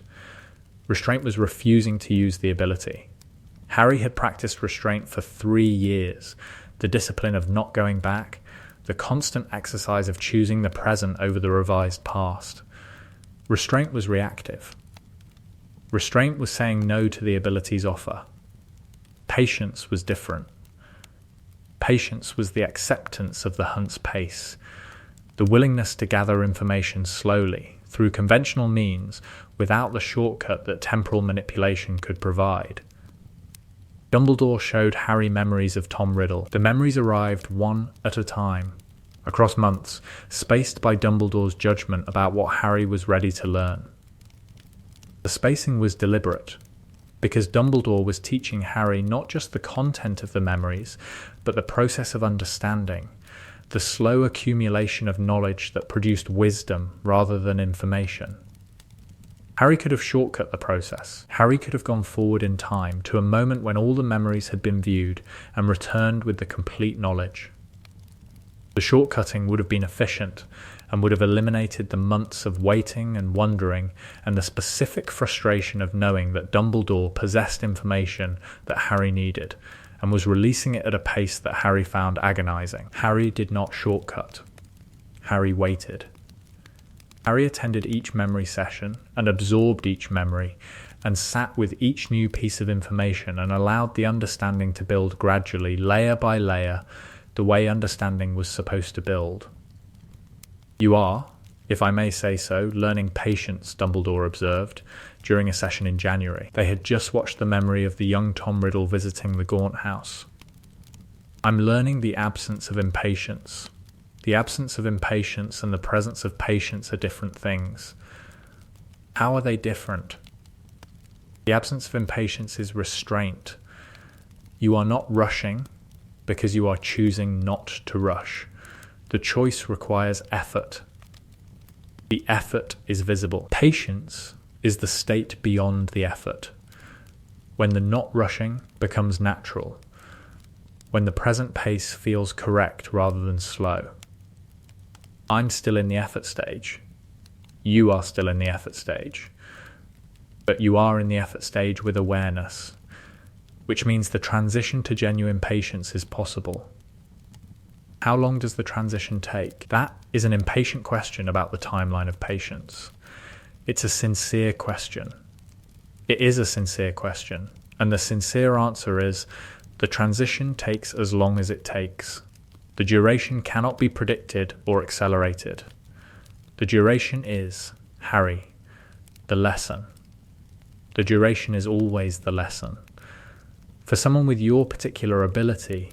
Speaker 1: Restraint was refusing to use the ability. Harry had practiced restraint for 3 years, the discipline of not going back, the constant exercise of choosing the present over the revised past. Restraint was reactive. Restraint was saying no to the ability's offer. Patience was different. Patience was the acceptance of the hunt's pace, the willingness to gather information slowly, through conventional means, without the shortcut that temporal manipulation could provide. Dumbledore showed Harry memories of Tom Riddle. The memories arrived one at a time, across months, spaced by Dumbledore's judgment about what Harry was ready to learn. The spacing was deliberate, because Dumbledore was teaching Harry not just the content of the memories, but the process of understanding, the slow accumulation of knowledge that produced wisdom rather than information. Harry could have shortcut the process. Harry could have gone forward in time to a moment when all the memories had been viewed and returned with the complete knowledge. The shortcutting would have been efficient and would have eliminated the months of waiting and wondering and the specific frustration of knowing that Dumbledore possessed information that Harry needed and was releasing it at a pace that Harry found agonizing. Harry did not shortcut. Harry waited. Harry attended each memory session and absorbed each memory and sat with each new piece of information and allowed the understanding to build gradually, layer by layer, the way understanding was supposed to build. You are, if I may say so, learning patience, Dumbledore observed during a session in January. They had just watched the memory of the young Tom Riddle visiting the Gaunt house. I'm learning the absence of impatience. The absence of impatience and the presence of patience are different things. How are they different? The absence of impatience is restraint. You are not rushing because you are choosing not to rush. The choice requires effort. The effort is visible. Patience is the state beyond the effort. When the not rushing becomes natural. When the present pace feels correct rather than slow. I'm still in the effort stage. You are still in the effort stage. But you are in the effort stage with awareness, which means the transition to genuine patience is possible. How long does the transition take? That is an impatient question about the timeline of patience. It's a sincere question. It is a sincere question, and the sincere answer is, the transition takes as long as it takes. The duration cannot be predicted or accelerated. The duration is, Harry, the lesson. The duration is always the lesson. For someone with your particular ability,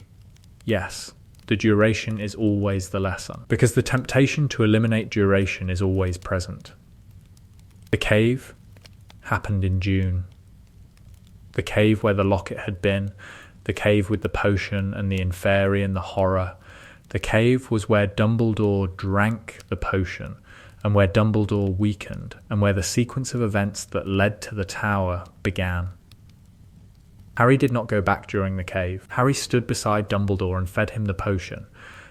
Speaker 1: yes, the duration is always the lesson, because the temptation to eliminate duration is always present. The cave happened in June. The cave where the locket had been, the cave with the potion and the inferi and the horror. The cave was where Dumbledore drank the potion and where Dumbledore weakened and where the sequence of events that led to the tower began. Harry did not go back during the cave. Harry stood beside Dumbledore and fed him the potion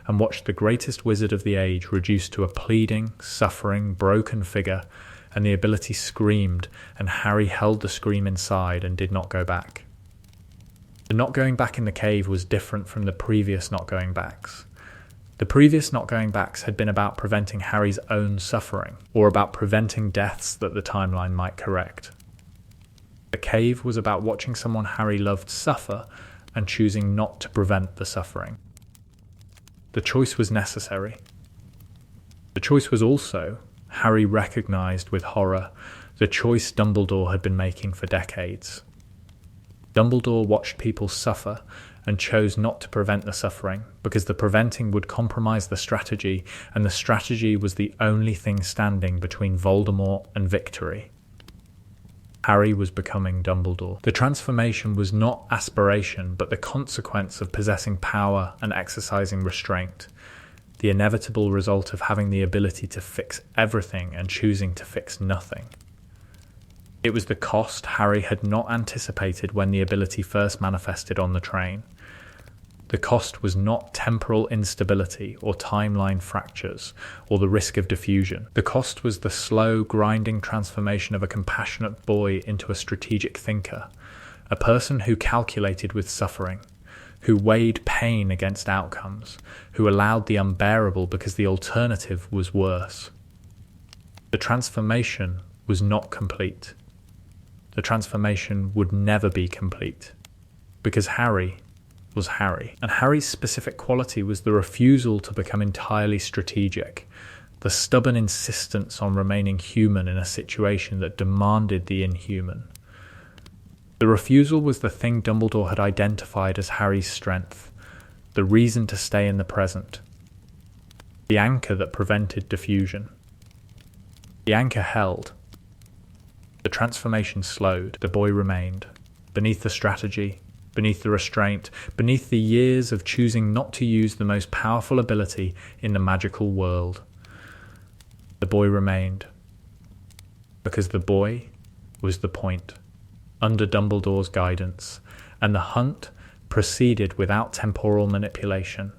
Speaker 1: and watched the greatest wizard of the age reduced to a pleading, suffering, broken figure, and the ability screamed, and Harry held the scream inside and did not go back. The not going back in the cave was different from the previous not going backs. The previous not going backs had been about preventing Harry's own suffering, or about preventing deaths that the timeline might correct. The cave was about watching someone Harry loved suffer and choosing not to prevent the suffering. The choice was necessary. The choice was also, Harry recognised with horror, the choice Dumbledore had been making for decades. Dumbledore watched people suffer and chose not to prevent the suffering because the preventing would compromise the strategy, and the strategy was the only thing standing between Voldemort and victory. Harry was becoming Dumbledore. The transformation was not aspiration, but the consequence of possessing power and exercising restraint, the inevitable result of having the ability to fix everything and choosing to fix nothing. It was the cost Harry had not anticipated when the ability first manifested on the train. The cost was not temporal instability or timeline fractures or the risk of diffusion. The cost was the slow, grinding transformation of a compassionate boy into a strategic thinker, a person who calculated with suffering, who weighed pain against outcomes, who allowed the unbearable because the alternative was worse. The transformation was not complete. The transformation would never be complete, because Harry was Harry. And Harry's specific quality was the refusal to become entirely strategic, the stubborn insistence on remaining human in a situation that demanded the inhuman. The refusal was the thing Dumbledore had identified as Harry's strength, the reason to stay in the present, the anchor that prevented diffusion. The anchor held. The transformation slowed. The boy remained, beneath the strategy, beneath the restraint, beneath the years of choosing not to use the most powerful ability in the magical world. The boy remained, because the boy was the point, under Dumbledore's guidance, and the hunt proceeded without temporal manipulation.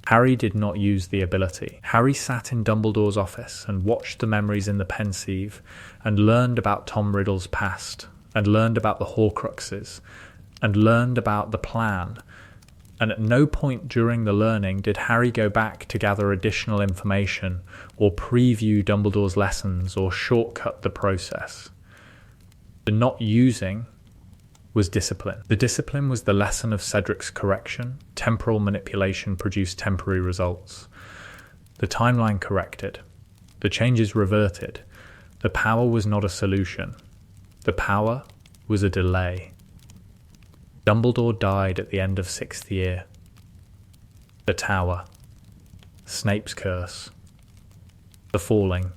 Speaker 1: Harry did not use the ability. Harry sat in Dumbledore's office and watched the memories in the Pensieve, and learned about Tom Riddle's past, and learned about the Horcruxes, and learned about the plan. And at no point during the learning did Harry go back to gather additional information or preview Dumbledore's lessons or shortcut the process. The not using was discipline. The discipline was the lesson of Cedric's correction. Temporal manipulation produced temporary results. The timeline corrected. The changes reverted. The power was not a solution. The power was a delay. Dumbledore died at the end of 6th year. The Tower. Snape's curse. The falling.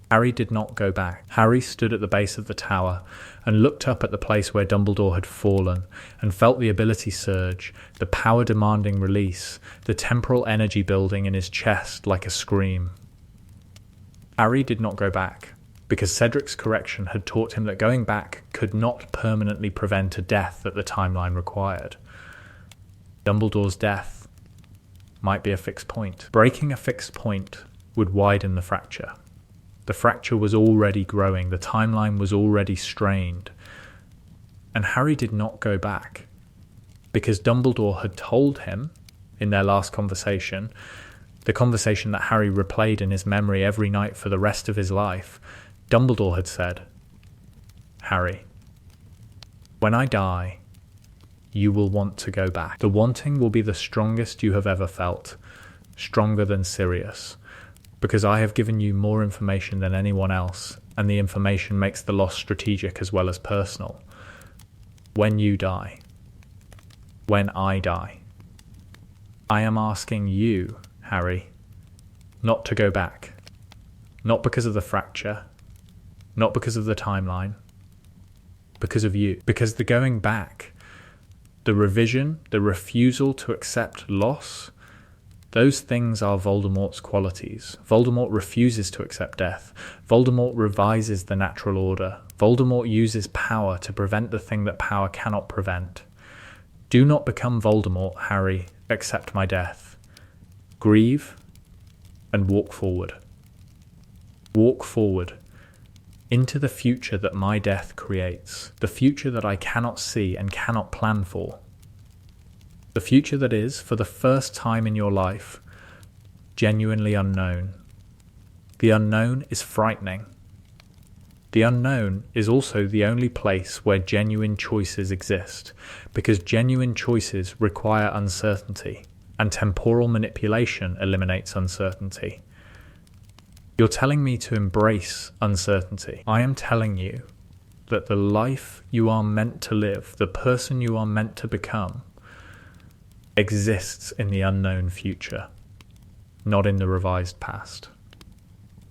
Speaker 1: Harry did not go back. Harry stood at the base of the tower and looked up at the place where Dumbledore had fallen and felt the ability surge, the power demanding release, the temporal energy building in his chest like a scream. Harry did not go back, because Cedric's correction had taught him that going back could not permanently prevent a death that the timeline required. Dumbledore's death might be a fixed point. Breaking a fixed point would widen the fracture. The fracture was already growing, the timeline was already strained. And Harry did not go back, because Dumbledore had told him, in their last conversation, the conversation that Harry replayed in his memory every night for the rest of his life, Dumbledore had said, "Harry, when I die, you will want to go back. The wanting will be the strongest you have ever felt, stronger than Sirius. Because I have given you more information than anyone else, and the information makes the loss strategic as well as personal. When you die, when I die, I am asking you, Harry, not to go back. Not because of the fracture, not because of the timeline, because of you. Because the going back, the revision, the refusal to accept loss, those things are Voldemort's qualities. Voldemort refuses to accept death. Voldemort revises the natural order. Voldemort uses power to prevent the thing that power cannot prevent. Do not become Voldemort, Harry. Accept my death. Grieve and walk forward. Walk forward into the future that my death creates, the future that I cannot see and cannot plan for. The future that is, for the first time in your life, genuinely unknown. The unknown is frightening. The unknown is also the only place where genuine choices exist, because genuine choices require uncertainty, and temporal manipulation eliminates uncertainty. You're telling me to embrace uncertainty. I am telling you that the life you are meant to live, the person you are meant to become, exists in the unknown future, not in the revised past.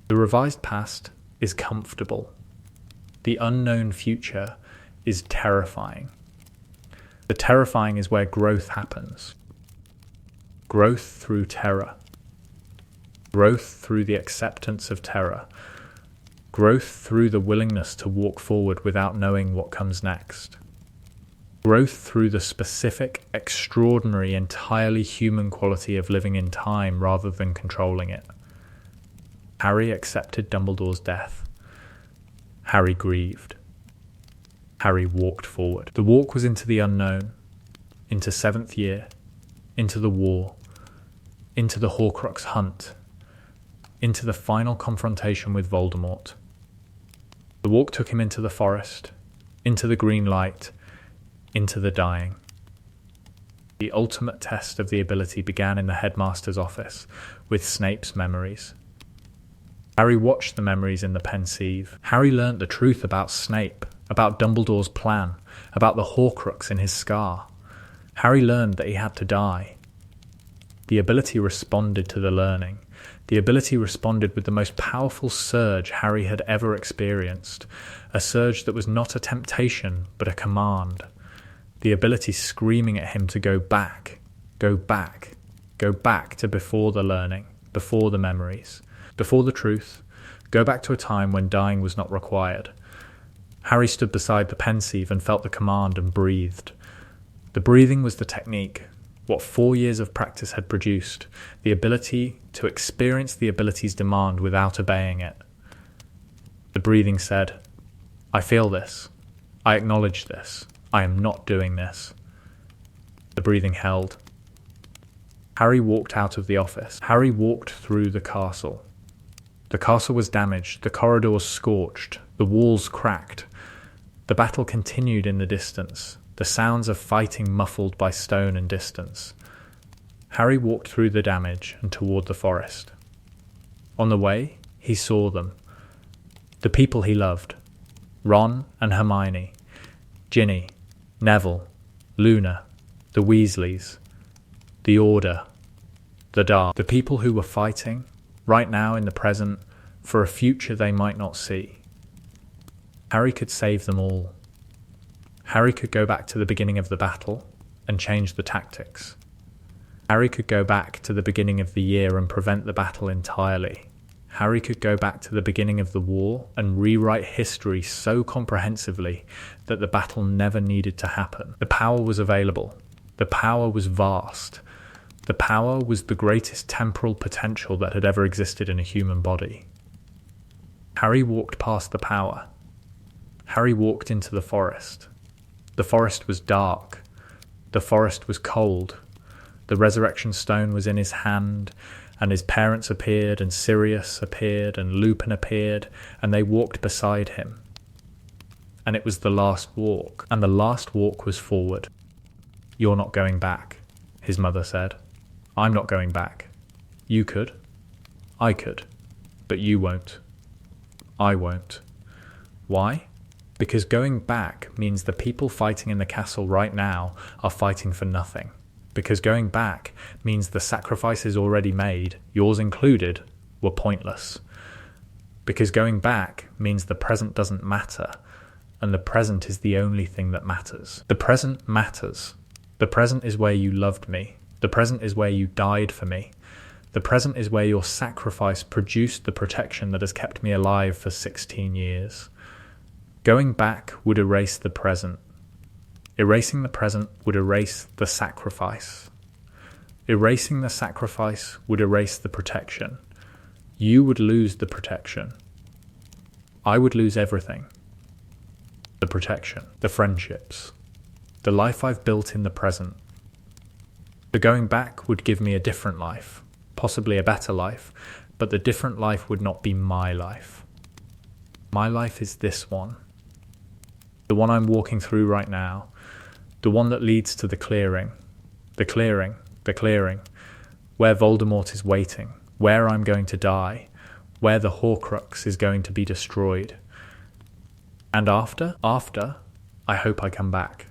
Speaker 1: The revised past is comfortable. The unknown future is terrifying. The terrifying is where growth happens. Growth through terror. Growth through the acceptance of terror. Growth through the willingness to walk forward without knowing what comes next. Growth through the specific, extraordinary, entirely human quality of living in time rather than controlling it. Harry accepted Dumbledore's death. Harry grieved. Harry walked forward. The walk was into the unknown, into 7th year, into the war, into the Horcrux hunt, into the final confrontation with Voldemort. The walk took him into the forest, into the green light, into the dying. The ultimate test of the ability began in the headmaster's office, with Snape's memories. Harry watched the memories in the Pensieve. Harry learnt the truth about Snape, about Dumbledore's plan, about the Horcrux in his scar. Harry learned that he had to die. The ability responded to the learning. The ability responded with the most powerful surge Harry had ever experienced, a surge that was not a temptation, but a command. The ability screaming at him to go back, go back, go back to before the learning, before the memories, before the truth, go back to a time when dying was not required. Harry stood beside the Pensieve and felt the command and breathed. The breathing was the technique, what 4 years of practice had produced, the ability to experience the ability's demand without obeying it. The breathing said, I feel this. I acknowledge this. I am not doing this. The breathing held. Harry walked out of the office. Harry walked through the castle. The castle was damaged, the corridors scorched, the walls cracked. The battle continued in the distance, the sounds of fighting muffled by stone and distance. Harry walked through the damage and toward the forest. On the way, he saw them. The people he loved. Ron and Hermione, Ginny, Neville, Luna, the Weasleys, the Order, the Dark. The people who were fighting, right now in the present, for a future they might not see. Harry could save them all. Harry could go back to the beginning of the battle and change the tactics. Harry could go back to the beginning of the year and prevent the battle entirely. Harry could go back to the beginning of the war and rewrite history so comprehensively that the battle never needed to happen. The power was available. The power was vast. The power was the greatest temporal potential that had ever existed in a human body. Harry walked past the power. Harry walked into the forest. The forest was dark. The forest was cold. The resurrection stone was in his hand, and his parents appeared, and Sirius appeared, and Lupin appeared, and they walked beside him. And it was the last walk, and the last walk was forward. "You're not going back," his mother said. "I'm not going back. You could. I could. But you won't. I won't." Why? Because going back means the people fighting in the castle right now are fighting for nothing. Because going back means the sacrifices already made, yours included, were pointless. Because going back means the present doesn't matter, and the present is the only thing that matters. The present matters. The present is where you loved me. The present is where you died for me. The present is where your sacrifice produced the protection that has kept me alive for 16 years. Going back would erase the present. Erasing the present would erase the sacrifice. Erasing the sacrifice would erase the protection. You would lose the protection. I would lose everything. The protection, the friendships, the life I've built in the present. The going back would give me a different life, possibly a better life, but the different life would not be my life. My life is this one. The one I'm walking through right now. The one that leads to the clearing, the clearing, the clearing, where Voldemort is waiting, where I'm going to die, where the Horcrux is going to be destroyed. And after, I hope I come back.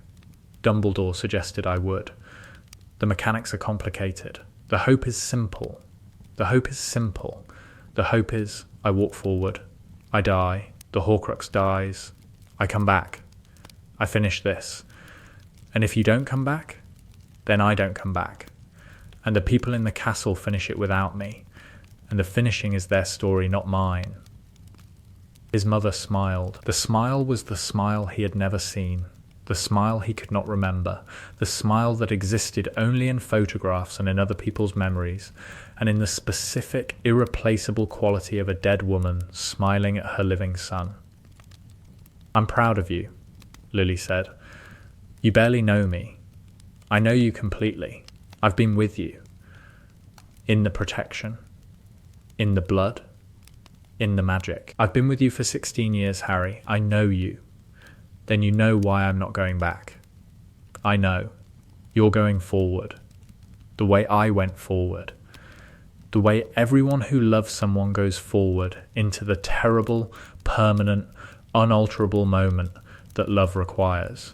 Speaker 1: Dumbledore suggested I would. The mechanics are complicated. The hope is simple. The hope is simple. The hope is I walk forward, I die, the Horcrux dies, I come back, I finish this. And if you don't come back, then I don't come back. And the people in the castle finish it without me. And the finishing is their story, not mine. His mother smiled. The smile was the smile he had never seen. The smile he could not remember. The smile that existed only in photographs and in other people's memories. And in the specific, irreplaceable quality of a dead woman smiling at her living son. "I'm proud of you," Lily said. "You barely know me. I know you completely. I've been with you. In the protection. In the blood. In the magic. I've been with you for 16 years, Harry. I know you. Then you know why I'm not going back. I know. You're going forward. The way I went forward. The way everyone who loves someone goes forward into the terrible, permanent, unalterable moment that love requires.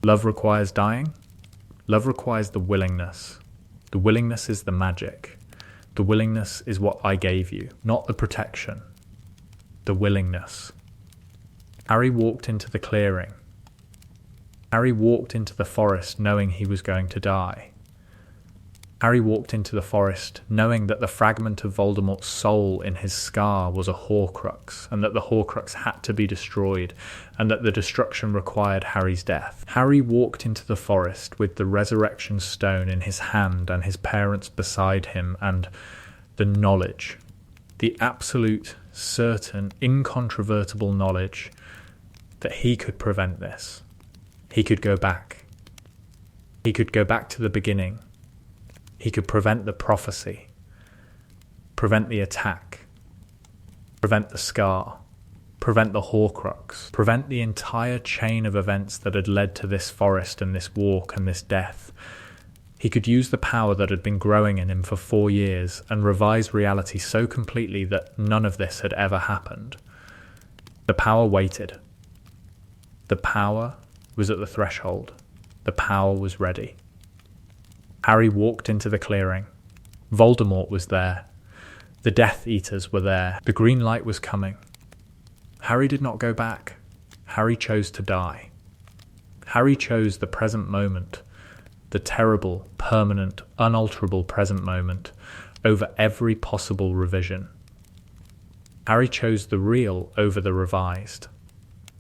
Speaker 1: Love requires dying. Love requires the willingness. The willingness is the magic. The willingness is what I gave you, not the protection. The willingness. Harry walked into the clearing. Harry walked into the forest knowing he was going to die. Harry walked into the forest knowing that the fragment of Voldemort's soul in his scar was a Horcrux, and that the Horcrux had to be destroyed, and that the destruction required Harry's death. Harry walked into the forest with the resurrection stone in his hand and his parents beside him, and the knowledge, the absolute, certain, incontrovertible knowledge that he could prevent this. He could go back. He could go back to the beginning. He could prevent the prophecy, prevent the attack, prevent the scar, prevent the Horcrux, prevent the entire chain of events that had led to this forest and this walk and this death. He could use the power that had been growing in him for 4 years and revise reality so completely that none of this had ever happened. The power waited. The power was at the threshold. The power was ready. Harry walked into the clearing. Voldemort was there. The Death Eaters were there. The green light was coming. Harry did not go back. Harry chose to die. Harry chose the present moment, the terrible, permanent, unalterable present moment, over every possible revision. Harry chose the real over the revised.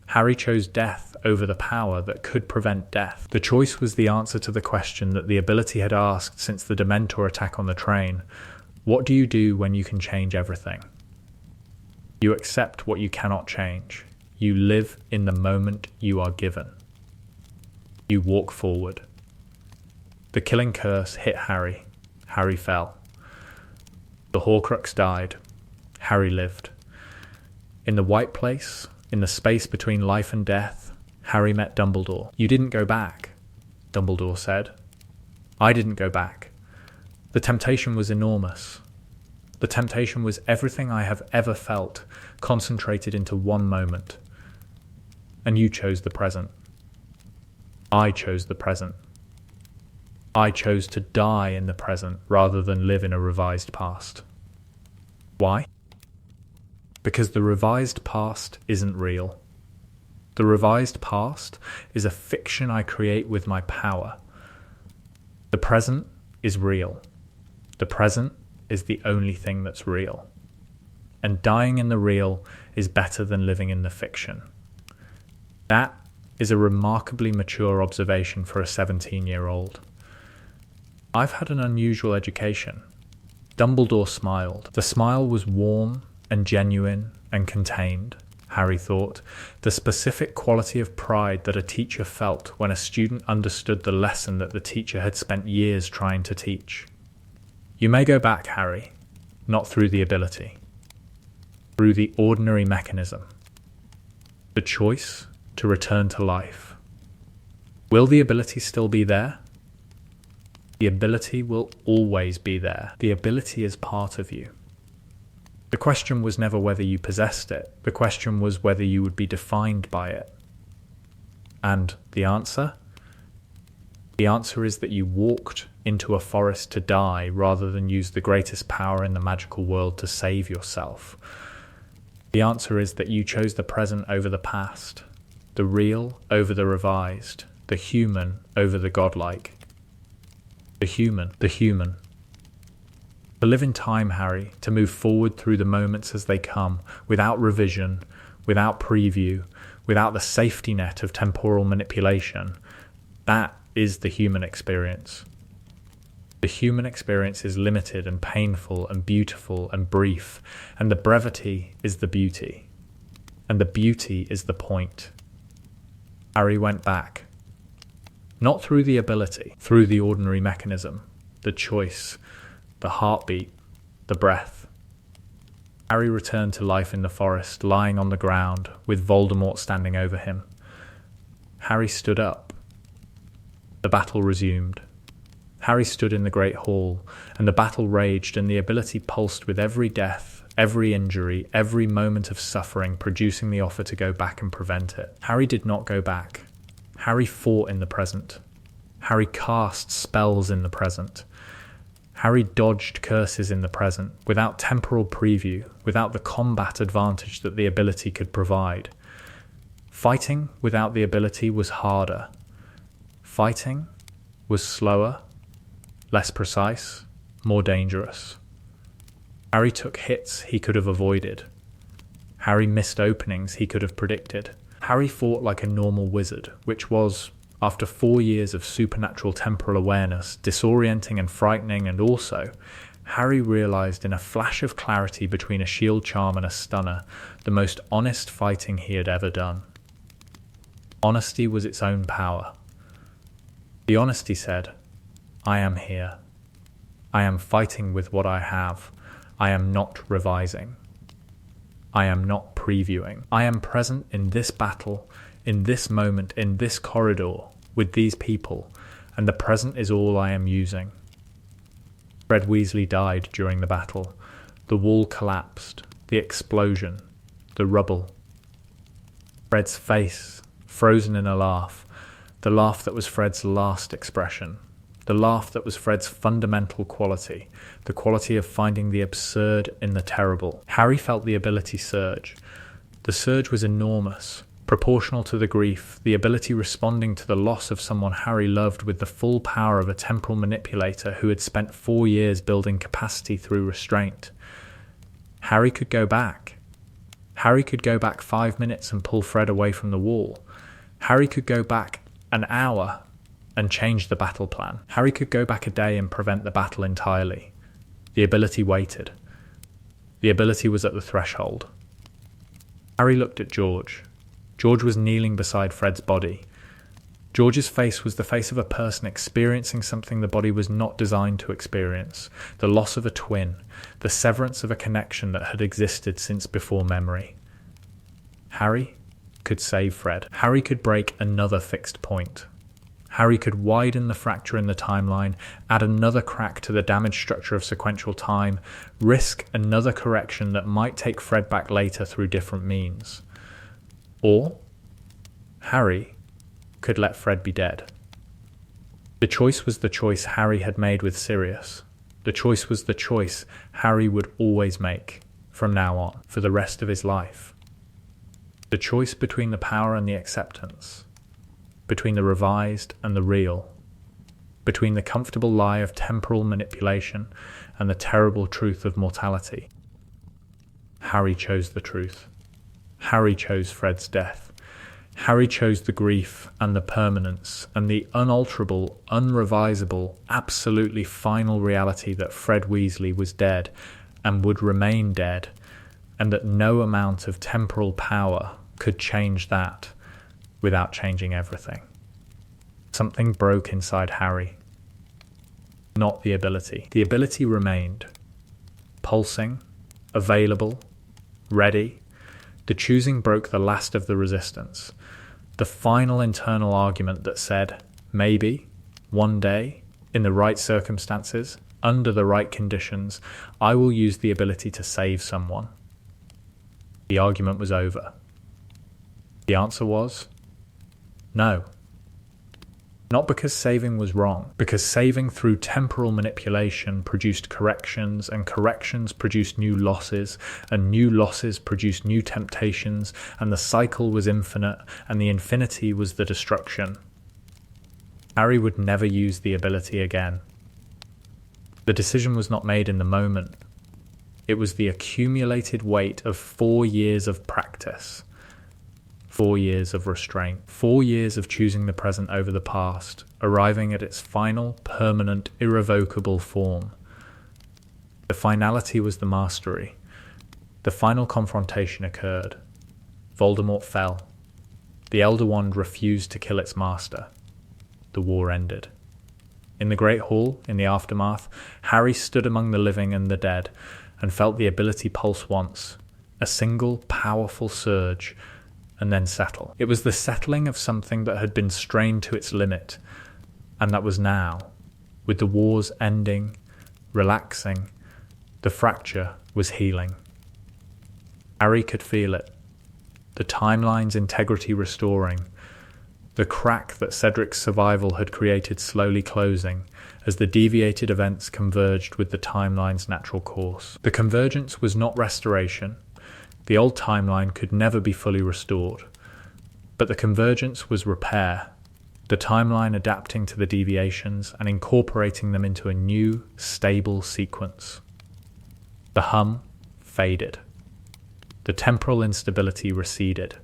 Speaker 1: Harry chose death over the power that could prevent death. The choice was the answer to the question that the ability had asked since the Dementor attack on the train. What do you do when you can change everything? You accept what you cannot change. You live in the moment you are given. You walk forward. The killing curse hit Harry. Harry fell. The Horcrux died. Harry lived. In the White Place, in the space between life and death, Harry met Dumbledore. You didn't go back, Dumbledore said. I didn't go back. The temptation was enormous. The temptation was everything I have ever felt, concentrated into one moment. And you chose the present. I chose the present. I chose to die in the present rather than live in a revised past. Why? Because the revised past isn't real. The revised past is a fiction I create with my power. The present is real. The present is the only thing that's real. And dying in the real is better than living in the fiction. That is a remarkably mature observation for a 17-year-old. I've had an unusual education. Dumbledore smiled. The smile was warm and genuine and contained, Harry thought, the specific quality of pride that a teacher felt when a student understood the lesson that the teacher had spent years trying to teach. You may go back, Harry, not through the ability, through the ordinary mechanism, the choice to return to life. Will the ability still be there? The ability will always be there. The ability is part of you. The question was never whether you possessed it. The question was whether you would be defined by it. And the answer? The answer is that you walked into a forest to die rather than use the greatest power in the magical world to save yourself. The answer is that you chose the present over the past, the real over the revised, the human over the godlike. The human. To live in time, Harry, to move forward through the moments as they come, without revision, without preview, without the safety net of temporal manipulation, that is the human experience. The human experience is limited and painful and beautiful and brief, and the brevity is the beauty. And the beauty is the point. Harry went back. Not through the ability, through the ordinary mechanism, the choice, the heartbeat, the breath. Harry returned to life in the forest, lying on the ground, with Voldemort standing over him. Harry stood up. The battle resumed. Harry stood in the Great Hall, and the battle raged, and the ability pulsed with every death, every injury, every moment of suffering, producing the offer to go back and prevent it. Harry did not go back. Harry fought in the present. Harry cast spells in the present. Harry dodged curses in the present, without temporal preview, without the combat advantage that the ability could provide. Fighting without the ability was harder. Fighting was slower, less precise, more dangerous. Harry took hits he could have avoided. Harry missed openings he could have predicted. Harry fought like a normal wizard, which was, after 4 years of supernatural temporal awareness, disorienting and frightening, and also, Harry realized in a flash of clarity between a shield charm and a stunner, the most honest fighting he had ever done. Honesty was its own power. The honesty said, I am here. I am fighting with what I have. I am not revising. I am not previewing. I am present in this battle, in this moment, in this corridor, with these people, and the present is all I am using. Fred Weasley died during the battle. The wall collapsed, the explosion, the rubble. Fred's face, frozen in a laugh, the laugh that was Fred's last expression, the laugh that was Fred's fundamental quality, the quality of finding the absurd in the terrible. Harry felt the ability surge. The surge was enormous, proportional to the grief, the ability responding to the loss of someone Harry loved with the full power of a temporal manipulator who had spent 4 years building capacity through restraint. Harry could go back. Harry could go back 5 minutes and pull Fred away from the wall. Harry could go back an hour and change the battle plan. Harry could go back a day and prevent the battle entirely. The ability waited. The ability was at the threshold. Harry looked at George. George was kneeling beside Fred's body. George's face was the face of a person experiencing something the body was not designed to experience, the loss of a twin, the severance of a connection that had existed since before memory. Harry could save Fred. Harry could break another fixed point. Harry could widen the fracture in the timeline, add another crack to the damaged structure of sequential time, risk another correction that might take Fred back later through different means. Or Harry could let Fred be dead. The choice was the choice Harry had made with Sirius. The choice was the choice Harry would always make, from now on, for the rest of his life. The choice between the power and the acceptance, between the revised and the real, between the comfortable lie of temporal manipulation and the terrible truth of mortality. Harry chose the truth. Harry chose Fred's death. Harry chose the grief and the permanence and the unalterable, unrevisable, absolutely final reality that Fred Weasley was dead and would remain dead, and that no amount of temporal power could change that without changing everything. Something broke inside Harry. Not the ability. The ability remained. Pulsing, available, ready. The choosing broke the last of the resistance. The final internal argument that said, maybe, one day, in the right circumstances, under the right conditions, I will use the ability to save someone. The argument was over. The answer was no. Not because saving was wrong, because saving through temporal manipulation produced corrections, and corrections produced new losses, and new losses produced new temptations, and the cycle was infinite, and the infinity was the destruction. Harry would never use the ability again. The decision was not made in the moment. It was the accumulated weight of 4 years of practice. 4 years of restraint, 4 years of choosing the present over the past, arriving at its final, permanent, irrevocable form. The finality was the mastery. The final confrontation occurred. Voldemort fell. The Elder Wand refused to kill its master. The war ended. In the Great Hall, in the aftermath, Harry stood among the living and the dead, and felt the ability pulse once, a single, powerful surge, and then settle. It was the settling of something that had been strained to its limit, and that was now, with the wars ending, relaxing, the fracture was healing. Harry could feel it, the timeline's integrity restoring, the crack that Cedric's survival had created slowly closing as the deviated events converged with the timeline's natural course. The convergence was not restoration. The old timeline could never be fully restored, but the convergence was repair, the timeline adapting to the deviations and incorporating them into a new, stable sequence. The hum faded. The temporal instability receded.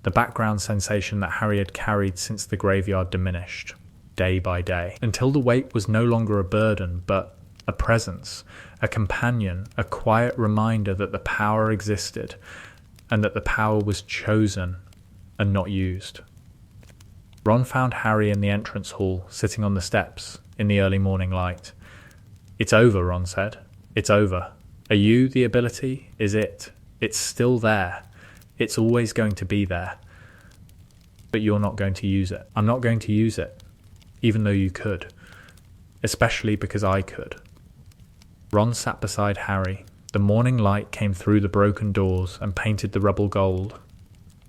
Speaker 1: The background sensation that Harry had carried since the graveyard diminished, day by day, until the weight was no longer a burden, but a presence, a companion, a quiet reminder that the power existed, and that the power was chosen and not used. Ron found Harry in the entrance hall, sitting on the steps, in the early morning light. "It's over," Ron said. "It's over. Are you the ability? Is it?" It's still there. It's always going to be there. But you're not going to use it. I'm not going to use it, even though you could. Especially because I could. Ron sat beside Harry. The morning light came through the broken doors and painted the rubble gold.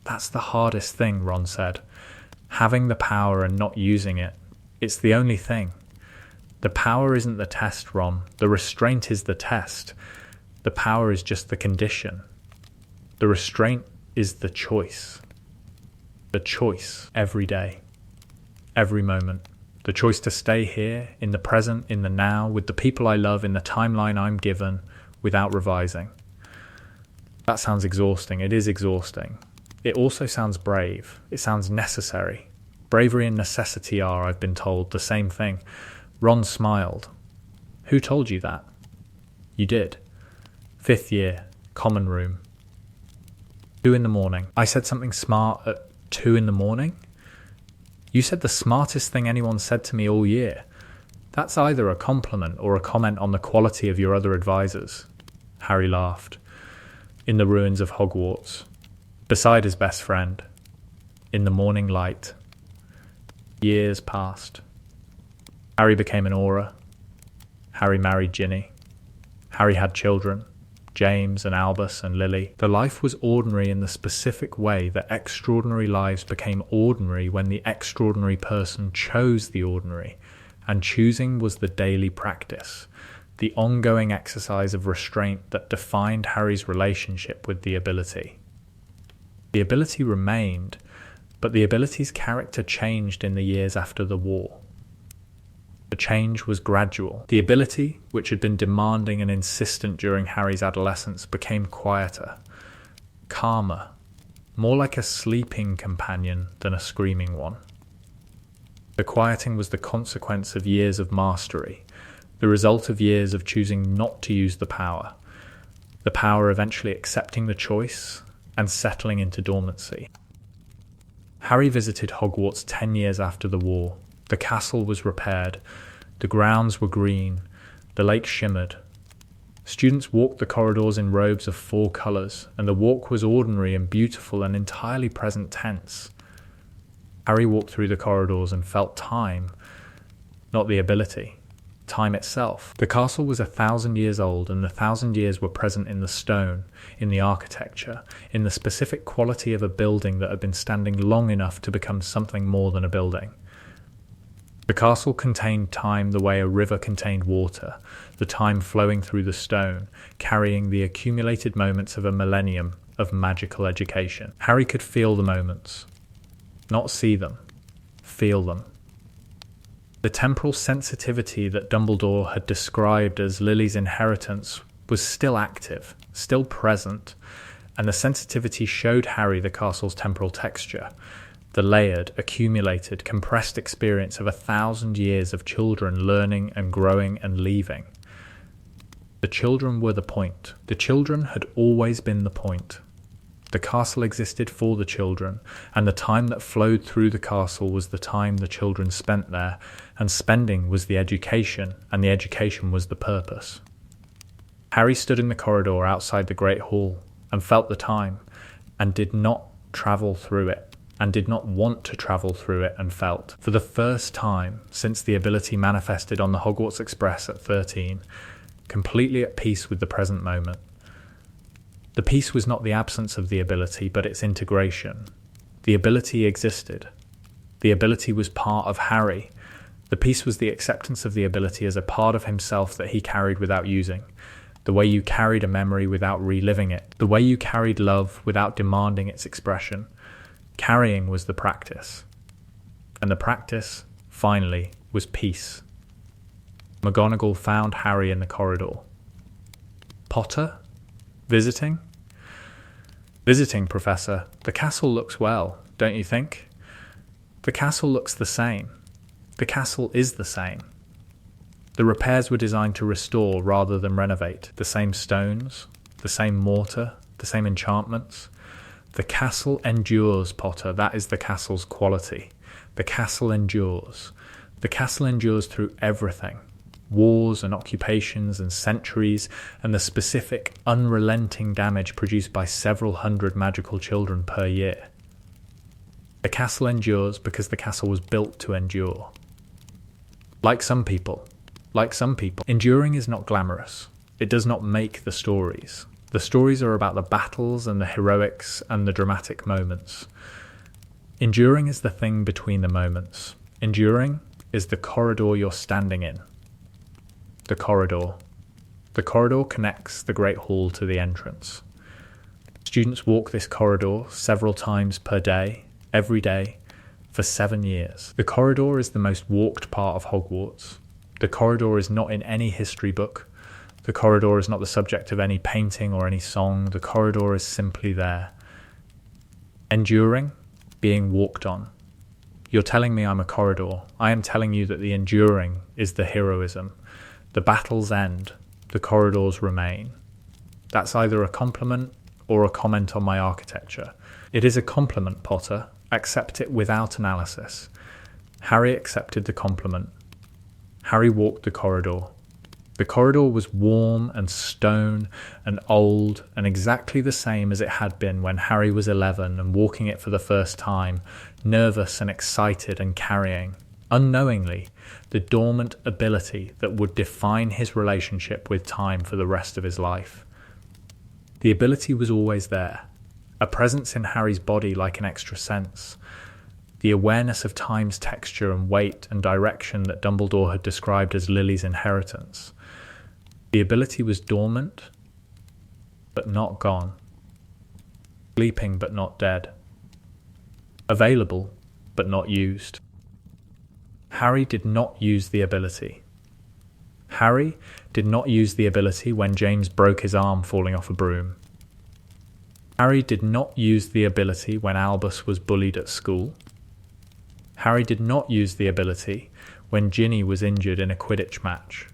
Speaker 1: That's the hardest thing, Ron said. Having the power and not using it. It's the only thing. The power isn't the test, Ron. The restraint is the test. The power is just the condition. The restraint is the choice. The choice every day. Every moment. The choice to stay here, in the present, in the now, with the people I love, in the timeline I'm given, without revising. That sounds exhausting. It is exhausting. It also sounds brave. It sounds necessary. Bravery and necessity are, I've been told, the same thing. Ron smiled. Who told you that? You did. 5th year, common room. 2 in the morning. I said something smart at 2 in the morning? You said the smartest thing anyone said to me all year. That's either a compliment or a comment on the quality of your other advisors. Harry laughed. In the ruins of Hogwarts. Beside his best friend. In the morning light. Years passed. Harry became an aura. Harry married Ginny. Harry had children. James and Albus and Lily. The life was ordinary in the specific way that extraordinary lives became ordinary when the extraordinary person chose the ordinary, and choosing was the daily practice, the ongoing exercise of restraint that defined Harry's relationship with the ability. The ability remained, but the ability's character changed in the years after the war. The change was gradual. The ability, which had been demanding and insistent during Harry's adolescence, became quieter, calmer, more like a sleeping companion than a screaming one. The quieting was the consequence of years of mastery, the result of years of choosing not to use the power eventually accepting the choice and settling into dormancy. Harry visited Hogwarts 10 years after the war. The castle was repaired, the grounds were green, the lake shimmered. Students walked the corridors in robes of 4 colours, and the walk was ordinary and beautiful and entirely present tense. Harry walked through the corridors and felt time, not the ability, time itself. The castle was 1,000 years old, and the 1,000 years were present in the stone, in the architecture, in the specific quality of a building that had been standing long enough to become something more than a building. The castle contained time the way a river contained water, the time flowing through the stone, carrying the accumulated moments of a millennium of magical education. Harry could feel the moments, not see them, feel them. The temporal sensitivity that Dumbledore had described as Lily's inheritance was still active, still present, and the sensitivity showed Harry the castle's temporal texture, the layered, accumulated, compressed experience of 1,000 years of children learning and growing and leaving. The children were the point. The children had always been the point. The castle existed for the children, and the time that flowed through the castle was the time the children spent there, and spending was the education, and the education was the purpose. Harry stood in the corridor outside the Great Hall, and felt the time, and did not travel through it, and did not want to travel through it, and felt, for the first time since the ability manifested on the Hogwarts Express at 13, completely at peace with the present moment. The peace was not the absence of the ability, but its integration. The ability existed. The ability was part of Harry. The peace was the acceptance of the ability as a part of himself that he carried without using. The way you carried a memory without reliving it. The way you carried love without demanding its expression. Carrying was the practice. And the practice, finally, was peace. McGonagall found Harry in the corridor. Potter? Visiting? Visiting, Professor. The castle looks well, don't you think? The castle looks the same. The castle is the same. The repairs were designed to restore rather than renovate. The same stones, the same mortar, the same enchantments. The castle endures, Potter. That is the castle's quality. The castle endures. The castle endures through everything. wars and occupations and centuries, and the specific, unrelenting damage produced by several hundred magical children per year. The castle endures because the castle was built to endure. Like some people, enduring is not glamorous. It does not make the stories. The stories are about the battles and the heroics and the dramatic moments. Enduring is the thing between the moments. Enduring is the corridor you're standing in. The corridor. The corridor connects the Great Hall to the entrance. Students walk this corridor several times per day, every day, for 7 years. The corridor is the most walked part of Hogwarts. The corridor is not in any history book. The corridor is not the subject of any painting or any song. The corridor is simply there. Enduring, being walked on. You're telling me I'm a corridor. I am telling you that the enduring is the heroism. The battles end. The corridors remain. That's either a compliment or a comment on my architecture. It is a compliment, Potter. Accept it without analysis. Harry accepted the compliment. Harry walked the corridor. The corridor was warm and stone and old and exactly the same as it had been when Harry was 11 and walking it for the first time, nervous and excited and carrying, unknowingly, the dormant ability that would define his relationship with time for the rest of his life. The ability was always there, a presence in Harry's body like an extra sense. The awareness of time's texture and weight and direction that Dumbledore had described as Lily's inheritance. The ability was dormant, but not gone. Sleeping, but not dead. Available, but not used. Harry did not use the ability. Harry did not use the ability when James broke his arm falling off a broom. Harry did not use the ability when Albus was bullied at school. Harry did not use the ability when Ginny was injured in a Quidditch match.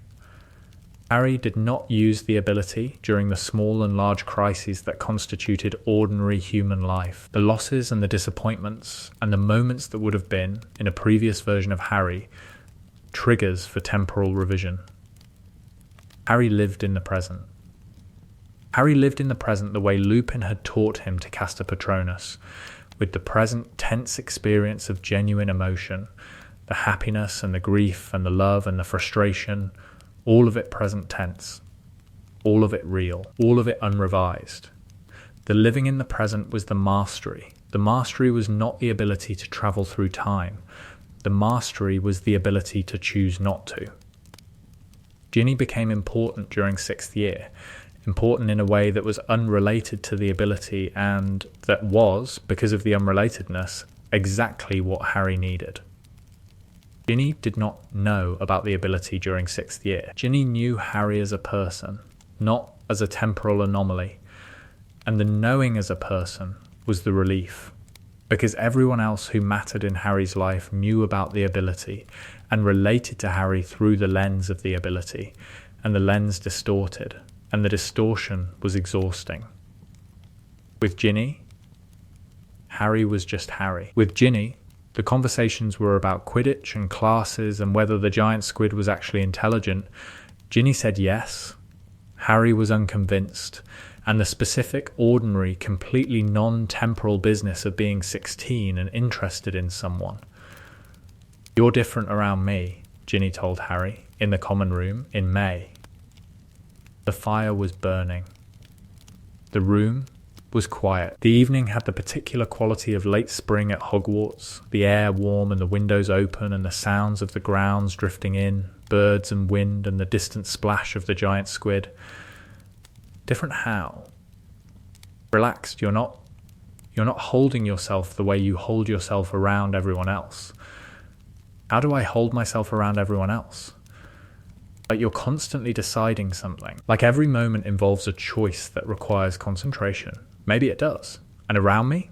Speaker 1: Harry did not use the ability during the small and large crises that constituted ordinary human life. The losses and the disappointments and the moments that would have been, in a previous version of Harry, triggers for temporal revision. Harry lived in the present. Harry lived in the present the way Lupin had taught him to cast a Patronus, with the present tense experience of genuine emotion, the happiness and the grief and the love and the frustration, all of it present tense, all of it real, all of it unrevised. The living in the present was the mastery. The mastery was not the ability to travel through time. The mastery was the ability to choose not to. Ginny became important during 6th year, important in a way that was unrelated to the ability and that was, because of the unrelatedness, exactly what Harry needed. Ginny did not know about the ability during 6th year. Ginny knew Harry as a person, not as a temporal anomaly, and the knowing as a person was the relief, because everyone else who mattered in Harry's life knew about the ability and related to Harry through the lens of the ability, and the lens distorted, and the distortion was exhausting. With Ginny, Harry was just Harry. With Ginny, the conversations were about Quidditch and classes and whether the giant squid was actually intelligent. Ginny said yes. Harry was unconvinced, and the specific, ordinary, completely non-temporal business of being 16 and interested in someone. "You're different around me," Ginny told Harry, in the common room in May. The fire was burning. The room was quiet. The evening had the particular quality of late spring at Hogwarts, the air warm and the windows open and the sounds of the grounds drifting in, birds and wind and the distant splash of the giant squid. Different how? Relaxed, you're not holding yourself the way you hold yourself around everyone else. How do I hold myself around everyone else? Like you're constantly deciding something. Like every moment involves a choice that requires concentration. Maybe it does. And around me?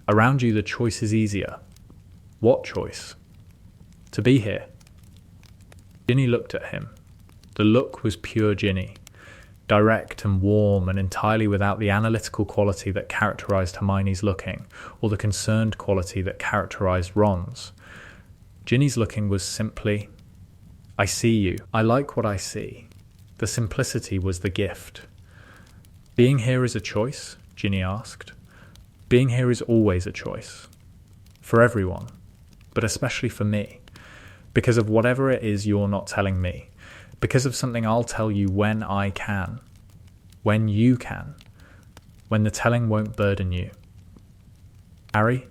Speaker 1: Around you the choice is easier. What choice? To be here. Ginny looked at him. The look was pure Ginny. Direct and warm and entirely without the analytical quality that characterized Hermione's looking, or the concerned quality that characterized Ron's. Ginny's looking was simply I see you. I like what I see. The simplicity was the gift. Being here is a choice, Ginny asked. Being here is always a choice. For everyone, but especially for me. Because of whatever it is you're not telling me. Because of something I'll tell you when I can. When you can. When the telling won't burden you. Harry,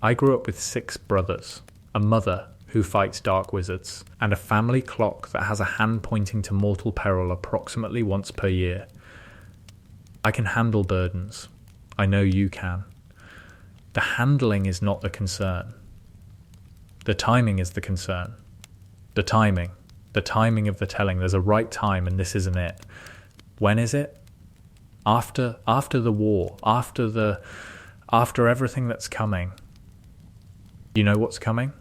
Speaker 1: I grew up with 6 brothers, a mother who fights dark wizards, and a family clock that has a hand pointing to mortal peril approximately once per year. I can handle burdens. I know you can. The handling is not the concern. The timing is the concern. The timing of the telling. There's a right time, and this isn't it. When is it? After the war, after everything that's coming. You know what's coming?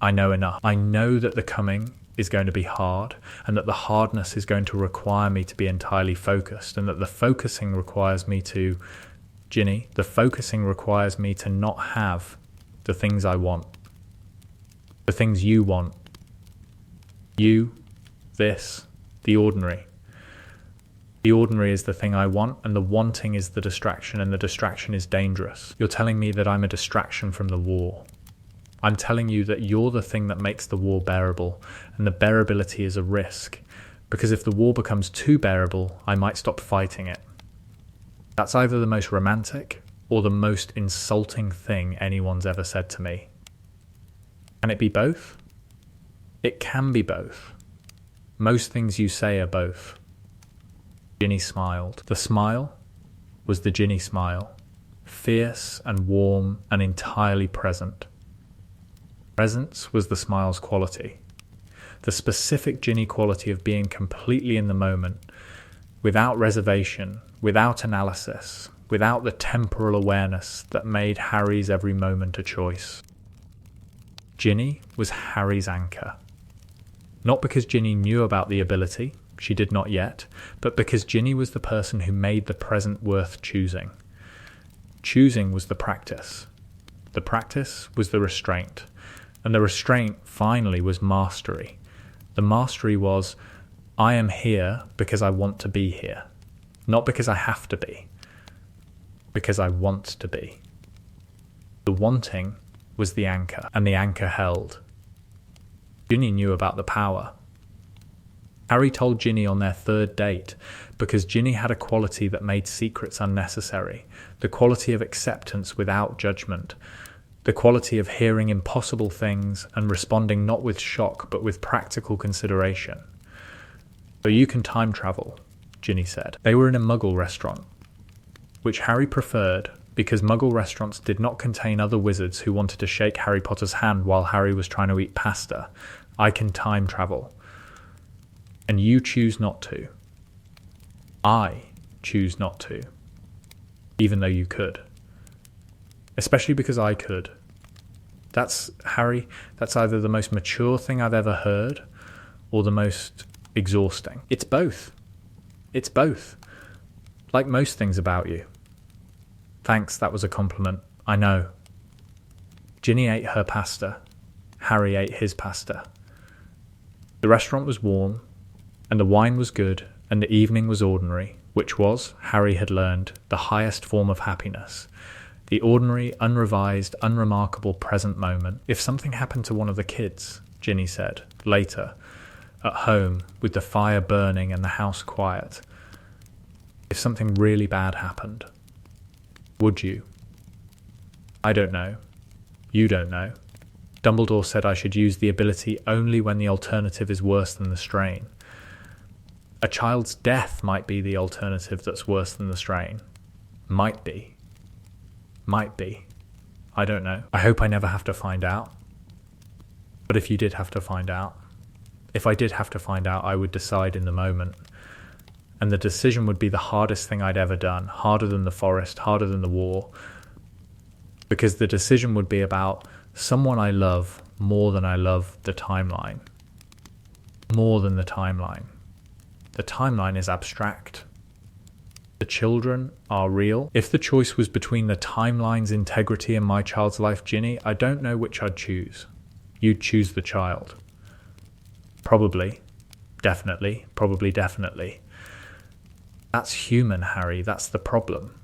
Speaker 1: I know enough. I know that the coming is going to be hard, and that the hardness is going to require me to be entirely focused, and that the focusing requires me to, Ginny, the focusing requires me to not have the things I want. The things you want. You, this, the ordinary. The ordinary is the thing I want, and the wanting is the distraction, and the distraction is dangerous. You're telling me that I'm a distraction from the war. I'm telling you that you're the thing that makes the war bearable, and the bearability is a risk, because if the war becomes too bearable, I might stop fighting it. That's either the most romantic or the most insulting thing anyone's ever said to me. Can it be both? It can be both. Most things you say are both. Ginny smiled. The smile was the Ginny smile, fierce and warm and entirely present. Presence was the smile's quality, the specific Ginny quality of being completely in the moment, without reservation, without analysis, without the temporal awareness that made Harry's every moment a choice. Ginny was Harry's anchor. Not because Ginny knew about the ability, she did not yet, but because Ginny was the person who made the present worth choosing. Choosing was the practice. The practice was the restraint. And the restraint, finally, was mastery. The mastery was, I am here because I want to be here. Not because I have to be. Because I want to be. The wanting was the anchor, and the anchor held. Ginny knew about the power. Harry told Ginny on their 3rd date, because Ginny had a quality that made secrets unnecessary, the quality of acceptance without judgment, the quality of hearing impossible things and responding not with shock but with practical consideration. So you can time travel, Ginny said. They were in a Muggle restaurant, which Harry preferred because Muggle restaurants did not contain other wizards who wanted to shake Harry Potter's hand while Harry was trying to eat pasta. I can time travel. And you choose not to. I choose not to. Even though you could. Especially because I could. That's, Harry, that's either the most mature thing I've ever heard or the most exhausting. It's both. It's both. Like most things about you. Thanks, that was a compliment. I know. Ginny ate her pasta. Harry ate his pasta. The restaurant was warm, and the wine was good, and the evening was ordinary, which was, Harry had learned, the highest form of happiness. The ordinary, unrevised, unremarkable present moment. If something happened to one of the kids, Ginny said, later, at home, with the fire burning and the house quiet, if something really bad happened, would you? I don't know. You don't know. Dumbledore said I should use the ability only when the alternative is worse than the strain. A child's death might be the alternative that's worse than the strain. Might be. Might be. I don't know. I hope I never have to find out. But if you did have to find out, if I did have to find out, I would decide in the moment. And the decision would be the hardest thing I'd ever done, harder than the forest, harder than the war. Because the decision would be about someone I love more than I love the timeline. More than the timeline. The timeline is abstract. The children are real. If the choice was between the timeline's integrity and my child's life, Ginny, I don't know which I'd choose. You'd choose the child. Probably. Definitely. Probably definitely. That's human, Harry. That's the problem.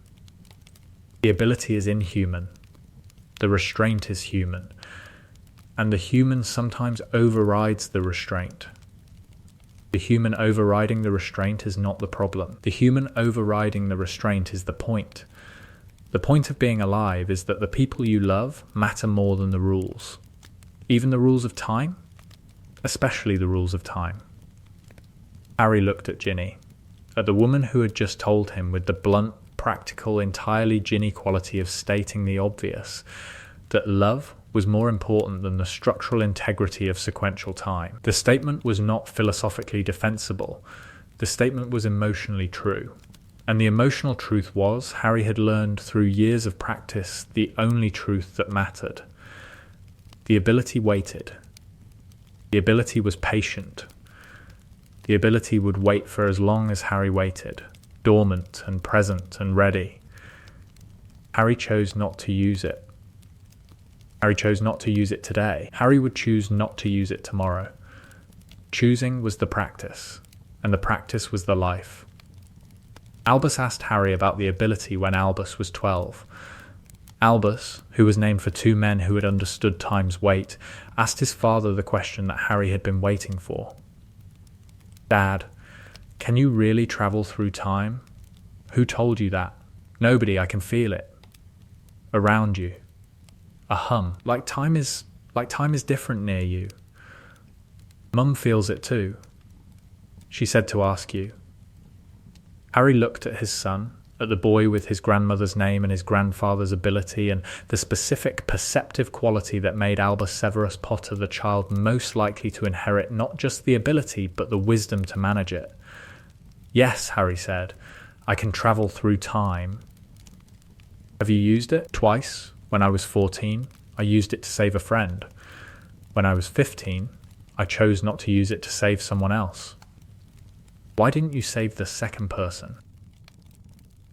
Speaker 1: The ability is inhuman. The restraint is human. And the human sometimes overrides the restraint. The human overriding the restraint is not the problem. The human overriding the restraint is the point. The point of being alive is that the people you love matter more than the rules. Even the rules of time? Especially the rules of time. Harry looked at Ginny, at the woman who had just told him with the blunt, practical, entirely Ginny quality of stating the obvious, that love was more important than the structural integrity of sequential time. The statement was not philosophically defensible. The statement was emotionally true. And the emotional truth was, Harry had learned through years of practice, the only truth that mattered. The ability waited. The ability was patient. The ability would wait for as long as Harry waited, dormant and present and ready. Harry chose not to use it. Harry chose not to use it today. Harry would choose not to use it tomorrow. Choosing was the practice, and the practice was the life. Albus asked Harry about the ability when Albus was 12. Albus, who was named for two men who had understood time's weight, asked his father the question that Harry had been waiting for. Dad, can you really travel through time? Who told you that? Nobody, I can feel it. Around you. A hum. Like time is different near you. Mum feels it too. She said to ask you. Harry looked at his son, at the boy with his grandmother's name and his grandfather's ability and the specific perceptive quality that made Albus Severus Potter the child most likely to inherit not just the ability but the wisdom to manage it. Yes, Harry said, I can travel through time. Have you used it? Twice. When I was 14, I used it to save a friend. When I was 15, I chose not to use it to save someone else. Why didn't you save the second person?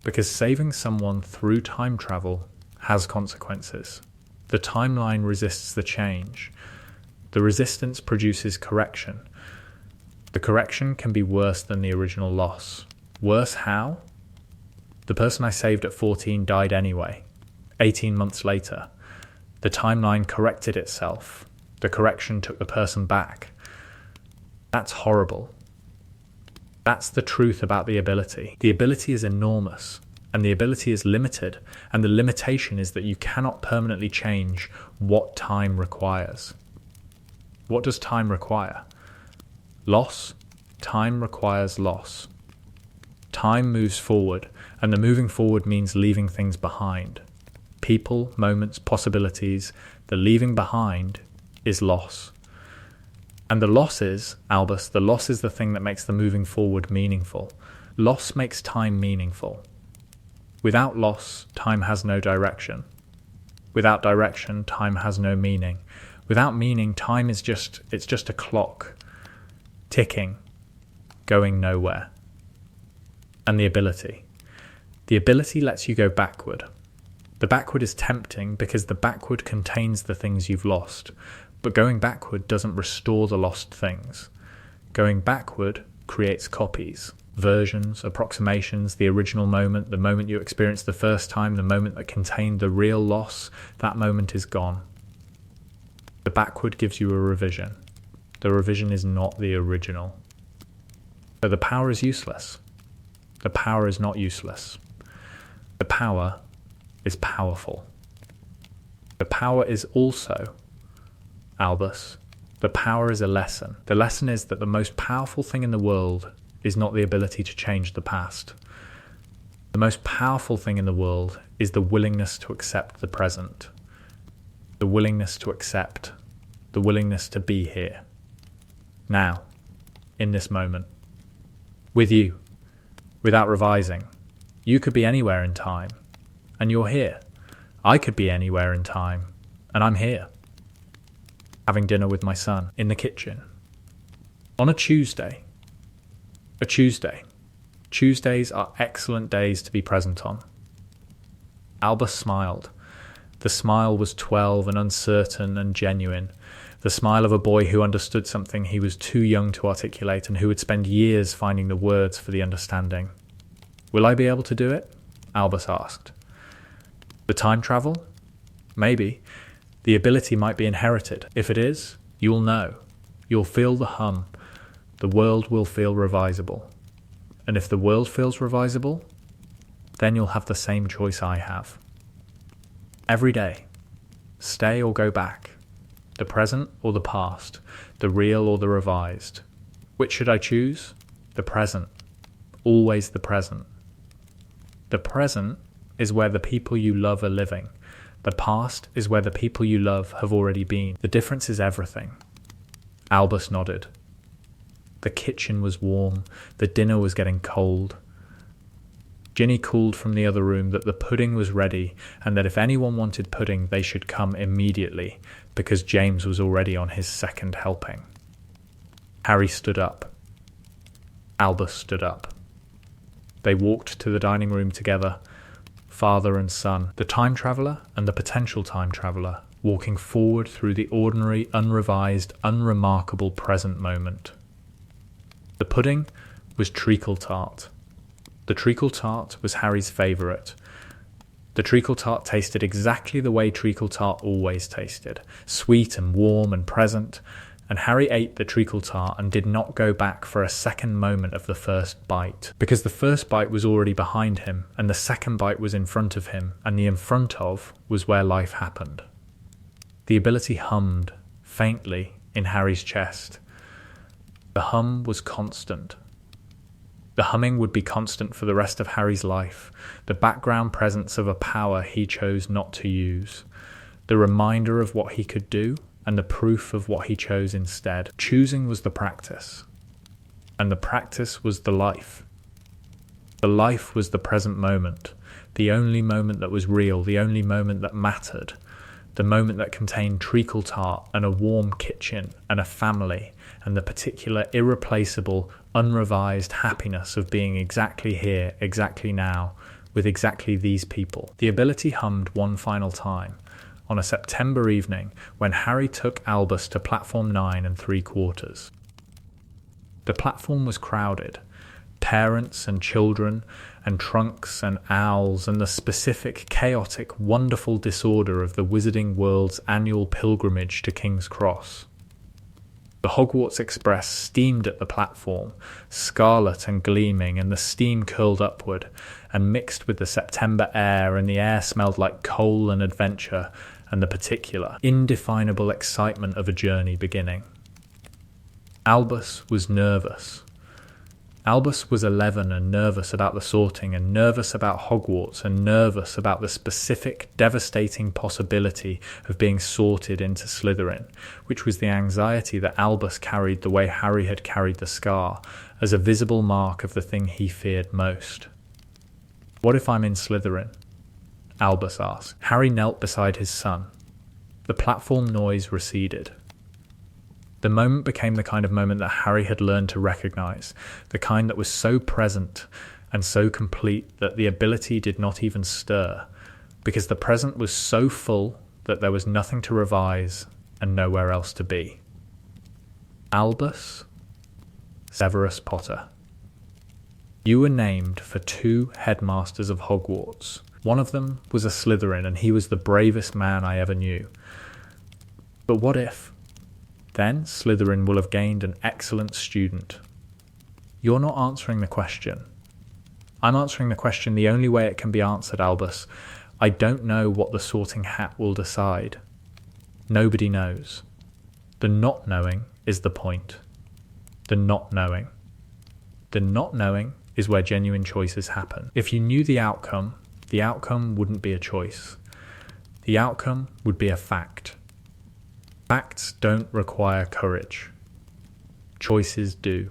Speaker 1: Because saving someone through time travel has consequences. The timeline resists the change. The resistance produces correction. The correction can be worse than the original loss. Worse how? The person I saved at 14 died anyway. 18 months later. The timeline corrected itself. The correction took the person back. That's horrible. That's the truth about the ability. The ability is enormous, and the ability is limited, and the limitation is that you cannot permanently change what time requires. What does time require? Loss. Time requires loss. Time moves forward, and the moving forward means leaving things behind. People, moments, possibilities, the leaving behind is loss. And the loss is, Albus, the loss is the thing that makes the moving forward meaningful. Loss makes time meaningful. Without loss, time has no direction. Without direction, time has no meaning. Without meaning, time is just a clock, ticking, going nowhere. And the ability lets you go backward. The backward is tempting because the backward contains the things you've lost, but going backward doesn't restore the lost things. Going backward creates copies, versions, approximations, the original moment, the moment you experienced the first time, the moment that contained the real loss, that moment is gone. The backward gives you a revision. The revision is not the original. So the power is useless. The power is not useless. The power is powerful. The power is also, Albus, the power is a lesson. The lesson is that the most powerful thing in the world is not the ability to change the past. The most powerful thing in the world is the willingness to accept the present. The willingness to accept. The willingness to be here. Now. In this moment. With you. Without revising. You could be anywhere in time. And you're here. I could be anywhere in time. And I'm here. Having dinner with my son. In the kitchen. On a Tuesday. A Tuesday. Tuesdays are excellent days to be present on. Albus smiled. The smile was 12 and uncertain and genuine. The The smile of a boy who understood something he was too young to articulate and who would spend years finding the words for the understanding. Will I be able to do it? Albus asked. The time travel? Maybe. The ability might be inherited. If it is, you'll know. You'll feel the hum. The world will feel revisable. And if the world feels revisable, then you'll have the same choice I have. Every day, stay or go back, the present or the past, the real or the revised. Which should I choose? The present. Always the present. The present is where the people you love are living. The past is where the people you love have already been. The difference is everything. Albus nodded. The kitchen was warm. The dinner was getting cold. Ginny called from the other room that the pudding was ready and that if anyone wanted pudding, they should come immediately, because James was already on his second helping. Harry stood up. Albus stood up. They walked to the dining room together, father and son, the time traveller and the potential time traveller, walking forward through the ordinary, unrevised, unremarkable present moment. The pudding was treacle tart. The treacle tart was Harry's favourite. The treacle tart tasted exactly the way treacle tart always tasted, sweet and warm and present, and Harry ate the treacle tart and did not go back for a second moment of the first bite, because the first bite was already behind him, and the second bite was in front of him, and the in front of was where life happened. The ability hummed, faintly, in Harry's chest. The hum was constant. The humming would be constant for the rest of Harry's life, the background presence of a power he chose not to use, the reminder of what he could do, and the proof of what he chose instead. Choosing was the practice, and the practice was the life. The life was the present moment, the only moment that was real, the only moment that mattered, the moment that contained treacle tart and a warm kitchen and a family and the particular irreplaceable, unrevised happiness of being exactly here, exactly now, with exactly these people. The ability hummed one final time on a September evening when Harry took Albus to platform 9 3/4. The platform was crowded. Parents and children and trunks and owls and the specific, chaotic, wonderful disorder of the Wizarding World's annual pilgrimage to King's Cross. The Hogwarts Express steamed at the platform, scarlet and gleaming, and the steam curled upward and mixed with the September air, and the air smelled like coal and adventure and the particular, indefinable excitement of a journey beginning. Albus was nervous. Albus was 11 and nervous about the sorting and nervous about Hogwarts and nervous about the specific, devastating possibility of being sorted into Slytherin, which was the anxiety that Albus carried the way Harry had carried the scar, as a visible mark of the thing he feared most. "What if I'm in Slytherin?" Albus asked. Harry knelt beside his son. The platform noise receded. The moment became the kind of moment that Harry had learned to recognise, the kind that was so present and so complete that the ability did not even stir, because the present was so full that there was nothing to revise and nowhere else to be. Albus Severus Potter. You were named for 2 headmasters of Hogwarts. One of them was a Slytherin, and he was the bravest man I ever knew. But what if? Then Slytherin will have gained an excellent student. You're not answering the question. I'm answering the question the only way it can be answered, Albus. I don't know what the sorting hat will decide. Nobody knows. The not knowing is the point. The not knowing. The not knowing is where genuine choices happen. If you knew the outcome wouldn't be a choice. The outcome would be a fact. Facts don't require courage. Choices do.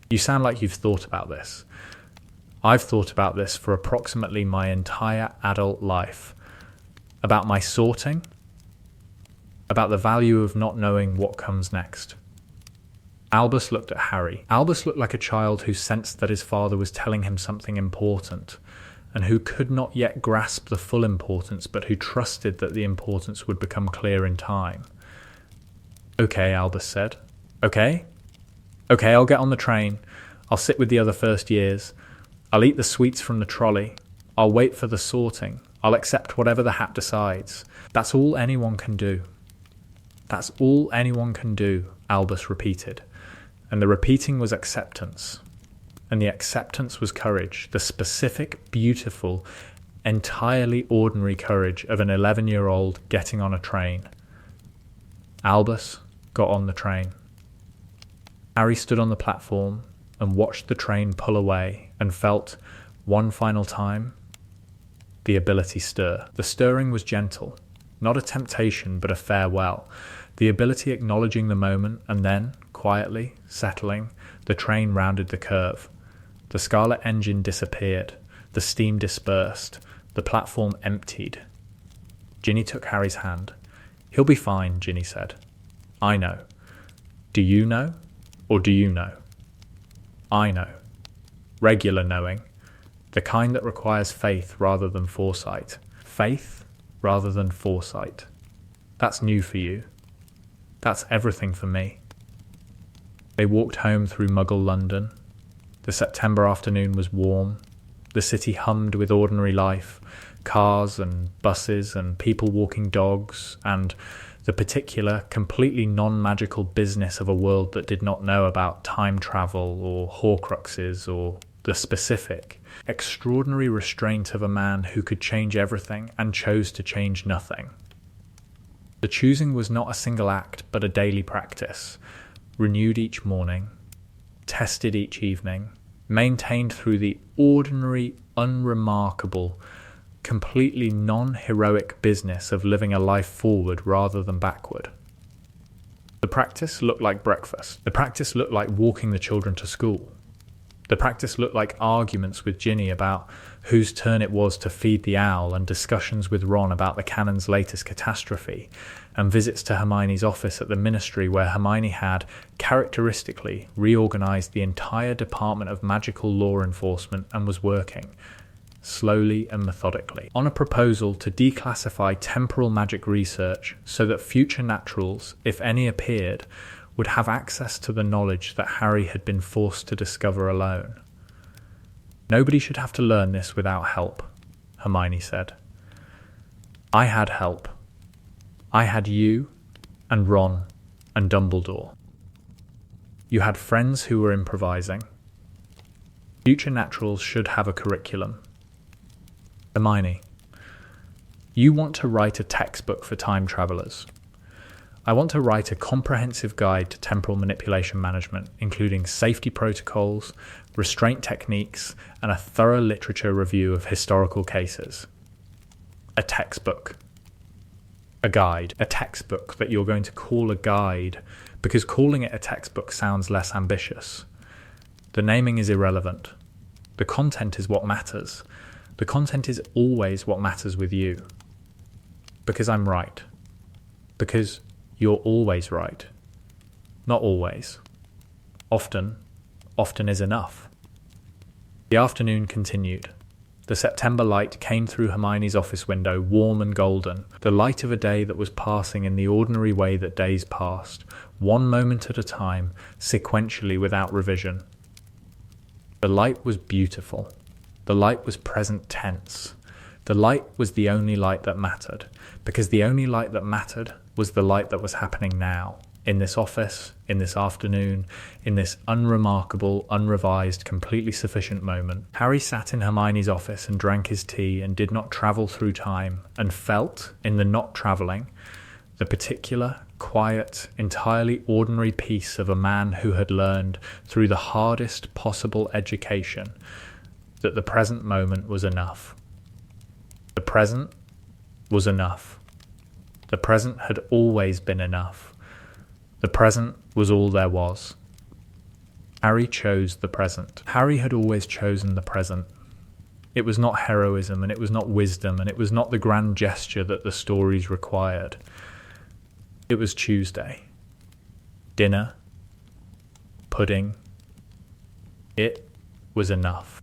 Speaker 1: You sound like you've thought about this. I've thought about this for approximately my entire adult life. About my sorting. About the value of not knowing what comes next. Albus looked at Harry. Albus looked like a child who sensed that his father was telling him something important, and who could not yet grasp the full importance, but who trusted that the importance would become clear in time. Okay, Albus said. Okay? Okay, I'll get on the train. I'll sit with the other first years. I'll eat the sweets from the trolley. I'll wait for the sorting. I'll accept whatever the hat decides. That's all anyone can do. That's all anyone can do, Albus repeated. And the repeating was acceptance. And the acceptance was courage, the specific, beautiful, entirely ordinary courage of an 11-year-old getting on a train. Albus got on the train. Harry stood on the platform and watched the train pull away and felt, one final time, the ability stir. The stirring was gentle, not a temptation but a farewell, the ability acknowledging the moment, and then, quietly, settling, the train rounded the curve. The scarlet engine disappeared, the steam dispersed, the platform emptied. Ginny took Harry's hand. He'll be fine, Ginny said. I know. Do you know? Or do you know? I know. Regular knowing. The kind that requires faith rather than foresight. Faith rather than foresight. That's new for you. That's everything for me. They walked home through Muggle London. The September afternoon was warm. The city hummed with ordinary life, cars and buses and people walking dogs, and the particular, completely non-magical business of a world that did not know about time travel or Horcruxes or the specific, extraordinary restraint of a man who could change everything and chose to change nothing. The choosing was not a single act but a daily practice, renewed each morning, tested each evening, maintained through the ordinary, unremarkable, completely non-heroic business of living a life forward rather than backward. The practice looked like breakfast. The practice looked like walking the children to school. The practice looked like arguments with Ginny about whose turn it was to feed the owl, and discussions with Ron about the Canon's latest catastrophe, and visits to Hermione's office at the Ministry where Hermione had, characteristically, reorganised the entire Department of Magical Law Enforcement and was working, slowly and methodically, on a proposal to declassify temporal magic research so that future naturals, if any appeared, would have access to the knowledge that Harry had been forced to discover alone. Nobody should have to learn this without help, Hermione said. I had help. I had you and Ron and Dumbledore. You had friends who were improvising. Future naturals should have a curriculum. Hermione, you want to write a textbook for time travelers. I want to write a comprehensive guide to temporal manipulation management, including safety protocols, restraint techniques, and a thorough literature review of historical cases. A textbook. A guide. A textbook that you're going to call a guide, because calling it a textbook sounds less ambitious. The naming is irrelevant. The content is what matters. The content is always what matters with you. Because I'm right. Because you're always right. Not always. Often is enough. The afternoon continued. The September light came through Hermione's office window, warm and golden, the light of a day that was passing in the ordinary way that days passed, one moment at a time, sequentially without revision. The light was beautiful. The light was present tense. The light was the only light that mattered, because the only light that mattered was the light that was happening now, in this office, in this afternoon, in this unremarkable, unrevised, completely sufficient moment. Harry sat in Hermione's office and drank his tea and did not travel through time, and felt, in the not travelling, the particular, quiet, entirely ordinary peace of a man who had learned, through the hardest possible education, that the present moment was enough. The present was enough. The present had always been enough. The present was all there was. Harry chose the present. Harry had always chosen the present. It was not heroism, and it was not wisdom, and it was not the grand gesture that the stories required. It was Tuesday. Dinner. Pudding. It was enough.